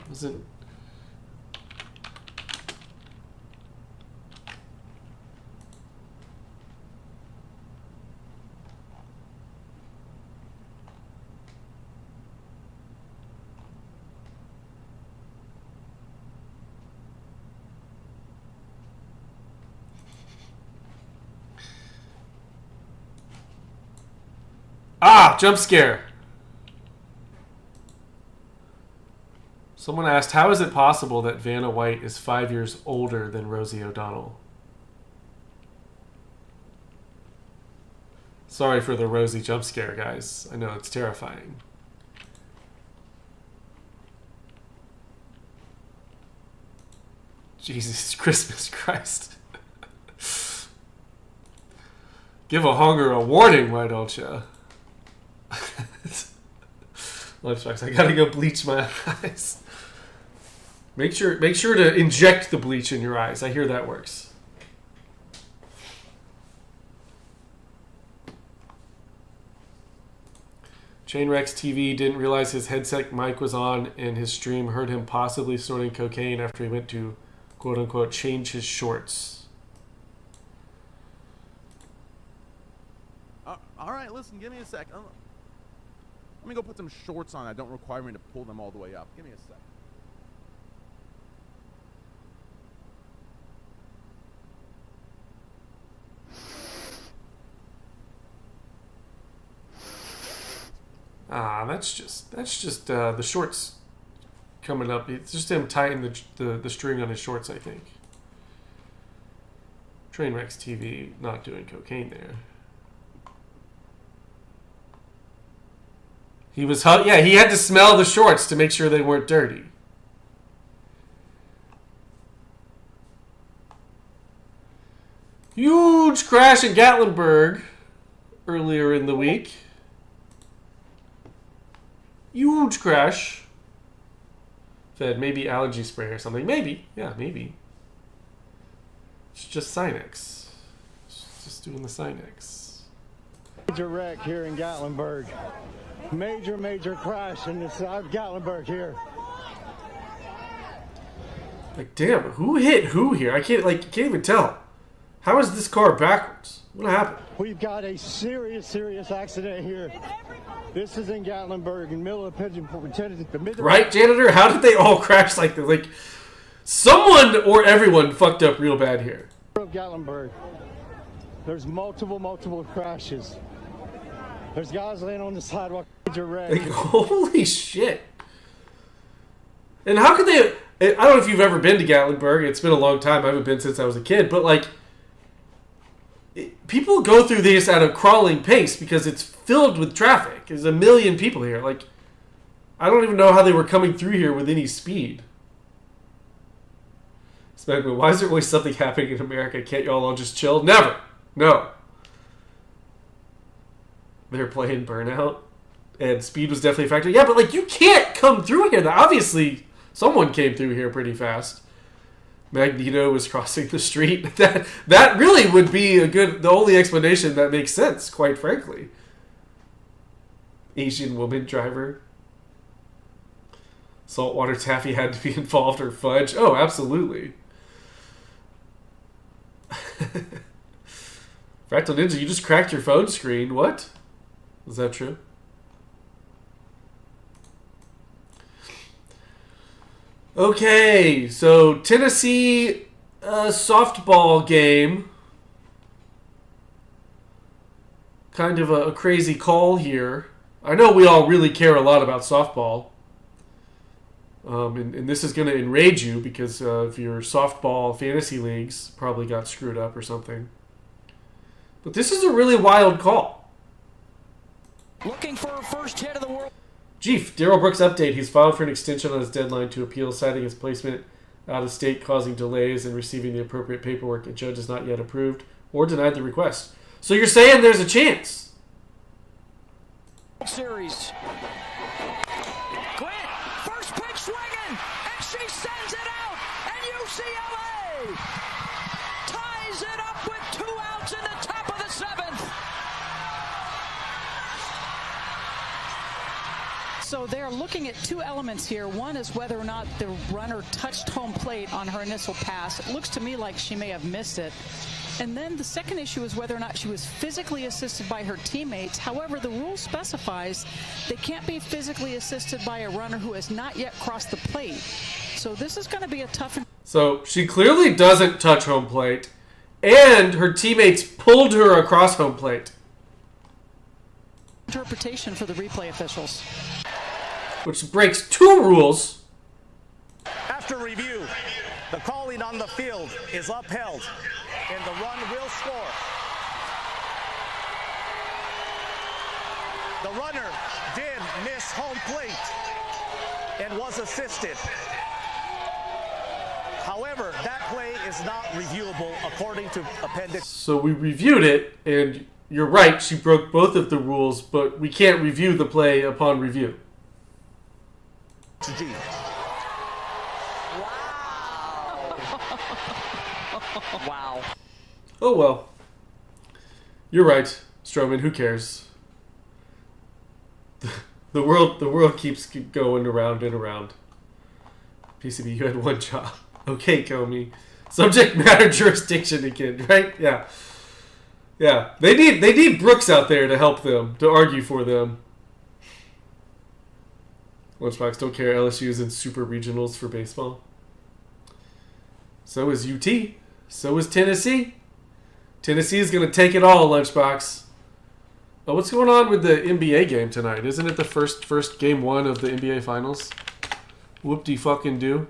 Was it? Ah, jump scare. Someone asked, how is it possible that Vanna White is 5 years older than Rosie O'Donnell? Sorry for the Rosie jump scare, guys. I know it's terrifying. Jesus Christmas Christ. Give a hunger a warning, why don't you? Lunchbox, I gotta go bleach my eyes. Make sure to inject the bleach in your eyes. I hear that works. Chainrex TV didn't realize his headset mic was on, and his stream heard him possibly snorting cocaine after he went to quote unquote change his shorts. All right, listen, give me a sec. Let me go put some shorts on that don't require me to pull them all the way up. Give me a sec. Ah, that's just the shorts coming up. It's just him tightening the string on his shorts, I think. Trainwreck's TV not doing cocaine there. He was yeah, he had to smell the shorts to make sure they weren't dirty. Huge crash in Gatlinburg earlier in the week. Huge crash. Fed maybe allergy spray or something. Maybe. Yeah, maybe. It's just Sinex. It's just doing the Sinex. Major wreck here in Gatlinburg. Major crash in this Gatlinburg here. Like, damn, who hit who here? I can't even tell. How is this car backwards? What happened? We've got a serious accident here. This is in Gatlinburg, in the middle of Pigeon Point. Right, janitor? How did they all crash like this? Like, someone or everyone fucked up real bad here. Gatlinburg. There's multiple crashes. There's guys laying on the sidewalk. Like, holy shit. And how could they... I don't know if you've ever been to Gatlinburg. It's been a long time. I haven't been since I was a kid. But, like, people go through this at a crawling pace because it's filled with traffic. There's a million people here. Like, I don't even know how they were coming through here with any speed. Why is there always something happening in America? Can't y'all all just chill? Never. No. They're playing Burnout. And speed was definitely a factor. Yeah, but, like, you can't come through here. Obviously, someone came through here pretty fast. Magneto was crossing the street. That really would be the only explanation that makes sense, quite frankly. Asian woman driver. Saltwater taffy had to be involved, or fudge. Oh, absolutely. Fractal Ninja, you just cracked your phone screen. What? Is that true? Okay, so Tennessee softball game. Kind of a crazy call here. I know we all really care a lot about softball. And this is going to enrage you because of your softball fantasy leagues probably got screwed up or something. But this is a really wild call. Looking for a first hit of the world. Chief, Darrell Brooks update. He's filed for an extension on his deadline to appeal, citing his placement out of state causing delays in receiving the appropriate paperwork. A judge has not yet approved or denied the request. So you're saying there's a chance? Series. Grant, first pitch swinging. looking at two elements here. One is whether or not the runner touched home plate on her initial pass. It looks to me like she may have missed it. And then the second issue is whether or not she was physically assisted by her teammates. However, the rule specifies they can't be physically assisted by a runner who has not yet crossed the plate. So this is going to be a tough... So she clearly doesn't touch home plate, and her teammates pulled her across home plate. Interpretation for the replay officials. Which breaks two rules. After review, the calling on the field is upheld, and the run will score. The runner did miss home plate and was assisted. However, that play is not reviewable according to Appendix. So we reviewed it, and you're right, she broke both of the rules, but we can't review the play upon review. G. Wow. Oh well. You're right, Stroman, who cares? The world keeps going around and around. PCB, you had one job. Okay, Comey. Subject matter jurisdiction again, right? Yeah. Yeah. They need Brooks out there to help them, to argue for them. Lunchbox, don't care. LSU is in super regionals for baseball. So is UT. So is Tennessee. Tennessee is going to take it all, Lunchbox. Oh, what's going on with the NBA game tonight? Isn't it the first game one of the NBA Finals? Whoop-de-fucking-do.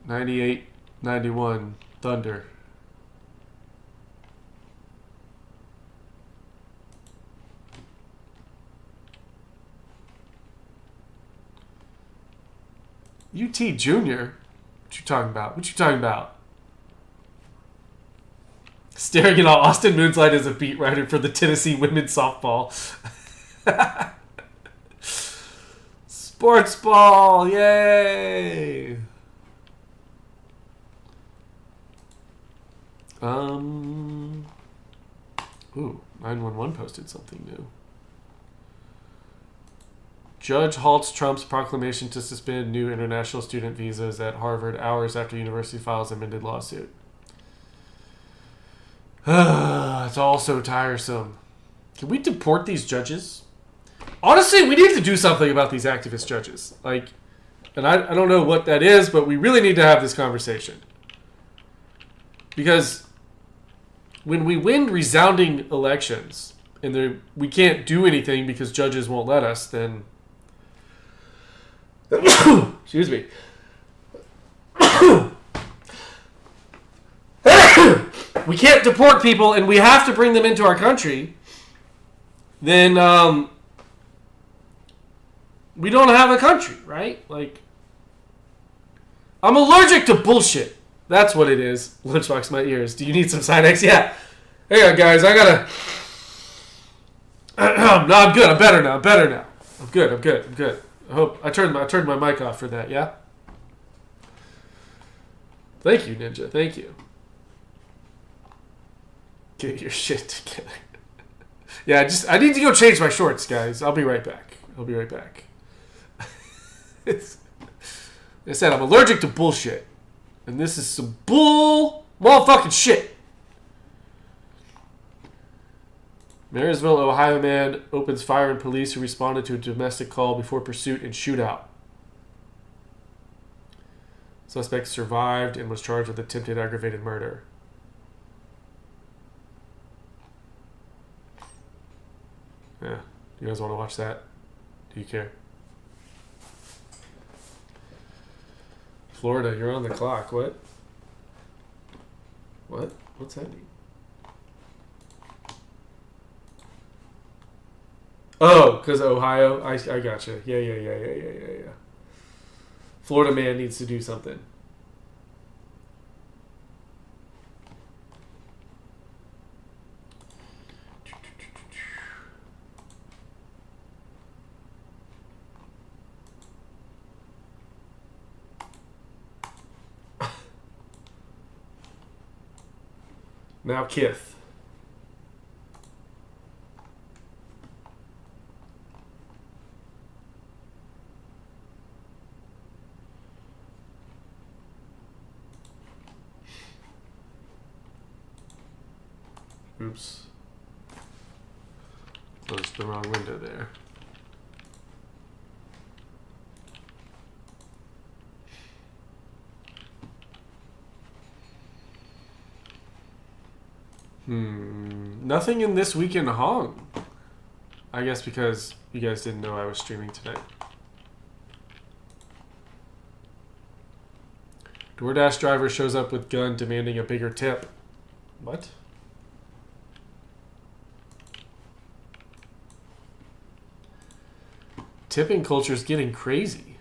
'98-91 Thunder. UT Junior? What you talking about? What you talking about? Staring at all. Austin Moonslide is a beat writer for the Tennessee women's softball. Sports ball, yay! Ooh, 911 posted something new. Judge halts Trump's proclamation to suspend new international student visas at Harvard hours after university files amended lawsuit. It's all so tiresome. Can we deport these judges? Honestly, we need to do something about these activist judges. Like, and I don't know what that is, but we really need to have this conversation. Because when we win resounding elections and we can't do anything because judges won't let us, then... Excuse me. We can't deport people and we have to bring them into our country, then we don't have a country, right? Like, I'm allergic to bullshit. That's what it is. Lunchbox my ears. Do you need some Sinex? Yeah. Hang on, guys. I gotta... No, I'm good. I'm better now. I'm good. I hope I turned my mic off for that, yeah? Thank you, Ninja. Thank you. Get your shit together. Yeah, I need to go change my shorts, guys. I'll be right back. Like I said, I'm allergic to bullshit. And this is some motherfucking shit. Marysville, Ohio man opens fire on police who responded to a domestic call before pursuit and shootout. Suspect survived and was charged with attempted aggravated murder. Yeah. Do you guys want to watch that? Do you care? Florida, you're on the clock. What? What's that mean? Oh, because Ohio? I gotcha. Yeah. Florida man needs to do something. Now Kith. Oops. Closed the wrong window there. Nothing in This Week in Hong. I guess because you guys didn't know I was streaming tonight. DoorDash driver shows up with gun demanding a bigger tip. What? Tipping culture is getting crazy.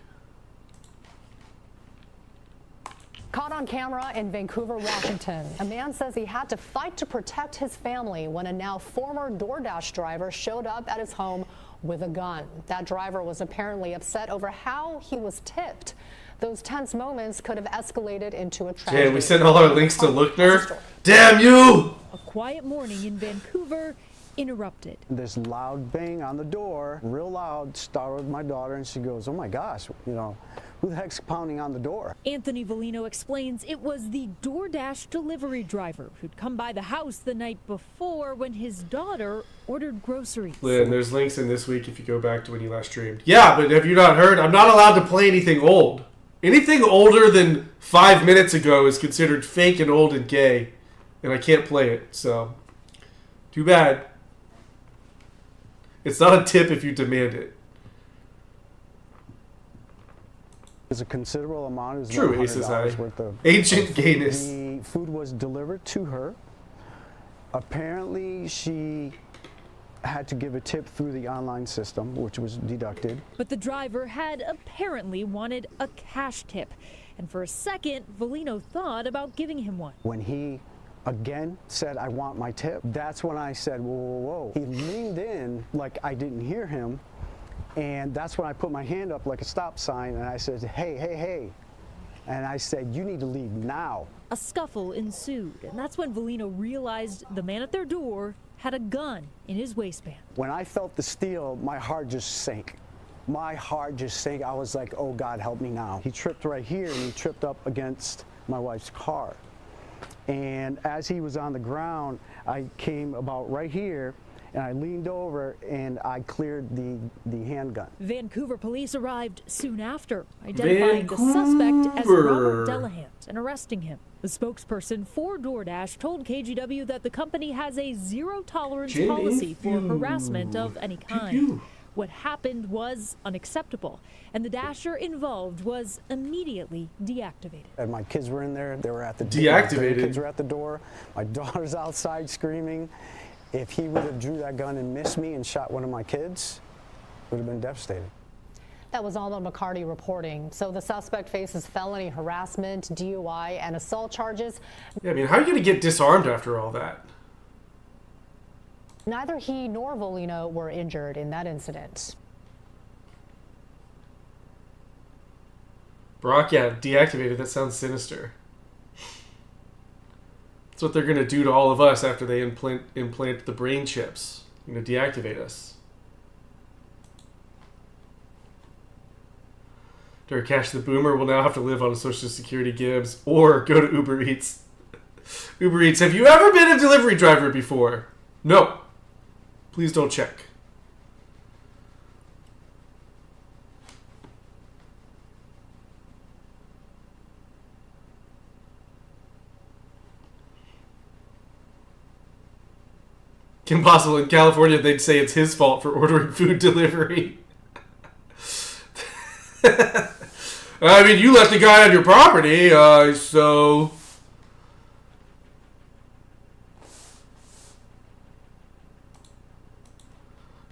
Caught on camera in Vancouver, Washington, a man says he had to fight to protect his family when a now former DoorDash driver showed up at his home with a gun. That driver was apparently upset over how he was tipped. Those tense moments could have escalated into a tragedy. Damn, we sent all our links to Lookner. Damn you! A quiet morning in Vancouver interrupted. This loud bang on the door, real loud, startled my daughter, and she goes, "Oh my gosh, you know, who the heck's pounding on the door?" Anthony Volino explains it was the DoorDash delivery driver who'd come by the house the night before when his daughter ordered groceries. Lynn, there's links in This Week if you go back to when you last streamed. Yeah, but have you not heard? I'm not allowed to play anything old. Anything older than 5 minutes ago is considered fake and old and gay, and I can't play it, so too bad. It's not a tip if you demand it. It's a considerable amount. It was True, $100 Aces High. worth of Ancient gayness. The food was delivered to her. Apparently, she had to give a tip through the online system, which was deducted. But the driver had apparently wanted a cash tip. And for a second, Volino thought about giving him one. When he again said, "I want my tip," that's when I said, "Whoa, whoa, whoa." He leaned in like I didn't hear him. And that's when I put my hand up like a stop sign and I said, "Hey, hey, hey." And I said, "You need to leave now." A scuffle ensued, and that's when Volino realized the man at their door had a gun in his waistband. When I felt the steel, my heart just sank. My heart just sank. I was like, "Oh God, help me now." He tripped right here and he tripped up against my wife's car. And as he was on the ground, I came about right here and I leaned over and I cleared the handgun. Vancouver police arrived soon after, identifying the suspect as Robert Delahant and arresting him. The spokesperson for DoorDash told KGW that the company has a zero-tolerance policy for harassment of any kind. What happened was unacceptable, and the dasher involved was immediately deactivated. And my kids were in there. They were at the deactivated. Kids were at the door. My daughter's outside screaming. If he would have drew that gun and missed me and shot one of my kids, it would have been devastating. That was Alma McCarty reporting. So the suspect faces felony harassment, DUI, and assault charges. Yeah, I mean, how are you going to get disarmed after all that? Neither he nor Volino were injured in that incident. Brock, yeah, deactivated. That sounds sinister. That's what they're going to do to all of us after they implant the brain chips. They're going to deactivate us. Cash the Boomer will now have to live on a Social Security Gibbs or go to Uber Eats. Uber Eats, have you ever been a delivery driver before? No. Please don't check. Kim Possible in California, they'd say it's his fault for ordering food delivery. I mean, you left the guy on your property, so...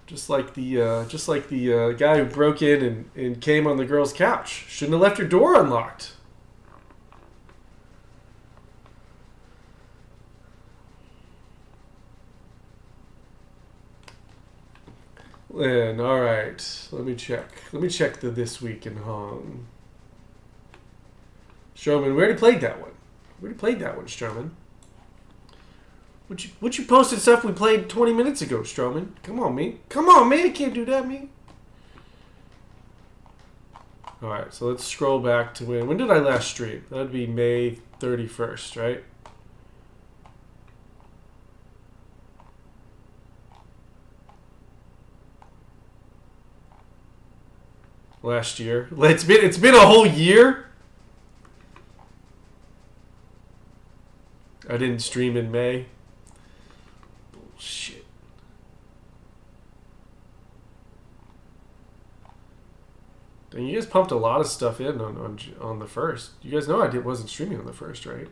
Just like the guy who broke in and came on the girl's couch. Shouldn't have left your door unlocked. Lynn, all right. Let me check. Let me check the This Week in Hong. Strowman, we already played that one. We already played that one, Strowman. What you posted stuff we played 20 minutes ago, Stroman? Come on, me. Come on, man. You can't do that, me. Alright, so let's scroll back to when did I last stream? That would be May 31st, right? Last year. It's been a whole year. I didn't stream in May. Bullshit. And you guys pumped a lot of stuff in on the first. You guys know I wasn't streaming on the first, right?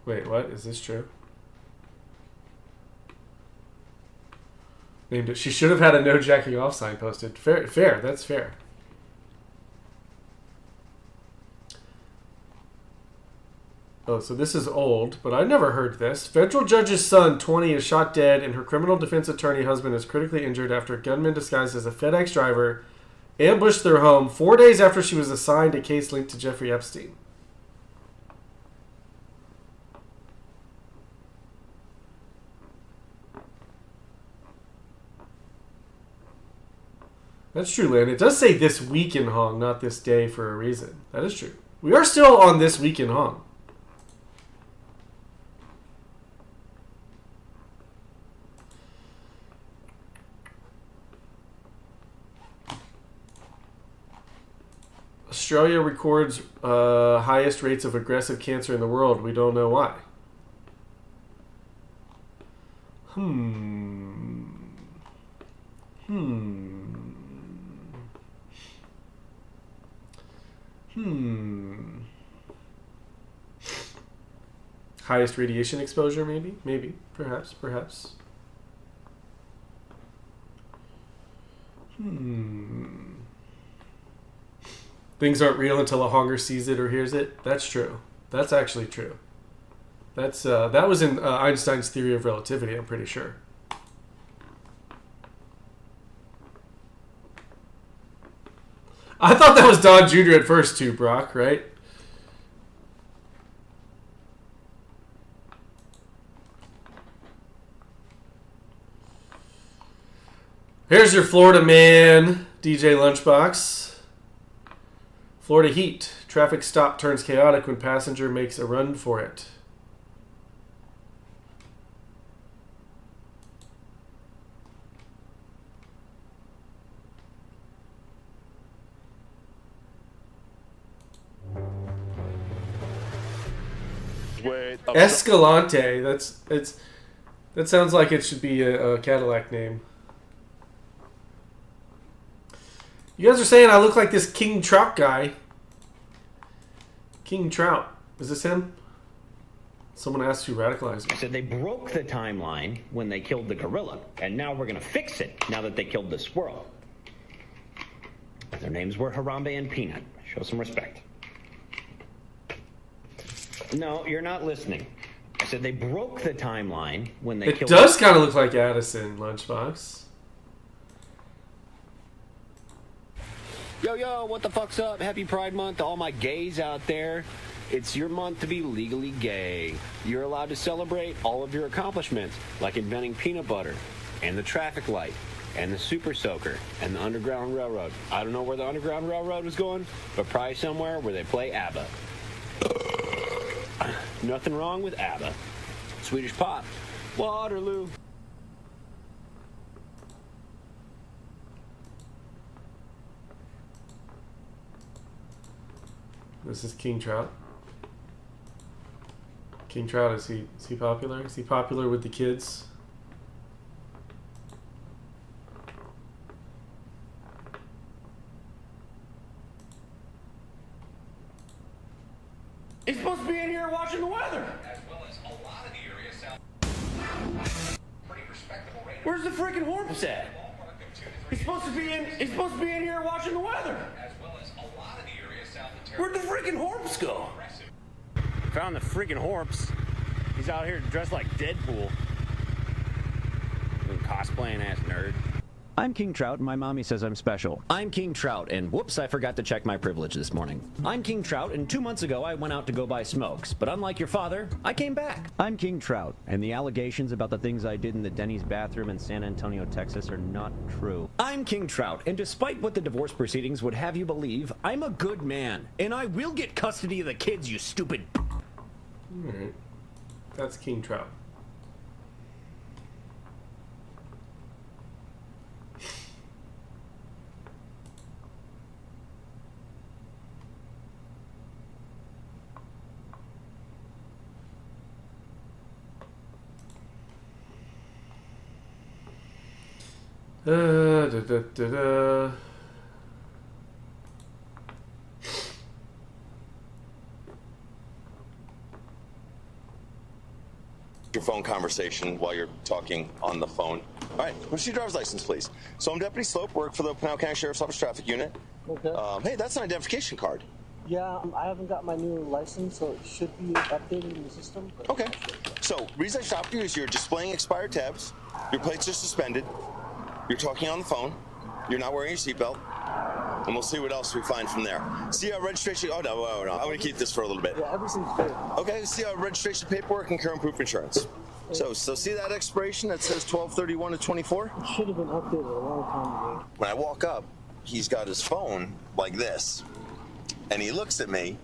Wait, what? Is this true? Named it. She should have had a no jacking off sign posted. Fair. That's fair. Oh, so this is old, but I never heard this. Federal judge's son, 20, is shot dead, and her criminal defense attorney husband is critically injured after a gunman disguised as a FedEx driver ambushed their home 4 days after she was assigned a case linked to Jeffrey Epstein. That's true, Lynn. It does say this week in Hong, not this day for a reason. That is true. We are still on this week in Hong. Australia records highest rates of aggressive cancer in the world. We don't know why. Highest radiation exposure, maybe? Maybe. Perhaps. Things aren't real until a Honger sees it or hears it. That's true. That's actually true. That's that was in Einstein's theory of relativity, I'm pretty sure. I thought that was Don Jr. at first too, Brock, right? Here's your Florida man, DJ Lunchbox. Florida heat. Traffic stop turns chaotic when passenger makes a run for it. Escalante. That sounds like it should be a Cadillac name. You guys are saying I look like this King Trout guy. King Trout. Is this him? Someone asked who radicalized me. So they broke the timeline when they killed the gorilla, and now we're going to fix it now that they killed the squirrel. Their names were Harambe and Peanut. Show some respect. No, you're not listening. I said they broke the timeline when they killed... It does kind of look like Addison, Lunchbox. Yo, what the fuck's up? Happy Pride Month to all my gays out there. It's your month to be legally gay. You're allowed to celebrate all of your accomplishments, like inventing peanut butter, and the traffic light, and the super soaker, and the Underground Railroad. I don't know where the Underground Railroad was going, but probably somewhere where they play ABBA. Nothing wrong with ABBA. Swedish pop. Waterloo. This is King Trout. King Trout, is he popular? Is he popular with the kids? He's supposed to be in here watching the weather. As well as a lot of the area south. Pretty respectable rate. Where's the freaking Horps at? He's supposed to be in here watching the weather. As well as a lot of the area south of Where'd the freaking Horps go? Found the freaking Horps. He's out here dressed like Deadpool. Cosplaying ass nerd. I'm King Trout, and my mommy says I'm special. I'm King Trout, and whoops, I forgot to check my privilege this morning. I'm King Trout, and 2 months ago I went out to go buy smokes, but unlike your father, I came back. I'm King Trout, and the allegations about the things I did in the Denny's bathroom in San Antonio, Texas are not true. I'm King Trout, and despite what the divorce proceedings would have you believe, I'm a good man, and I will get custody of the kids, you stupid... Alright. That's King Trout. Your phone conversation while you're talking on the phone. All right, what's your driver's license, please? So I'm Deputy Slope, work for the Pinal County Sheriff's Office Traffic Unit. Okay. Hey, that's an identification card. Yeah, I haven't got my new license, so it should be updated in the system. Okay. So, reason I stopped you is you're displaying expired tabs, your plates are suspended, you're talking on the phone, you're not wearing your seatbelt, and we'll see what else we find from there. See our registration. Oh, no. I'm going to keep this for a little bit. Yeah, everything's good. Okay, see our registration paperwork and current proof insurance. So see that expiration that says 12/31 of 24? It should have been updated a long time ago. When I walk up, he's got his phone like this, and he looks at me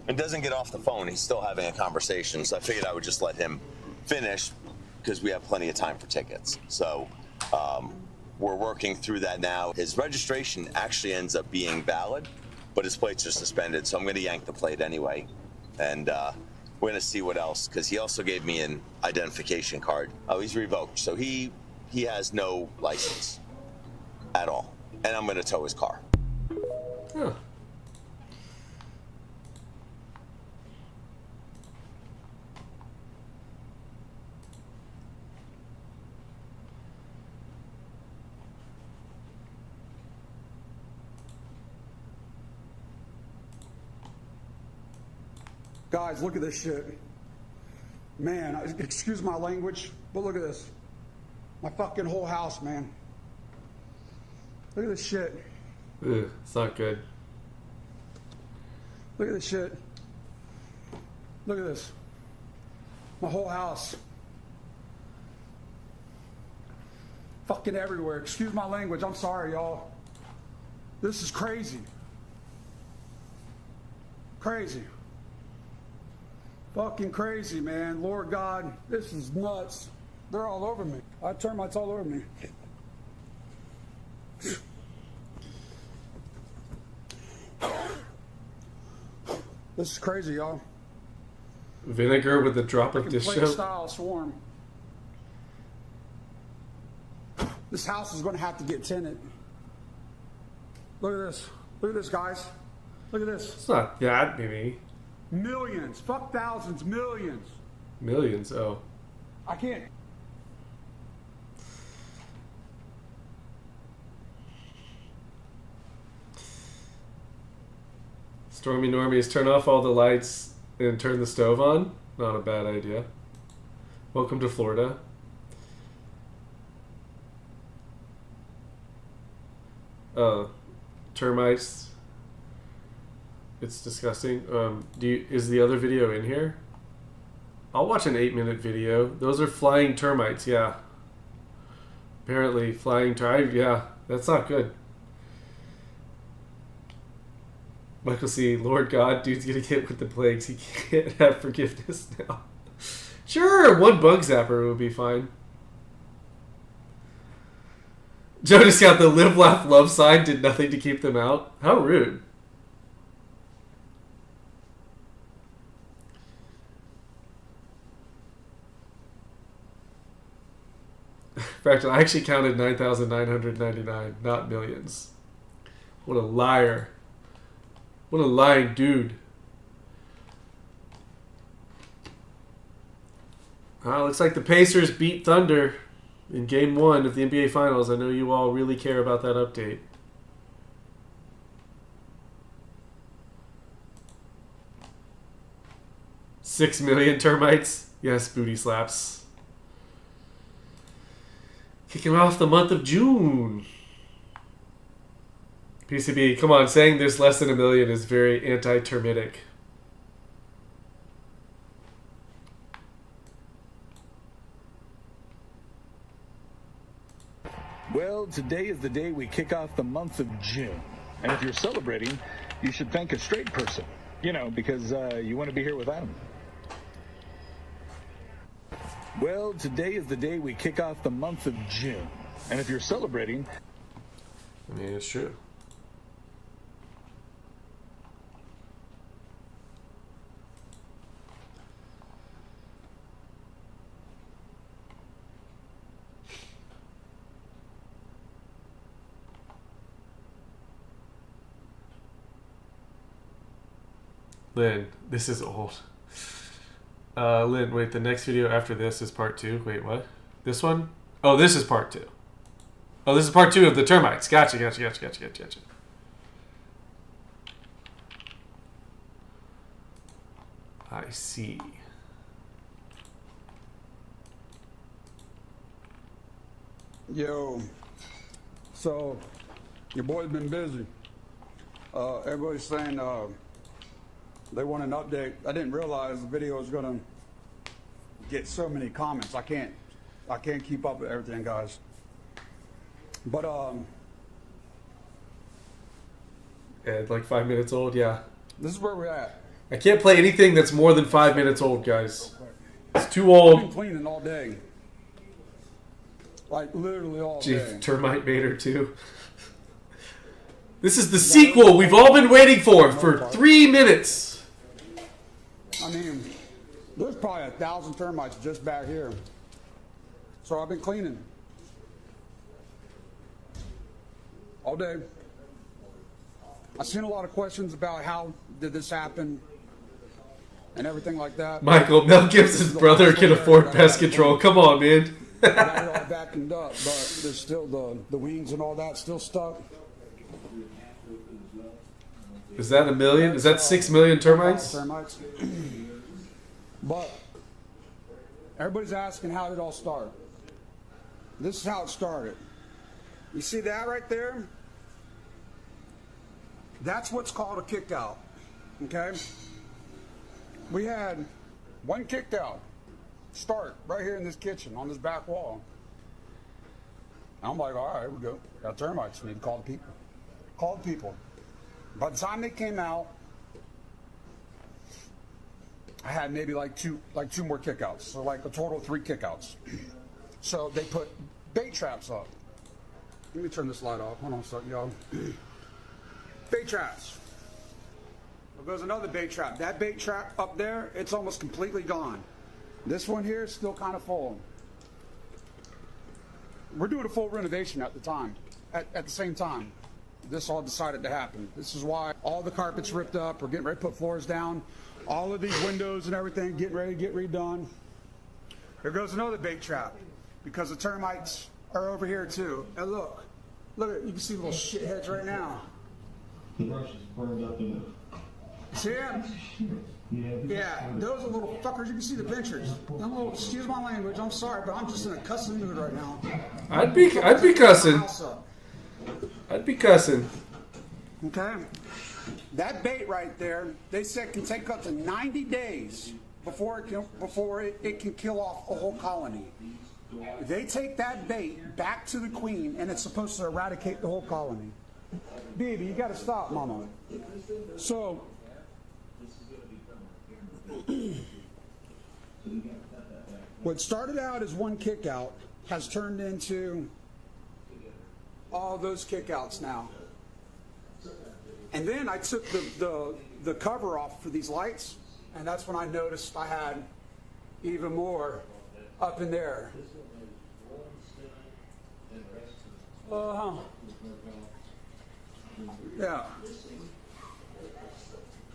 and doesn't get off the phone. He's still having a conversation, so I figured I would just let him finish because we have plenty of time for tickets. So we're working through that now. His registration actually ends up being valid, but his plates are suspended, so I'm going to yank the plate anyway. And we're going to see what else, because he also gave me an identification card. Oh, he's revoked, so he has no license at all. And I'm going to tow his car. Huh. Guys, look at this shit. Man, excuse my language, but look at this. My fucking whole house, man. Look at this shit. Ugh, it's not good. Look at this shit. Look at this. My whole house. Fucking everywhere. Excuse my language. I'm sorry, y'all. This is crazy. Crazy. Fucking crazy, man. Lord God, this is nuts. They're all over me. Termites all over me. This is crazy, y'all. Vinegar with a drop of dish soap. Style swarm. This house is going to have to get tinted. Look at this. Look at this, guys. Look at this. It's not that many. Millions. Fuck thousands. Millions. Millions, oh. I can't. Stormy Normies, turn off all the lights and turn the stove on. Not a bad idea. Welcome to Florida. Termites. It's disgusting. Is the other video in here? I'll watch an 8-minute video. Those are flying termites, yeah. Apparently flying termites, yeah. That's not good. Michael C. Lord God, dude's gonna get with the plagues. He can't have forgiveness now. Sure, one bug zapper would be fine. Joe just got the live, laugh, love sign, did nothing to keep them out. How rude. Fractal, I actually counted 9,999, not millions. What a liar. What a lying dude. Looks like the Pacers beat Thunder in Game 1 of the NBA Finals. I know you all really care about that update. $6 million termites? Yes, booty slaps. Kicking off the month of June. PCB, come on, saying there's less than 1 million is very anti-termitic. Well, today is the day we kick off the month of June. And if you're celebrating, you should thank a straight person. You know, because you want to be here without him. Well, today is the day we kick off the month of June. And if you're celebrating... I mean, it's true. Lynn, this is old. Lynn, wait, the next video after this is part 2. Wait, what? This one? Oh, this is part 2. Oh, this is part 2 of the termites. Gotcha. I see. Yo, so your boy's been busy. Everybody's saying they want an update. I didn't realize the video was gonna get so many comments. I can't keep up with everything, guys. But and like 5 minutes old, yeah. This is where we're at. I can't play anything that's more than 5 minutes old, guys. It's too old. I've been cleaning all day. Like literally all day. Termite Vader 2. This is the sequel we've all been waiting for 3 minutes. I mean, there's probably 1,000 termites just back here. So I've been cleaning all day. I've seen a lot of questions about how did this happen and everything like that. Michael, Mel Gibson's brother can afford pest control. Come on, man. I got it all vacuumed up, but there's still the wings and all that still stuck. Is that 1 million? Is that 6 million termites? But everybody's asking how did it all start. This is how it started. You see that right there? That's what's called a kick out. Okay? We had one kicked out start right here in this kitchen on this back wall. I'm like, all right, here we go. Got termites. We need to call the people. Call the people. By the time they came out, I had maybe like two more kickouts. So like a total of 3 kickouts. So they put bait traps up. Let me turn this light off. Hold on a second, y'all. Bait traps. There goes another bait trap. That bait trap up there, it's almost completely gone. This one here is still kind of full. We're doing a full renovation at the time. At the same time, this all decided to happen. This is why all the carpet's ripped up. We're getting ready to put floors down. All of these windows and everything getting ready to get redone. There goes another bait trap because the termites are over here too. And look, you can see little shitheads right now. See them? Yeah, those are little fuckers. You can see the pictures. Excuse my language. I'm sorry, but I'm just in a cussing mood right now. I'd be cussing. I'd be cussing. Okay. That bait right there, they said can take up to 90 days before it can kill off a whole colony. They take that bait back to the queen, and it's supposed to eradicate the whole colony. Baby, you got to stop, mama. So, what started out as one kick out has turned into all those kickouts now. And then I took the cover off for these lights, and that's when I noticed I had even more up in there. Yeah.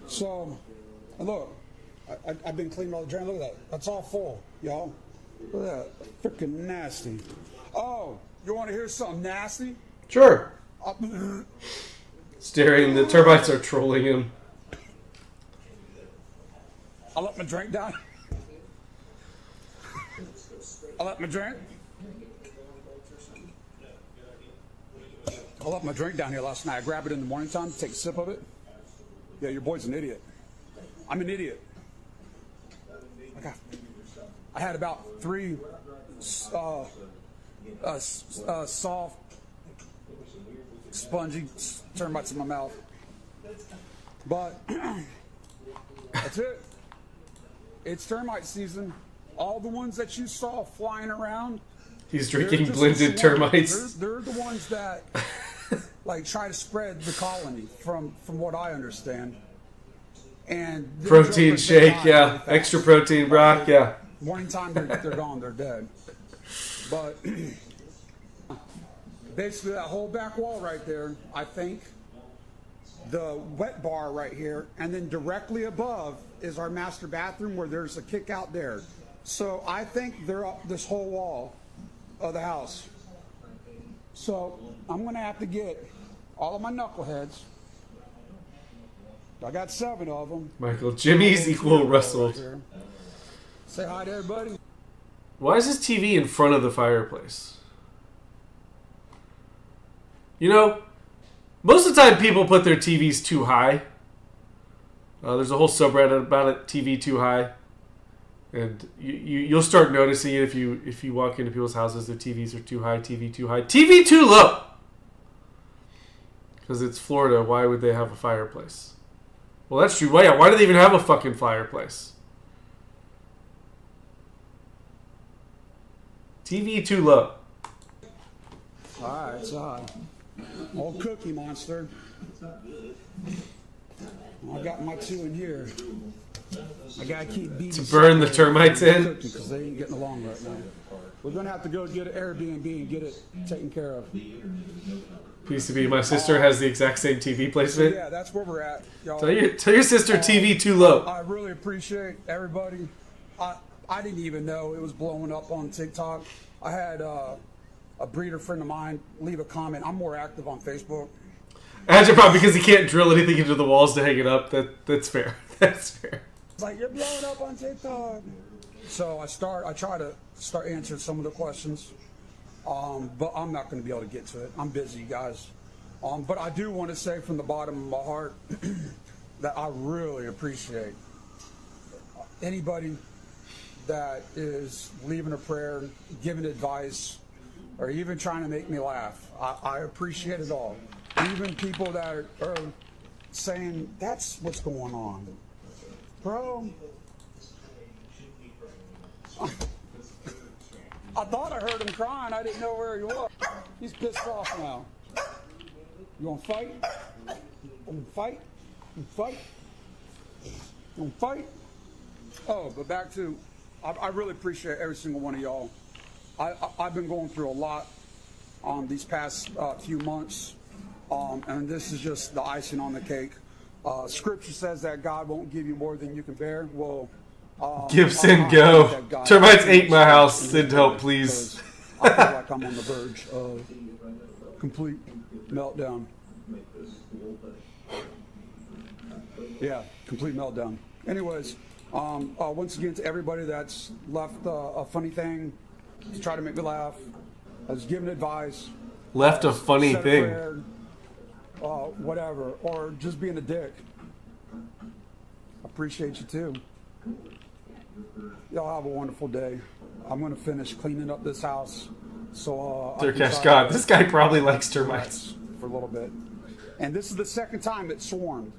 So, look, I've been cleaning all the drain. Look at that. That's all full, y'all. Look at that. Freaking nasty. Oh, you want to hear something nasty? Sure. Staring, the termites are trolling him. I let my drink down. I let my drink. I left my drink down here last night. I grabbed it in the morning time to take a sip of it. Yeah, your boy's an idiot. I'm an idiot. I had about 3 soft, spongy termites in my mouth. But that's it. It's termite season. All the ones that you saw flying around. He's drinking blended termites. They're the ones that like try to spread the colony, from what I understand. And protein shake, yeah. Extra protein broth, yeah. Morning time, they're gone, they're dead. But basically, that whole back wall right there, I think, the wet bar right here, and then directly above is our master bathroom where there's a kick out there. So I think they're up this whole wall of the house. So I'm going to have to get all of my knuckleheads. I got 7 of them. Michael, Jimmy's equal Russell. Say hi to everybody. Why is this TV in front of the fireplace? You know, most of the time people put their TVs too high. There's a whole subreddit about it, TV too high. And you'll start noticing it if you walk into people's houses, their TVs are too high, TV too high, TV too low. Because it's Florida, why would they have a fireplace? Well, that's true. Why do they even have a fucking fireplace? TV too low. Alright, so old Cookie Monster. I got my 2 in here. I gotta keep beating to burn the termites in because they ain't getting along right now. We're gonna have to go get an Airbnb and get it taken care of. PCB, my sister has the exact same TV placement. Yeah, that's where we're at, y'all. Tell your sister TV too low. I really appreciate everybody. I didn't even know it was blowing up on TikTok. I had a breeder friend of mine leave a comment. I'm more active on Facebook. Imagine probably because he can't drill anything into the walls to hang it up. That's fair. That's fair. It's like, you're blowing up on TikTok. So I try to start answering some of the questions. But I'm not going to be able to get to it. I'm busy, guys. But I do want to say from the bottom of my heart that I really appreciate anybody that is leaving a prayer, giving advice, or even trying to make me laugh. I appreciate it all. Even people that are saying, that's what's going on. Bro, I thought I heard him crying. I didn't know where he was. He's pissed off now. You want to fight? You want to fight? You fight? You want to fight? Oh, but back to, I really appreciate every single one of y'all. I've been going through a lot these past few months, and this is just the icing on the cake. Scripture says that God won't give you more than you can bear. Well, give, send, go. Termites ate my house. Send help, please. I feel like I'm on the verge of complete meltdown. Yeah, complete meltdown. Anyways, once again, to everybody that's left a funny thing to try to make me laugh, has given advice, left a funny thing, prayer, whatever, or just being a dick. I appreciate you too. Y'all have a wonderful day. I'm going to finish cleaning up this house. So, God, this guy probably likes termites. For a little bit. And this is the second time it swarmed.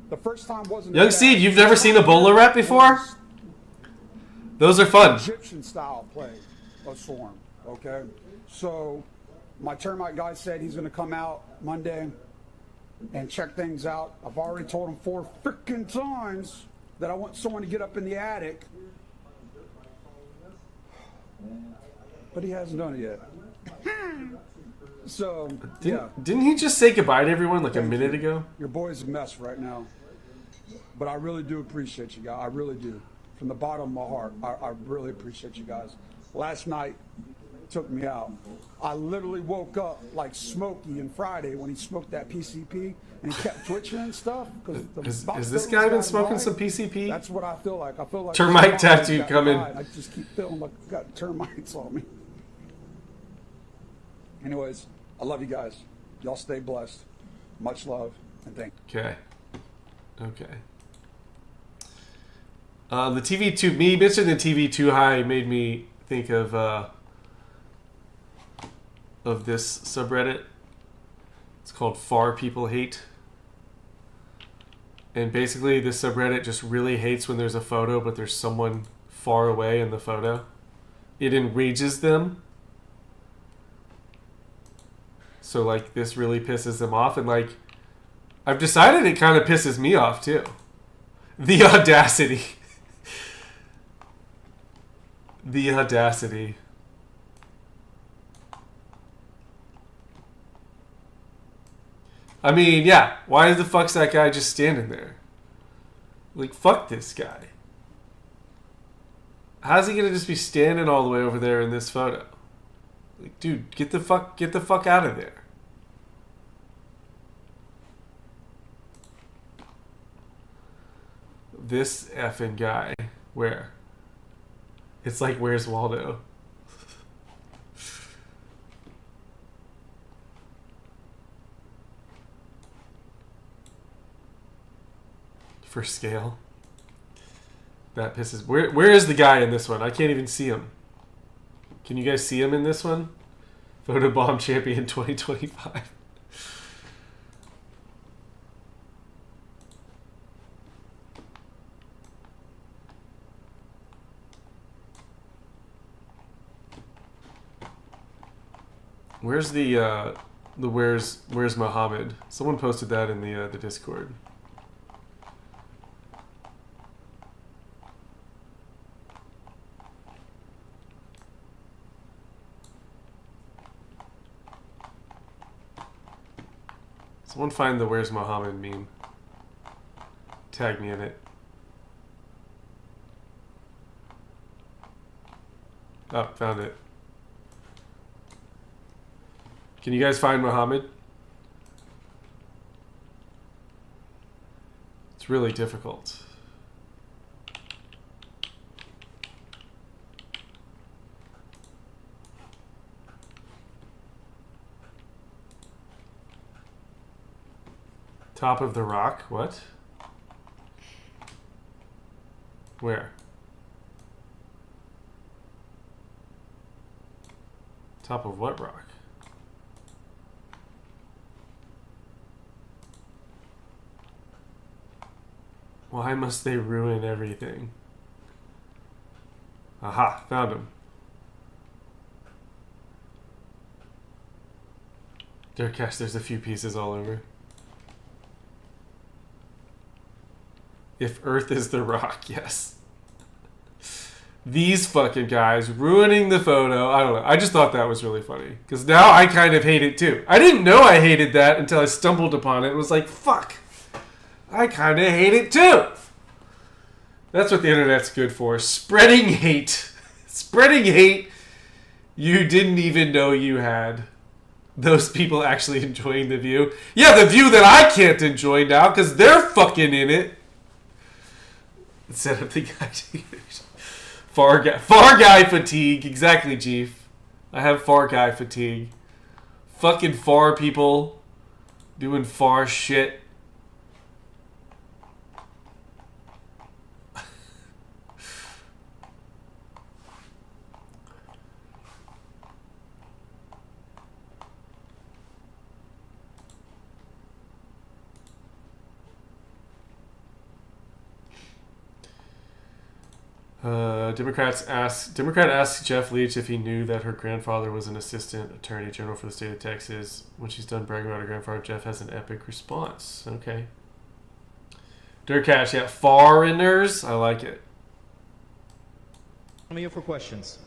The first time wasn't. Young Seed, you've never seen Ebola rap before? Those are fun. Egyptian style play of swarm. Okay? So, my termite guy said he's going to come out Monday and check things out. I've already told him 4 freaking times that I want someone to get up in the attic. But he hasn't done it yet. So, Didn't he just say goodbye to everyone like a minute ago? Your boy's a mess right now. But I really do appreciate you guys. I really do. From the bottom of my heart, I really appreciate you guys. Last night took me out. I literally woke up like Smokey and Friday when he smoked that PCP and he kept twitching and stuff. Has this guy been smoking some PCP? That's what I feel like. I feel like termite tattoo coming. I just keep feeling like I've got termites on me. Anyways, I love you guys. Y'all stay blessed. Much love and thank you. Okay. Okay. The TV too. Me mentioning the TV too high made me think of this subreddit. It's called Far People Hate. And basically, this subreddit just really hates when there's a photo, but there's someone far away in the photo. It enrages them. So, like, this really pisses them off. And, like, I've decided it kind of pisses me off, too. The audacity. The audacity. I mean, yeah, why the fuck's that guy just standing there? Like, fuck this guy. How's he gonna just be standing all the way over there in this photo? Like, dude, get the fuck out of there. This effing guy. Where? It's like, where's Waldo? For scale. That pisses... Where is the guy in this one? I can't even see him. Can you guys see him in this one? Photobomb Champion 2025. Where's where's Muhammad? Someone posted that in the Discord. Someone find the Where's Muhammad meme. Tag me in it. Oh, found it. Can you guys find Muhammad? It's really difficult. Top of the rock? What? Where? Top of what rock? Why must they ruin everything? Aha, found him. Dirkash, there's a few pieces all over. If Earth is the rock, yes. These fucking guys ruining the photo. I don't know. I just thought that was really funny. Because now I kind of hate it too. I didn't know I hated that until I stumbled upon it. It was like, fuck. I kind of hate it too. That's what the internet's good for. Spreading hate. Spreading hate you didn't even know you had. Those people actually enjoying the view. Yeah, the view that I can't enjoy now because they're fucking in it. Instead of the guy. Far guy fatigue. Exactly, Chief. I have far guy fatigue. Fucking far people doing far shit. Democrat asks Jeff Leach if he knew that her grandfather was an assistant attorney general for the state of Texas. When she's done bragging about her grandfather, Jeff has an epic response. Okay. Dirkash, yeah, foreigners. I like it. Gentleman yield for questions.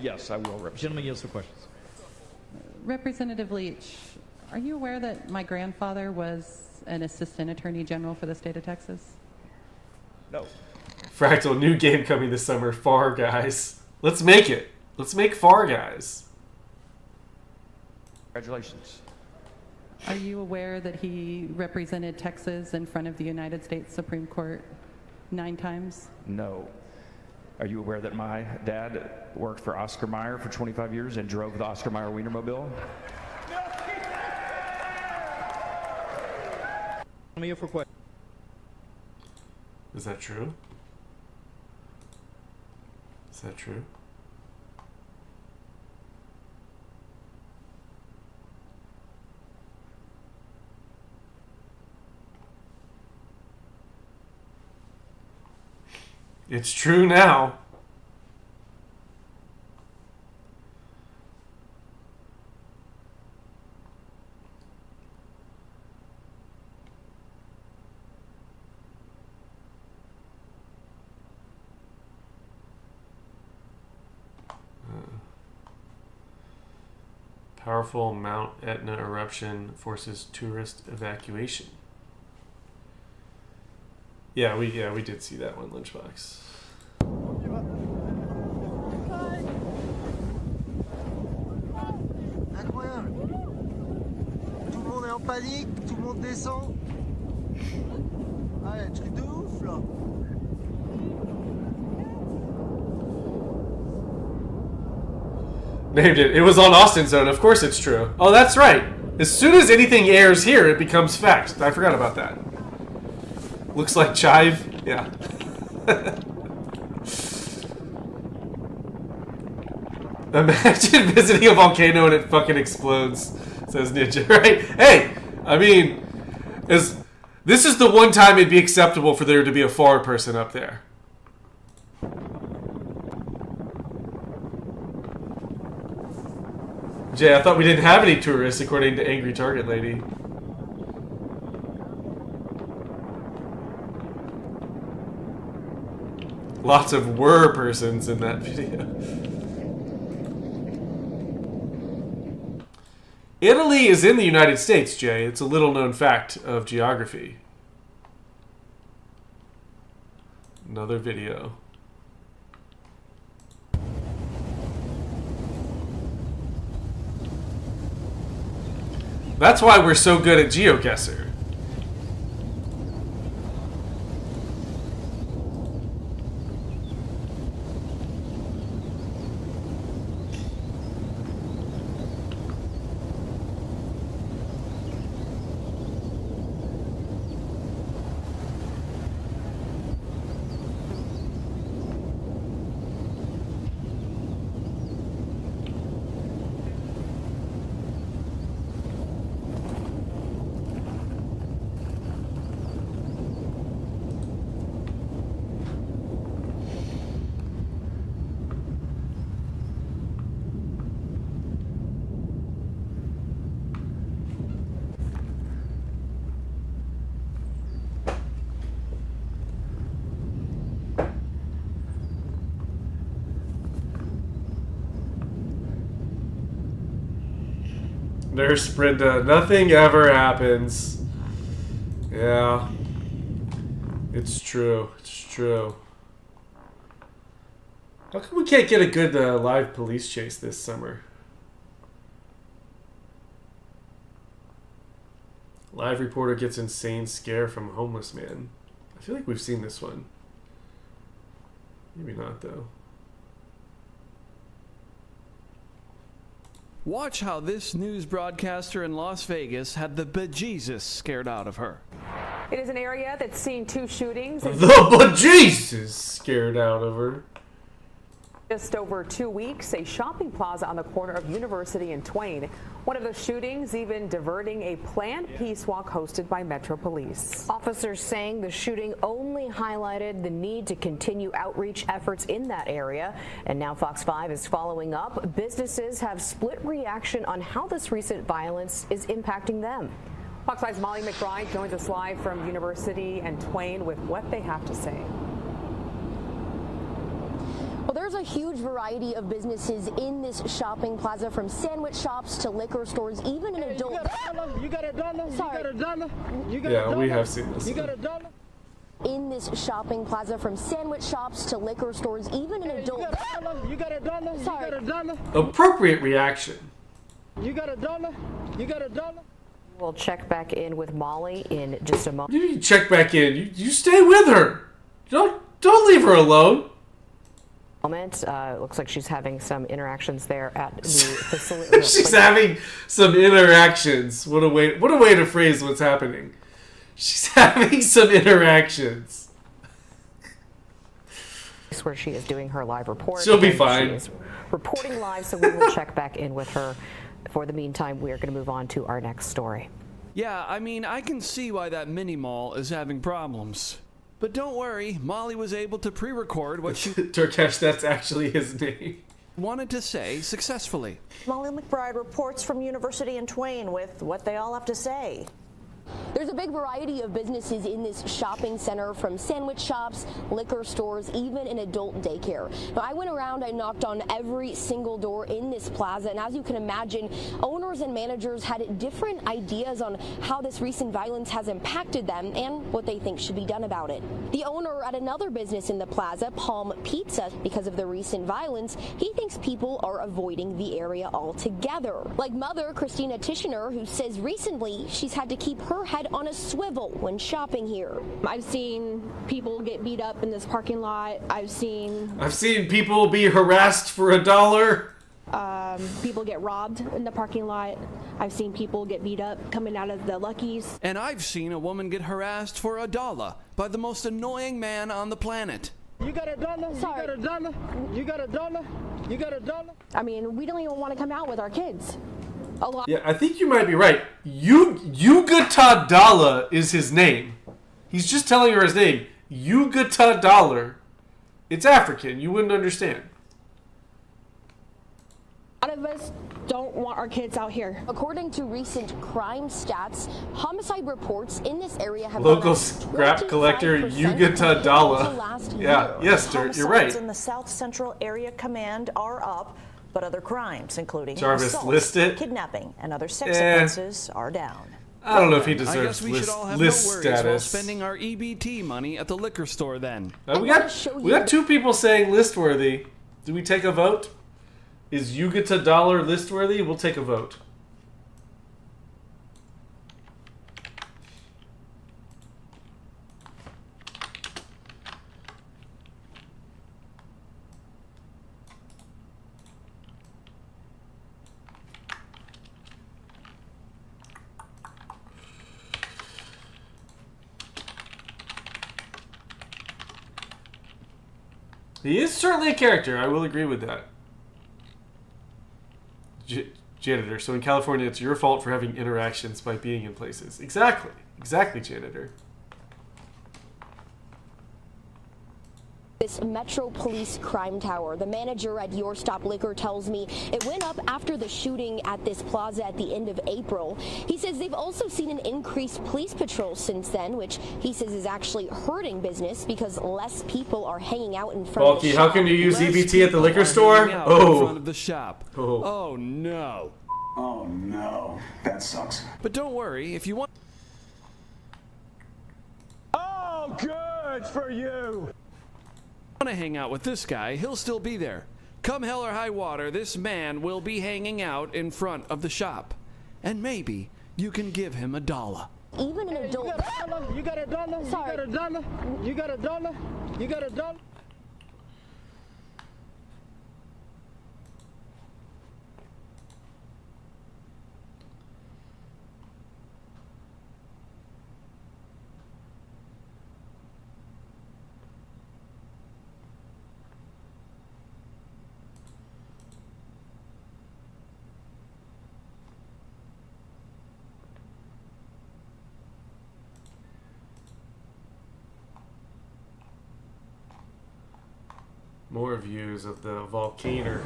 Yes, I will. Gentleman yields for questions. Representative Leach, are you aware that my grandfather was an assistant attorney general for the state of Texas? No. Fractal, new game coming this summer. Far Guys. Let's make it. Let's make Far Guys. Congratulations. Are you aware that he represented Texas in front of the United States Supreme Court 9 times? No. Are you aware that my dad worked for Oscar Mayer for 25 years and drove the Oscar Mayer Wienermobile? Is that true? Is that true? It's true now. Powerful Mount Etna eruption forces tourist evacuation. Yeah, we did see that one, Lunchbox. Incroyable. Tout le monde est en panique, tout le monde descend. Ah, truc de ouf là. Named it. It was on Austin Zone. Of course it's true. Oh, that's right. As soon as anything airs here, it becomes fact. I forgot about that. Looks like chive. Yeah. Imagine visiting a volcano and it fucking explodes, says Ninja. Right? Hey, I mean, this is the one time it'd be acceptable for there to be a forward person up there. Jay, I thought we didn't have any tourists, according to Angry Target Lady. Lots of were persons in that video. Italy is in the United States, Jay. It's a little known fact of geography. Another video. That's why we're so good at GeoGuessr. Nurse Brenda, nothing ever happens. Yeah. It's true. It's true. How come we can't get a good live police chase this summer? Live reporter gets insane scare from homeless man. I feel like we've seen this one. Maybe not, though. Watch how this news broadcaster in Las Vegas had the bejesus scared out of her. It is an area that's seen 2 shootings. The bejesus scared out of her. Just over 2 weeks, a shopping plaza on the corner of University and Twain. One of the shootings even diverting a planned peace walk hosted by Metro Police. Officers saying the shooting only highlighted the need to continue outreach efforts in that area. And now Fox 5 is following up. Businesses have split reaction on how this recent violence is impacting them. Fox 5's Molly McBride joins us live from University and Twain with what they have to say. Well, there's a huge variety of businesses in this shopping plaza, from sandwich shops to liquor stores, even an adult. You got a dollar? Sorry. You got a dollar? You got Yeah, a dollar? we have seen this. You got a dollar? In this shopping plaza, from sandwich shops to liquor stores, even an adult. You got a dollar? Sorry. You got a dollar? Appropriate reaction. You got a dollar? You got a dollar? We'll check back in with Molly in just a moment. You check back in. You stay with her. Don't leave her alone. It looks like she's having some interactions there at the facility. She's having some interactions. What a way to phrase what's happening. She's having some interactions. Where she is doing her live report. She'll be fine. She is reporting live, so we will check back in with her. For the meantime, we are going to move on to our next story. Yeah, I mean, I can see why that mini mall is having problems. But don't worry, Molly was able to pre-record what she... Turkesh, that's actually his name. ...wanted to say successfully. Molly McBride reports from University in Twain with what they all have to say. There's a big variety of businesses in this shopping center, from sandwich shops, liquor stores, even an adult daycare. Now, I went around, I knocked on every single door in this plaza, and as you can imagine, owners and managers had different ideas on how this recent violence has impacted them and what they think should be done about it. The owner at another business in the plaza, Palm Pizza, because of the recent violence, he thinks people are avoiding the area altogether. Like mother Christina Tishner, who says recently she's had to keep her head on a swivel when shopping here. I've seen people get beat up in this parking lot. I've seen people be harassed for $1. People get robbed in the parking lot. I've seen people get beat up coming out of the Lucky's. And I've seen a woman get harassed for $1 by the most annoying man on the planet. You got $1? Sorry. You got $1? You got $1? You got $1? I mean, we don't even want to come out with our kids. A lot. Yeah, I think you might be right. Yugatadala is his name. He's just telling her his name. Yugatadala. It's African. You wouldn't understand. A lot of us don't want our kids out here. According to recent crime stats, homicide reports in this area have local scrap collector Yugatadala. Yeah, yes, you're right. In the South Central Area Command are up, but other crimes, including Jarvis, assault, list it. kidnapping, and other sex offenses, are down. I don't know if he deserves I guess we should all have list no worries status. while spending our EBT money at the liquor store then. We got two people saying list worthy. Do we take a vote? Is Yugatadala list worthy? We'll take a vote. He is certainly a character. I will agree with that. Janitor. So in California, it's your fault for having interactions by being in places. Exactly. Exactly, janitor. This Metro Police crime tower. The manager at Your Stop Liquor tells me it went up after the shooting at this plaza at the end of April. He says they've also seen an increased police patrol since then, which he says is actually hurting business because less people are hanging out in front of the shop. How can you use EBT at the liquor store? In front of the shop. Oh no. Oh no. That sucks. But don't worry, if you want... Oh, good for you. Want to hang out with this guy, he'll still be there. Come hell or high water, this man will be hanging out in front of the shop. And maybe you can give him $1. Even an adult. You got $1? Sorry. You got $1? You got $1? You got $1? More views of the volcano.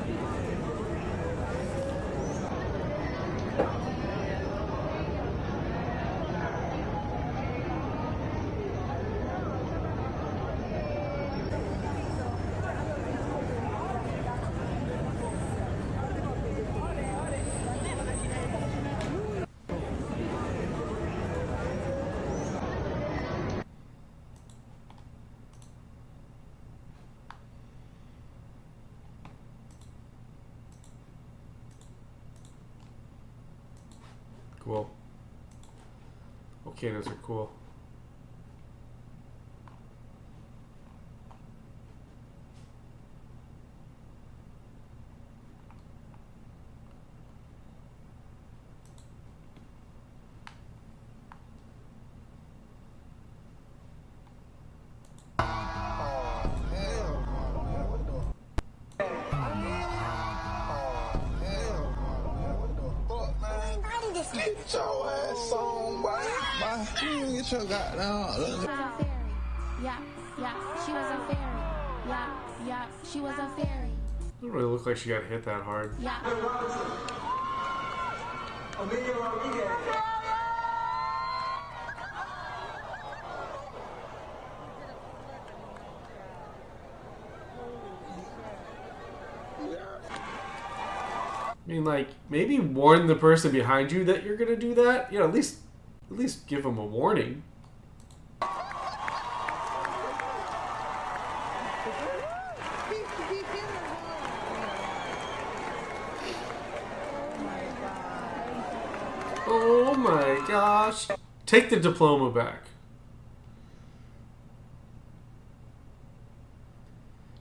Cool. Volcanoes are cool. Get your ass on, boy. Get your goddamn. Yeah, she was a fairy. Yeah, she was a fairy. Doesn't really look like she got hit that hard. Yeah. I mean, like, maybe warn the person behind you that you're gonna do that. You know, at least give them a warning. Oh my gosh! Take the diploma back.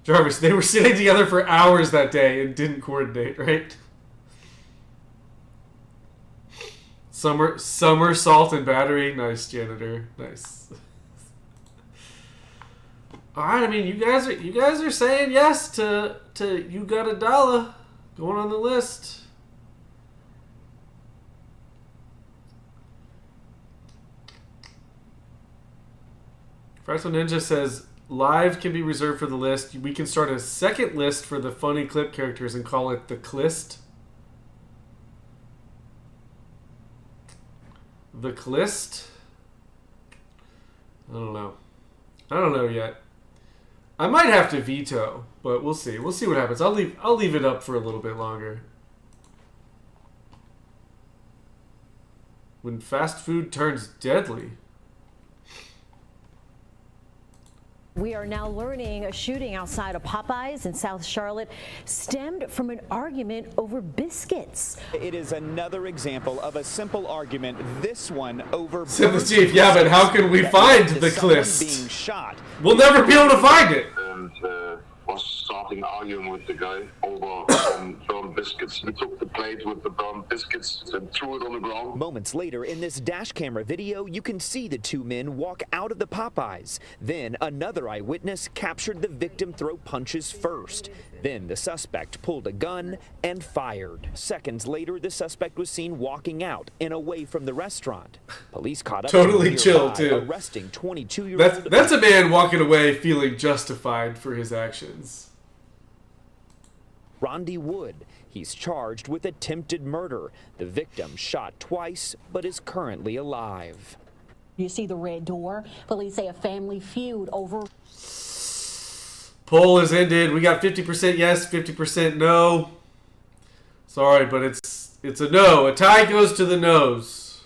Jarvis, they were sitting together for hours that day and didn't coordinate, right? Summer salt and battery. Nice, janitor. Nice. All right. I mean, you guys are saying yes to you got a dollar going on the list. Fractal Ninja says live can be reserved for the list. We can start a second list for the funny clip characters and call it the Clist. The Clist? I don't know. I don't know yet. I might have to veto, but we'll see. We'll see what happens. I'll leave it up for a little bit longer. When fast food turns deadly. We are now learning a shooting outside of Popeyes in South Charlotte stemmed from an argument over biscuits. It is another example of a simple argument, this one over... Said the chief, yeah, but how can we find the Clist? Being shot. We'll never be able to find it. And was starting arguing with the guy over some burnt biscuits. He took the plate with the burnt biscuits and threw it on the ground. Moments later, in this dash camera video, you can see the two men walk out of the Popeyes. Then another eyewitness captured the victim throw punches first. Then the suspect pulled a gun and fired. Seconds later, the suspect was seen walking out and away from the restaurant. Police caught up totally chill too. Arresting 22-year-old. That's a man walking away feeling justified for his actions. Rondi Wood. He's charged with attempted murder. The victim shot twice, but is currently alive. You see the red door? Police say a family feud over... Poll is ended. We got 50% yes, 50% no. Sorry, but it's a no. A tie goes to the no's.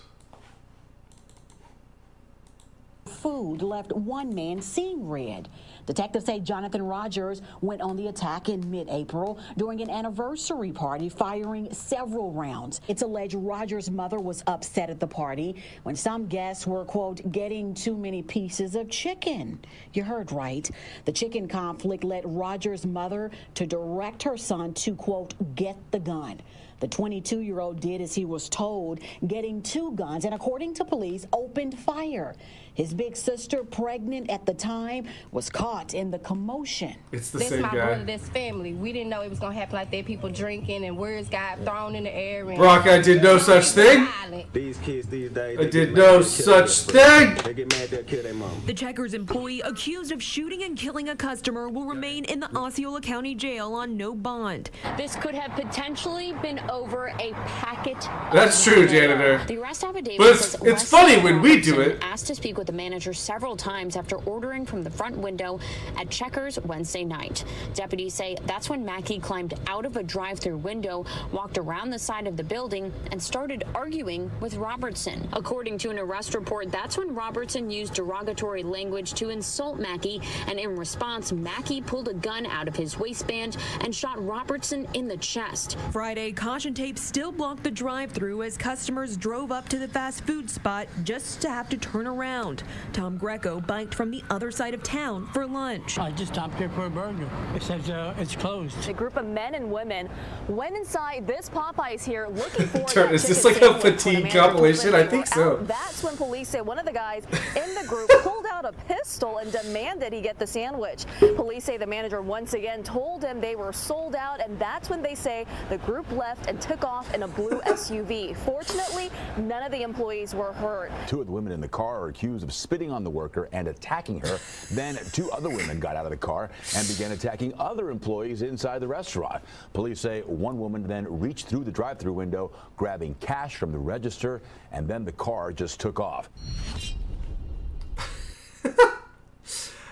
Food left one man seeing red. Detectives say Jonathan Rogers went on the attack in mid-April during an anniversary party, firing several rounds. It's alleged Rogers' mother was upset at the party when some guests were, quote, getting too many pieces of chicken. You heard right. The chicken conflict led Rogers' mother to direct her son to, quote, get the gun. The 22-year-old did as he was told, getting two guns, and according to police, opened fire. His big sister, pregnant at the time, was caught in the commotion. It's the same guy. That's my brother, that's family. We didn't know it was going to happen like that. People drinking and words got thrown in the air. And Brock, I did no such thing. These kids these days, I did no such thing. They get mad, they'll kill their mom. The Checkers employee accused of shooting and killing a customer will remain in the Osceola County Jail on no bond. This could have potentially been over a packet. That's true, janitor. The arrest affidavit but says it's funny when we do it. Asked to speak with the manager several times after ordering from the front window at Checkers Wednesday night. Deputies say that's when Mackey climbed out of a drive-through window, walked around the side of the building, and started arguing with Robertson. According to an arrest report, that's when Robertson used derogatory language to insult Mackey, and in response, Mackey pulled a gun out of his waistband and shot Robertson in the chest. Friday, caution tape still blocked the drive-through as customers drove up to the fast food spot just to have to turn around. ground. Tom Greco biked from the other side of town for lunch. I just stopped here for a burger. It says it's closed. A group of men and women went inside this Popeyes here looking for Is this like a fatigue compilation? I think so. That's when police say one of the guys in the group pulled out a pistol and demanded he get the sandwich. Police say the manager once again told him they were sold out, and that's when they say the group left and took off in a blue SUV. Fortunately, none of the employees were hurt. Two of the women in the car are accused of spitting on the worker and attacking her. Then two other women got out of the car and began attacking other employees inside the restaurant. Police say one woman then reached through the drive-thru window, grabbing cash from the register, and then the car just took off.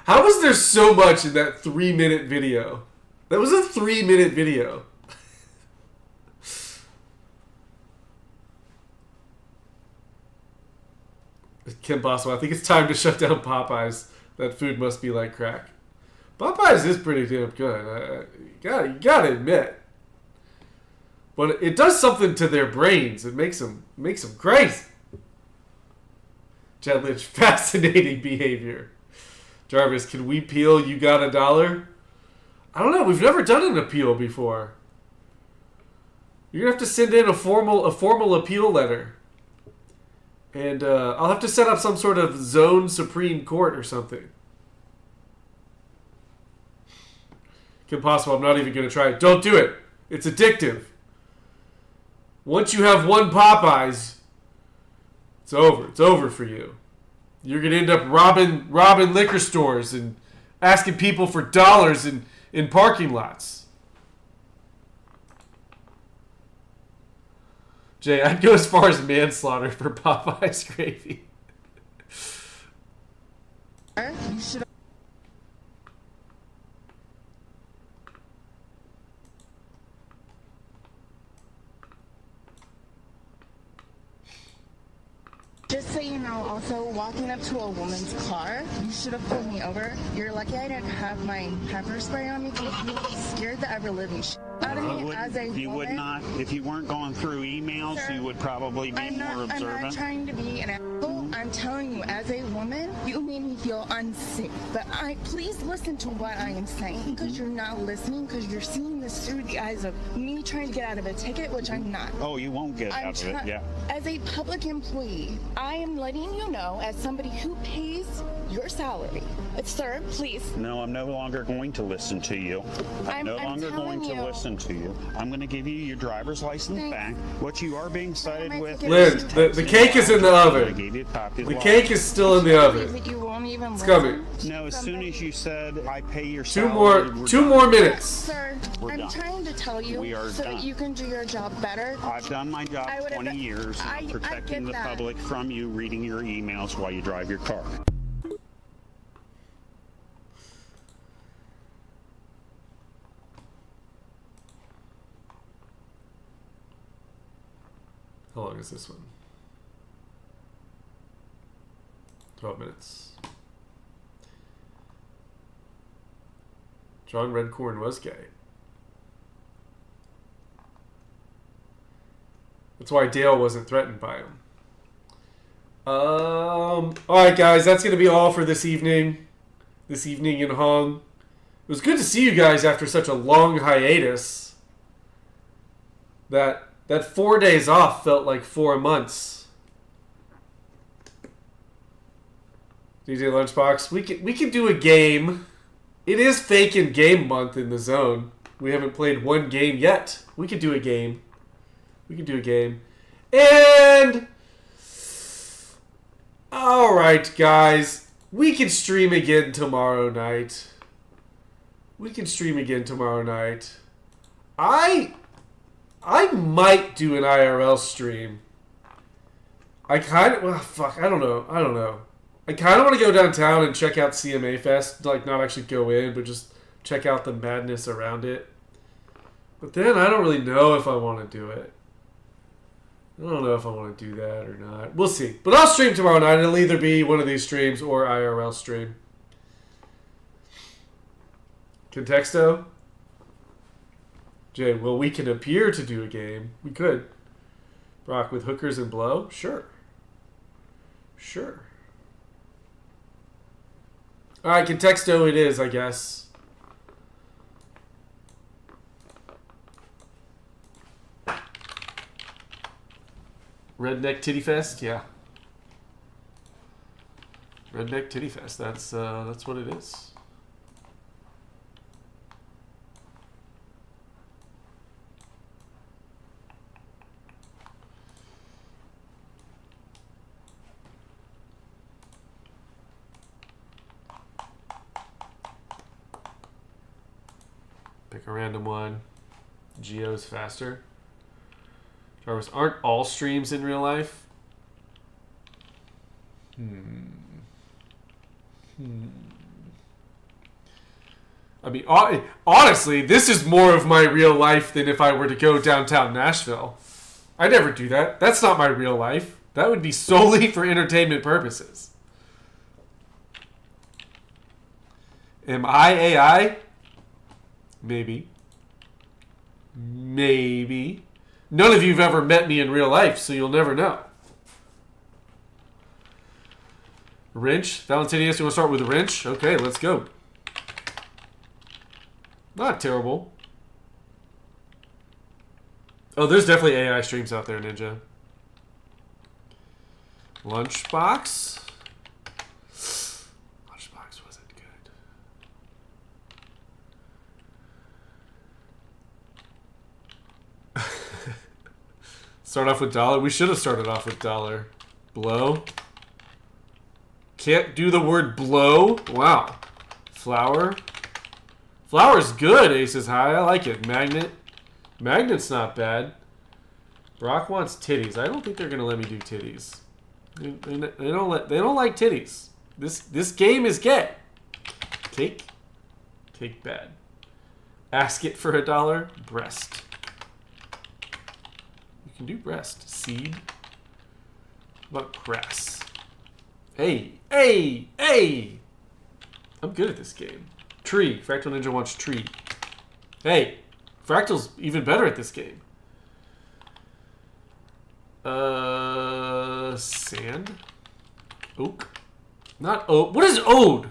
How was there so much in that 3-minute video? That was a 3-minute video. Kim Possible, I think it's time to shut down Popeyes. That food must be like crack. Popeyes is pretty damn good. You gotta admit. But it does something to their brains. It makes them crazy. Chad Lynch, fascinating behavior. Jarvis, can we peel You Got $1? I don't know. We've never done an appeal before. You're gonna have to send in a formal appeal letter. And I'll have to set up some sort of zone Supreme Court or something. Impossible. I'm not even going to try it. Don't do it. It's addictive. Once you have one Popeyes, it's over. It's over for you. You're going to end up robbing liquor stores and asking people for dollars in parking lots. Jay, I'd go as far as manslaughter for Popeye's gravy. You should. Just so you know, also walking up to a woman's car, you should have pulled me over. You're lucky I didn't have my pepper spray on me because you scared the ever living shit out of me as a woman. You would not, if you weren't going through emails, sir, you would probably be more observant. I'm not trying to be an asshole. I'm telling you, as a woman, you made me feel unsafe. But please listen to what I am saying, because you're not listening, because you're seeing this through the eyes of me trying to get out of a ticket, which I'm not. Oh, you won't get out of it, yeah. As a public employee, I am letting you know, as somebody who pays your salary. But sir, please. No, I'm no longer going to listen to you. I'm no longer going to listen to you. I'm going to give you your driver's license back. What you are being cited with. Lynn, the cake is in the oven. The cake is still in the oven. You won't even it's coming. No, as soon as you said I pay your salary. Two more minutes. Sir, I'm trying to tell you so that you can do your job better. I've done my job 20 years protecting the public from you reading your emails while you drive your car. How long is this one? 12 minutes. John Redcorn was gay. That's why Dale wasn't threatened by him. Alright guys, that's going to be all for this evening. This evening in Hong. It was good to see you guys after such a long hiatus. That 4 days off felt like 4 months. DJ Lunchbox, we can do a game. It is Fakin' Game Month in the zone. We haven't played one game yet. We could do a game. We can do a game. And alright guys, we can stream again tomorrow night. I might do an IRL stream. I kind of, I don't know. I kind of want to go downtown and check out CMA Fest. Like, not actually go in, but just check out the madness around it. But then I don't really know if I want to do it. I don't know if I want to do that or not. We'll see. But I'll stream tomorrow night. It'll either be one of these streams or IRL stream. Contexto? Jay, well, we can appear to do a game. We could. Brock, with hookers and blow? Sure. Alright, contexto it is, I guess. Redneck Titty Fest? Yeah. Redneck Titty Fest. That's what it is. Pick a random one. Geo's faster. Jarvis, aren't all streams in real life? I mean, honestly, this is more of my real life than if I were to go downtown Nashville. I never do that. That's not my real life. That would be solely for entertainment purposes. Am I AI? Maybe. Maybe. None of you have ever met me in real life, so you'll never know. Wrench. Valentinius, you want to start with a wrench? Okay, let's go. Not terrible. Oh, there's definitely AI streams out there, Ninja. Lunchbox. Lunchbox wasn't good. Start off with dollar. We should have started off with dollar. Blow. Can't do the word blow. Wow. Flower. Flower's good. Ace is high. I like it. Magnet. Magnet's not bad. Brock wants titties. I don't think they're gonna let me do titties. They don't like titties. This game is gay. Cake. Cake bad. Ask it for $1. Breast. You can do breast. Seed. What grass? Hey, hey, hey! I'm good at this game. Tree. Fractal Ninja wants tree. Hey, Fractal's even better at this game. Sand. Oak. Not oak. What is ode?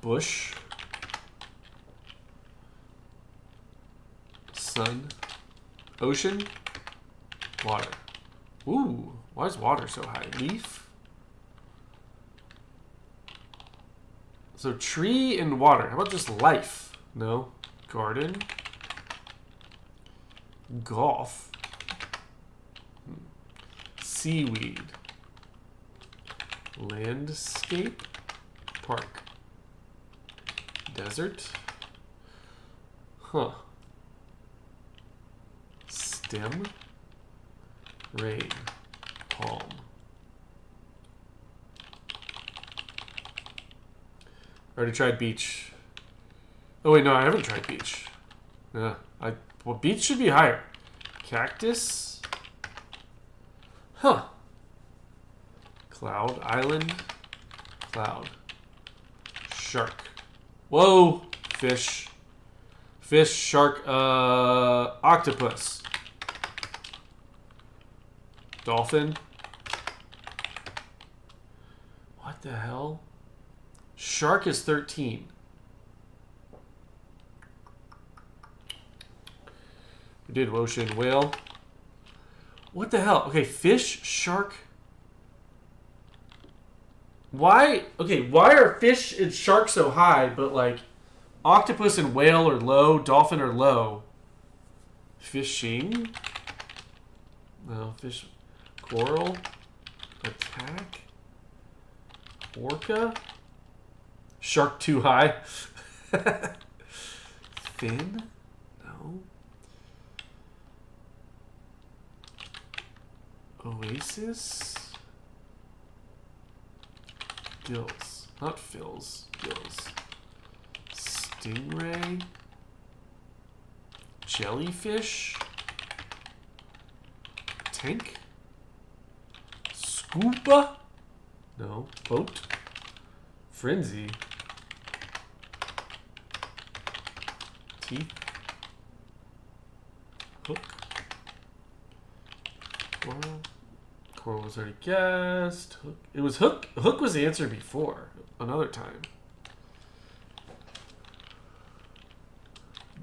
Bush. Sun. Ocean. Water. Ooh, why is water so high? Leaf. So tree and water. How about just life? No. Garden. Golf. Seaweed. Landscape. Park. Desert. Huh. Stem. Rain. Palm. Already tried beach. Oh wait, no, I haven't tried beach. Yeah, well, beach should be higher. Cactus. Huh. Cloud. Island. Cloud. Shark. Whoa. Fish. Fish. Shark. Octopus. Dolphin. What the hell? Shark is 13. We did ocean. Whale. What the hell? Okay, fish, shark. Why? Okay, why are fish and shark so high, but like octopus and whale are low, dolphin are low? Fishing? No, fish. Coral. Attack. Orca. Shark too high. Fin? No. Oasis? Gills. Not fills. Gills. Stingray? Jellyfish? Tank? Scuba? No. Boat? Frenzy? Teeth? Hook. Coral. Coral was already guessed. Hook. It was Hook. Hook was the answer before. Another time.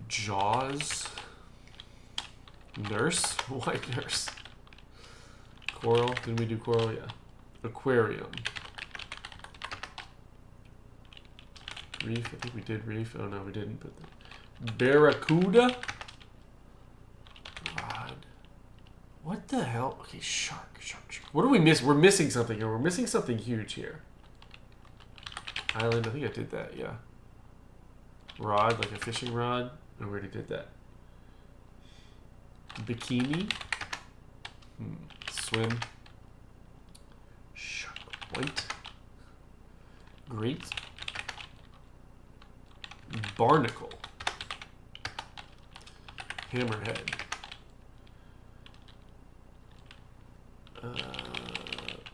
Jaws. Nurse? Why nurse? Coral. Didn't we do coral? Yeah. Aquarium. Reef. I think we did reef. Oh no, we didn't. But Barracuda. Rod. What the hell? Okay, shark. What do we miss? We're missing something here. We're missing something huge here. Island. I think I did that. Yeah. Rod, like a fishing rod. I already did that. Bikini. Swim. Shark. White. Great. Barnacle. Hammerhead.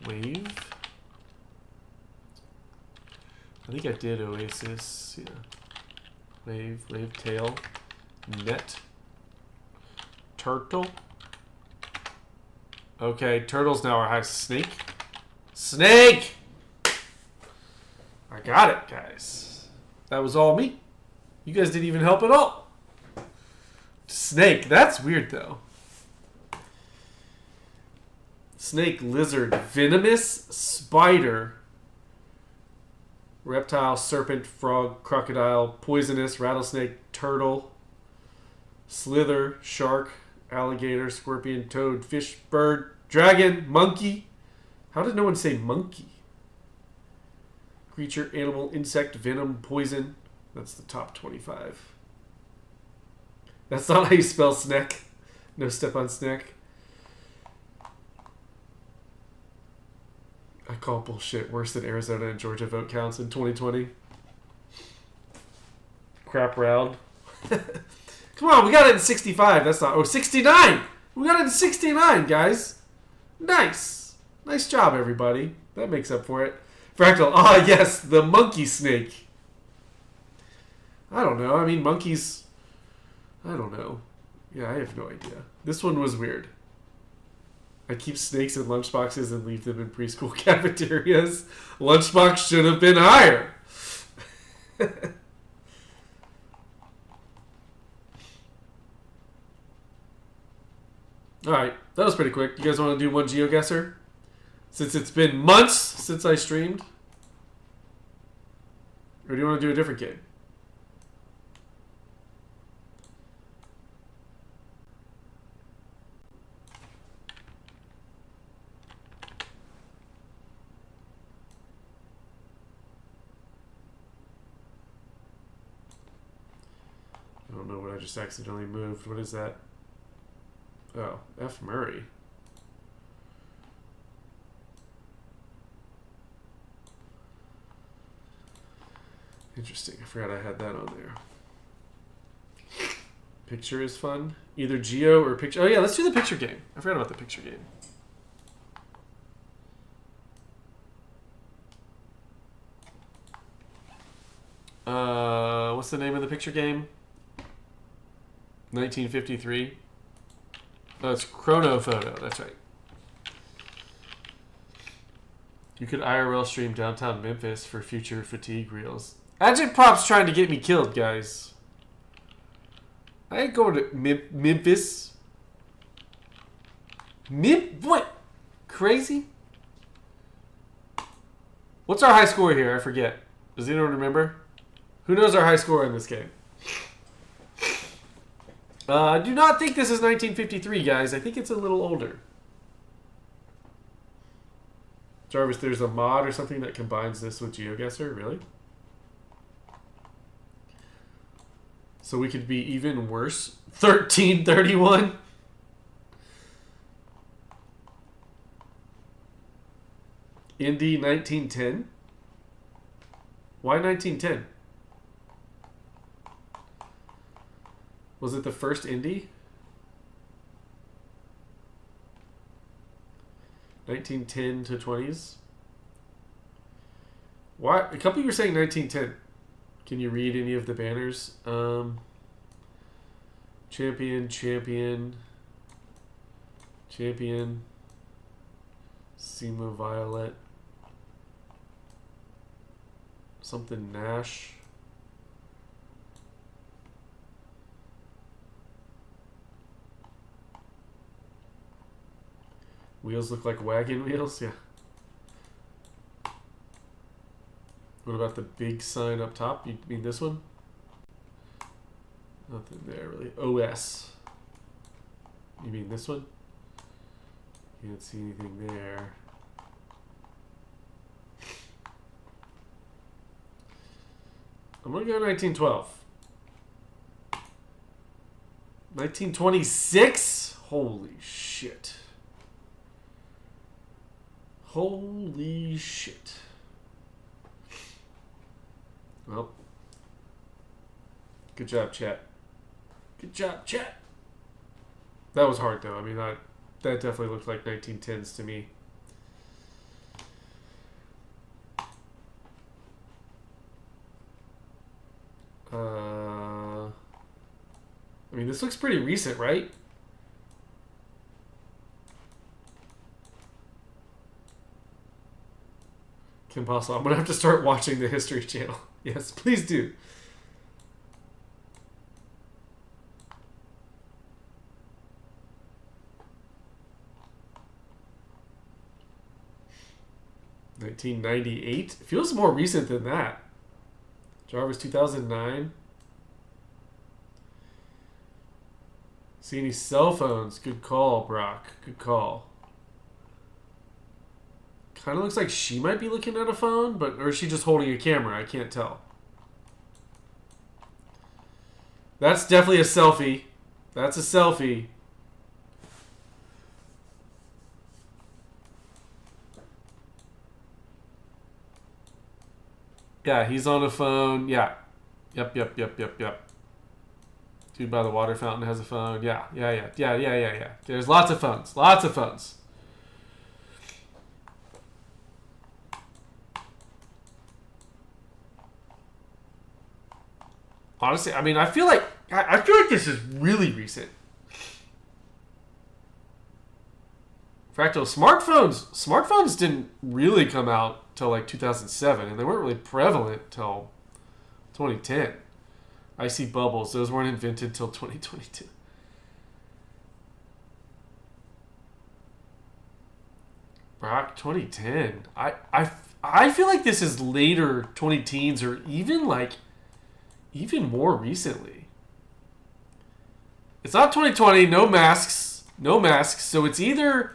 Wave. I think I did Oasis. Yeah. Wave tail. Net. Turtle. Okay, turtle's now our highest. Snake. Snake! I got it, guys. That was all me. You guys didn't even help at all. Snake. That's weird, though. Snake, lizard, venomous, spider, reptile, serpent, frog, crocodile, poisonous, rattlesnake, turtle, slither, shark, alligator, scorpion, toad, fish, bird, dragon, monkey. How did no one say monkey? Creature, animal, insect, venom, poison. That's the top 25. That's not how you spell snack. No step on snack. I call bullshit. Worse than Arizona and Georgia vote counts in 2020. Crap round. Come on, we got it in 65. That's not... Oh, 69! We got it in 69, guys. Nice. Nice job, everybody. That makes up for it. Fractal. Ah, yes, the monkey snake. I don't know. I mean, monkeys... I don't know. Yeah, I have no idea. This one was weird. I keep snakes in lunchboxes and leave them in preschool cafeterias. Lunchbox should have been higher. Alright, that was pretty quick. You guys want to do one GeoGuessr? Since it's been months since I streamed? Or do you want to do a different game? I don't know what I just accidentally moved. What is that? Oh, F. Murray. Interesting. I forgot I had that on there. Picture is fun. Either Geo or picture. Oh yeah, let's do the picture game. I forgot about the picture game. What's the name of the picture game? 1953. Oh, it's Chrono Photo. That's right. You could IRL stream downtown Memphis for future fatigue reels. Agitprop's trying to get me killed, guys. I ain't going to Memphis. What? Crazy? What's our high score here? I forget. Does anyone remember? Who knows our high score in this game? I do not think this is 1953, guys. I think it's a little older. Jarvis, there's a mod or something that combines this with GeoGuessr? Really? So we could be even worse? 1331? Indy 1910? Why 1910? Was it the first Indy? 1910 to 20s? Why? A couple of you were saying 1910. Can you read any of the banners? Champion. Sema Violet. Something Nash. Wheels look like wagon wheels? Yeah. What about the big sign up top? You mean this one? Nothing there really. OS. You mean this one? Can't see anything there. I'm gonna go 1912. 1926? Holy shit. Holy shit. Well, good job, chat. Good job, chat. That was hard, though. I mean, that definitely looked like 1910s to me. I mean, this looks pretty recent, right? Kim Possible. I'm going to have to start watching the History Channel. Yes, please do. $1998? It feels more recent than that. Jarvis 2009. See any cell phones? Good call, Brock. Good call. Kind of looks like she might be looking at a phone, but or is she just holding a camera? I can't tell. That's definitely a selfie. That's a selfie. Yeah, he's on a phone. Yeah. Yep. Dude by the water fountain has a phone. Yeah. There's lots of phones. Lots of phones. Honestly, I mean, I feel like this is really recent. Fractal smartphones didn't really come out till like 2007, and they weren't really prevalent till 2010. I see bubbles; those weren't invented till 2022. Brock, 2010. I feel like this is later 2010s, or even more recently. It's not 2020. No masks. So it's either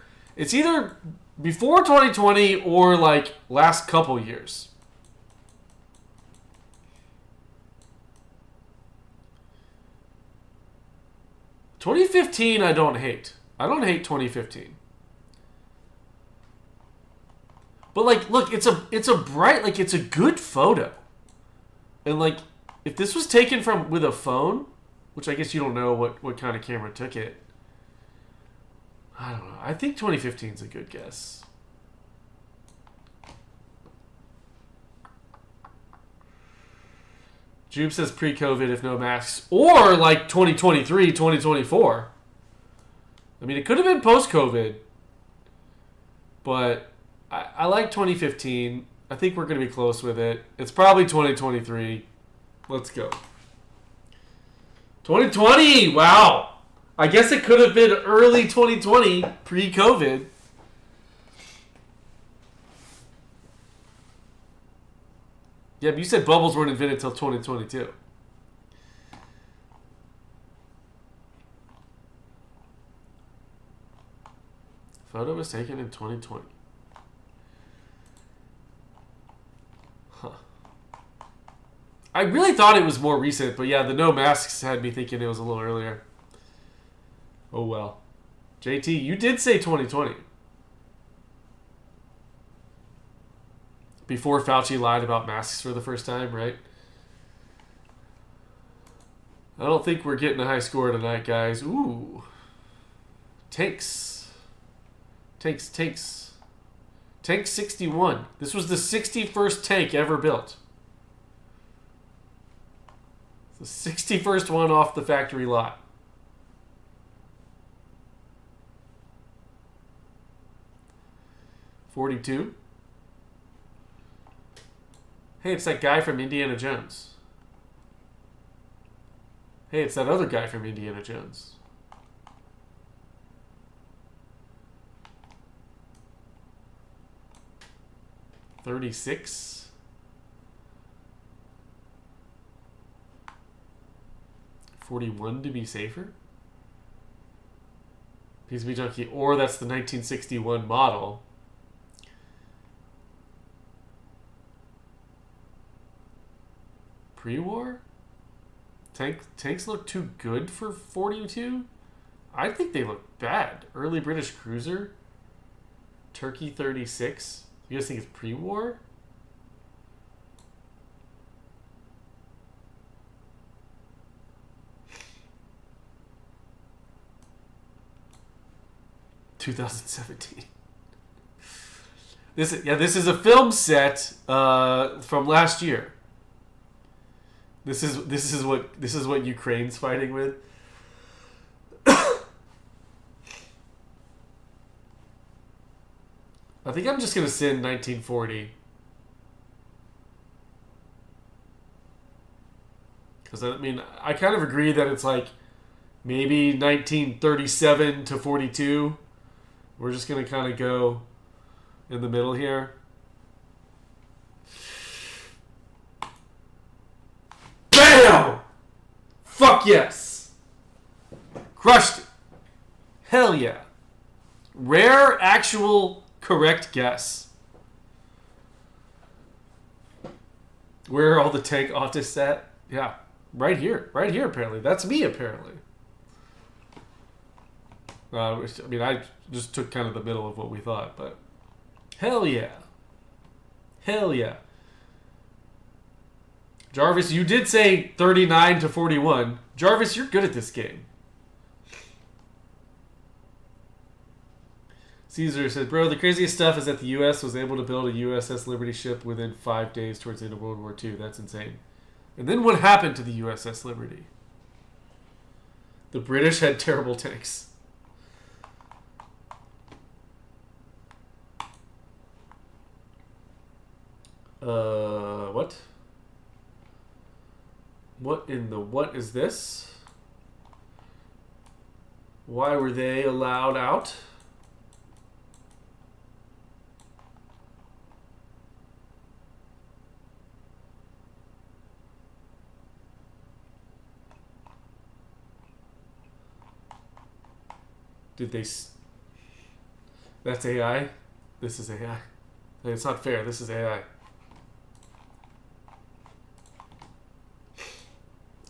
before 2020 or like last couple years. $2015 I don't hate. I don't hate 2015. But like, look, it's a bright, like, it's a good photo. And like, if this was taken with a phone, which I guess you don't know what kind of camera took it. I don't know. I think 2015 is a good guess. Jube says pre-COVID if no masks. Or like 2023, 2024. I mean, it could have been post-COVID. But I like 2015. I think we're going to be close with it. It's probably 2023. Let's go. 2020! Wow! I guess it could have been early 2020, pre-COVID. Yeah, but you said bubbles weren't invented until 2022. Photo was taken in 2020. Huh. I really thought it was more recent, but yeah, the no masks had me thinking it was a little earlier. Oh well. JT, you did say 2020. Before Fauci lied about masks for the first time, right? I don't think we're getting a high score tonight, guys. Ooh. Tanks. Tank 61. This was the 61st tank ever built. The 61st one off the factory lot. 42? Hey, it's that guy from Indiana Jones. Hey, it's that other guy from Indiana Jones. $36. 41 to be safer. PCB Junkie, or that's the 1961 model. Pre-war? Tanks look too good for 42? I think they look bad. Early British cruiser. Turkey 36. You guys think it's pre-war? (2017). This is a film set from last year. This is what Ukraine's fighting with. I think I'm just gonna send 1940 because I mean I kind of agree that it's like maybe 1937 to 42. We're just gonna kind of go in the middle here. Bam! Fuck yes! Crushed it. Hell yeah. Rare actual correct guess. Where are all the tank artists at? Yeah, right here. Right here, apparently. That's me, apparently. I mean, I just took kind of the middle of what we thought, but hell yeah. Hell yeah. Jarvis, you did say 39 to 41. Jarvis, you're good at this game. Caesar said, bro, the craziest stuff is that the U.S. was able to build a USS Liberty ship within 5 days towards the end of World War II. That's insane. And then what happened to the USS Liberty? The British had terrible tanks. What? What in the what is this? Why were they allowed out? Did they... That's AI? This is AI. It's not fair. This is AI.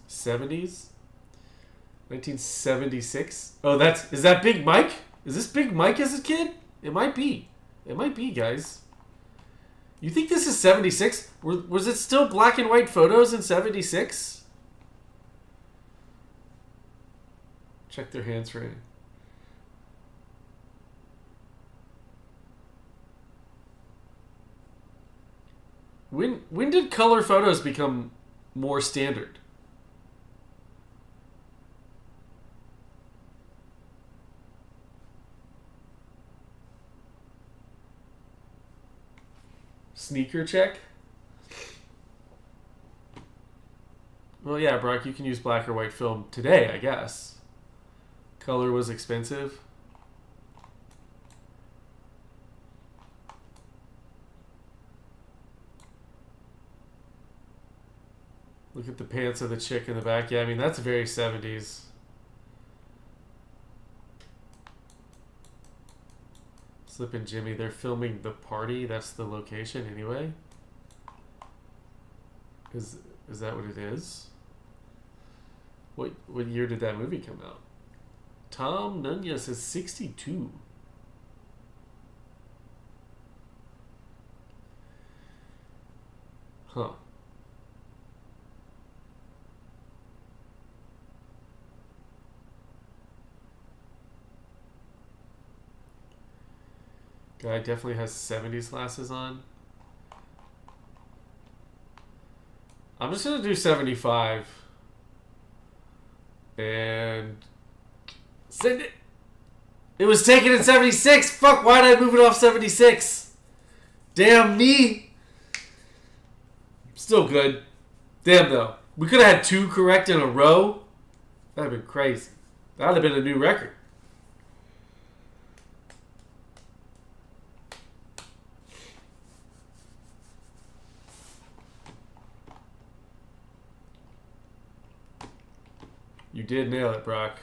70s? 1976? Oh, is that Big Mike? Is this Big Mike as a kid? It might be. It might be, guys. You think this is 76? Was it still black and white photos in 76? Check their hands for it. When did color photos become more standard? Sneaker check? Well, yeah, Brock, you can use black or white film today, I guess. Color was expensive. Look at the pants of the chick in the back. Yeah, I mean, that's very 70s. Slippin' Jimmy, they're filming the party. That's the location anyway. Is that what it is? What year did that movie come out? Tom Nunez says 62. Huh. Guy definitely has 70s glasses on. I'm just gonna do 75 and send it. It was taken in 76. Fuck, why did I move it off 76? Damn me. Still good. Damn, though. We could have had 2 correct in a row. That would have been crazy. That would have been a new record. You did nail it, Brock.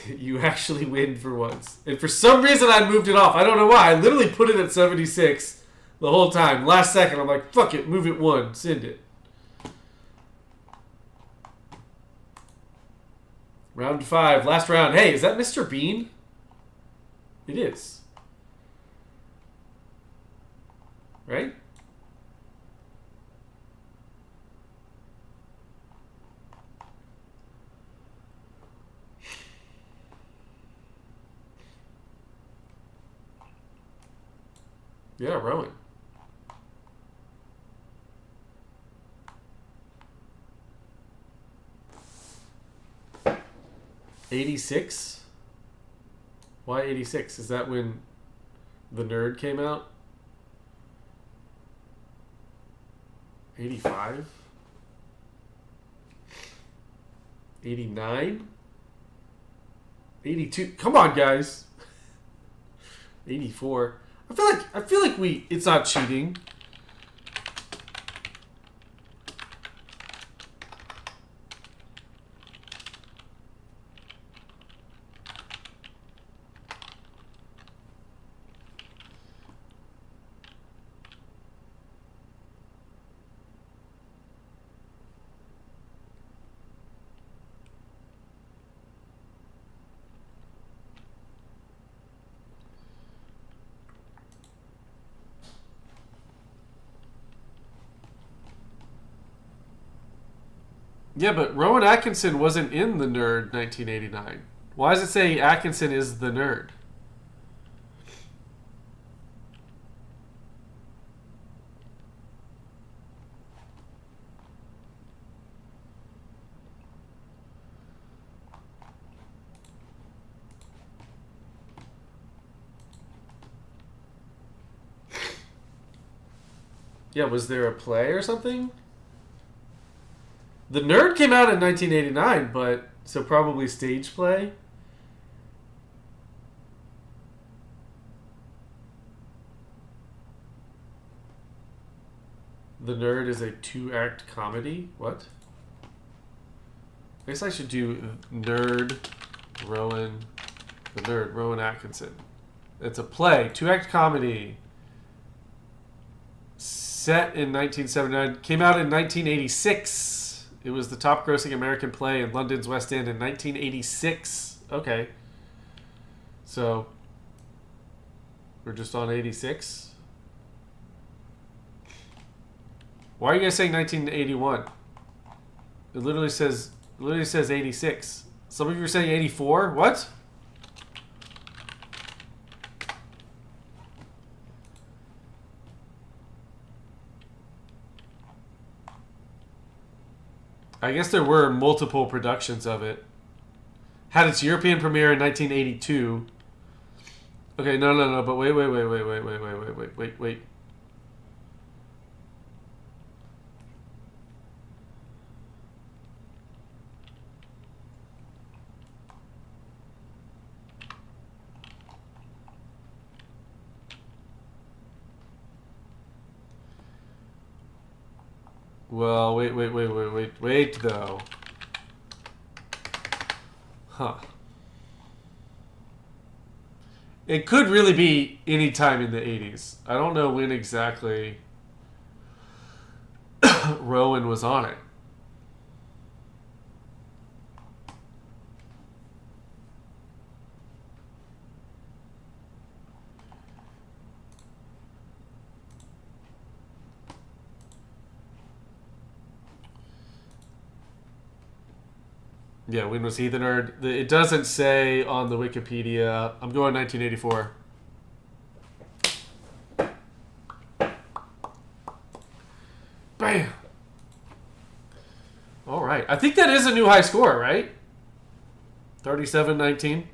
You actually win for once. And for some reason I moved it off. I don't know why. I literally put it at 76 the whole time. Last second I'm like, fuck it, move it 1. Send it. Round 5. Last round. Hey, is that Mr. Bean? It is. Right? Yeah, Rowan. '86? Why 86? Is that when The Nerd came out? 85? 89? 82? Come on, guys. 84. I feel like it's not cheating. Yeah, but Rowan Atkinson wasn't in The Nerd 1989. Why does it say Atkinson is the nerd? Yeah, was there a play or something? The Nerd came out in 1989, but so probably stage play. The Nerd is a 2-act comedy. What? I guess I should do Nerd, Rowan, The Nerd, Rowan Atkinson. It's a play, 2-act comedy. Set in 1979, came out in 1986. It was the top-grossing American play in London's West End in 1986. Okay. So, we're just on 86? Why are you guys saying 1981? It literally says 86. Some of you are saying 84? What? I guess there were multiple productions of it. Had its European premiere in 1982. Okay, no, but wait. Well, wait, though. Huh. It could really be any time in the 80s. I don't know when exactly Rowan was on it. Yeah, when was he the nerd? It doesn't say on the Wikipedia. I'm going 1984. Bam! All right. I think that is a new high score, right? 37-19.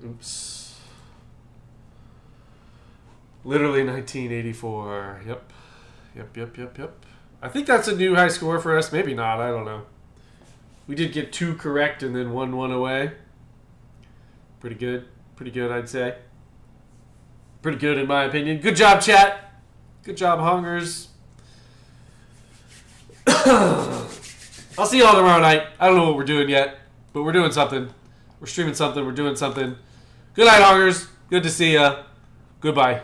Oops. Literally 1984. Yep. I think that's a new high score for us. Maybe not. I don't know. We did get 2 correct and then 1 away. Pretty good. Pretty good, I'd say. Pretty good in my opinion. Good job, chat. Good job, Hungers. I'll see y'all tomorrow night. I don't know what we're doing yet, but we're doing something. We're streaming something. We're doing something. Good night, Hungers. Good to see ya. Goodbye.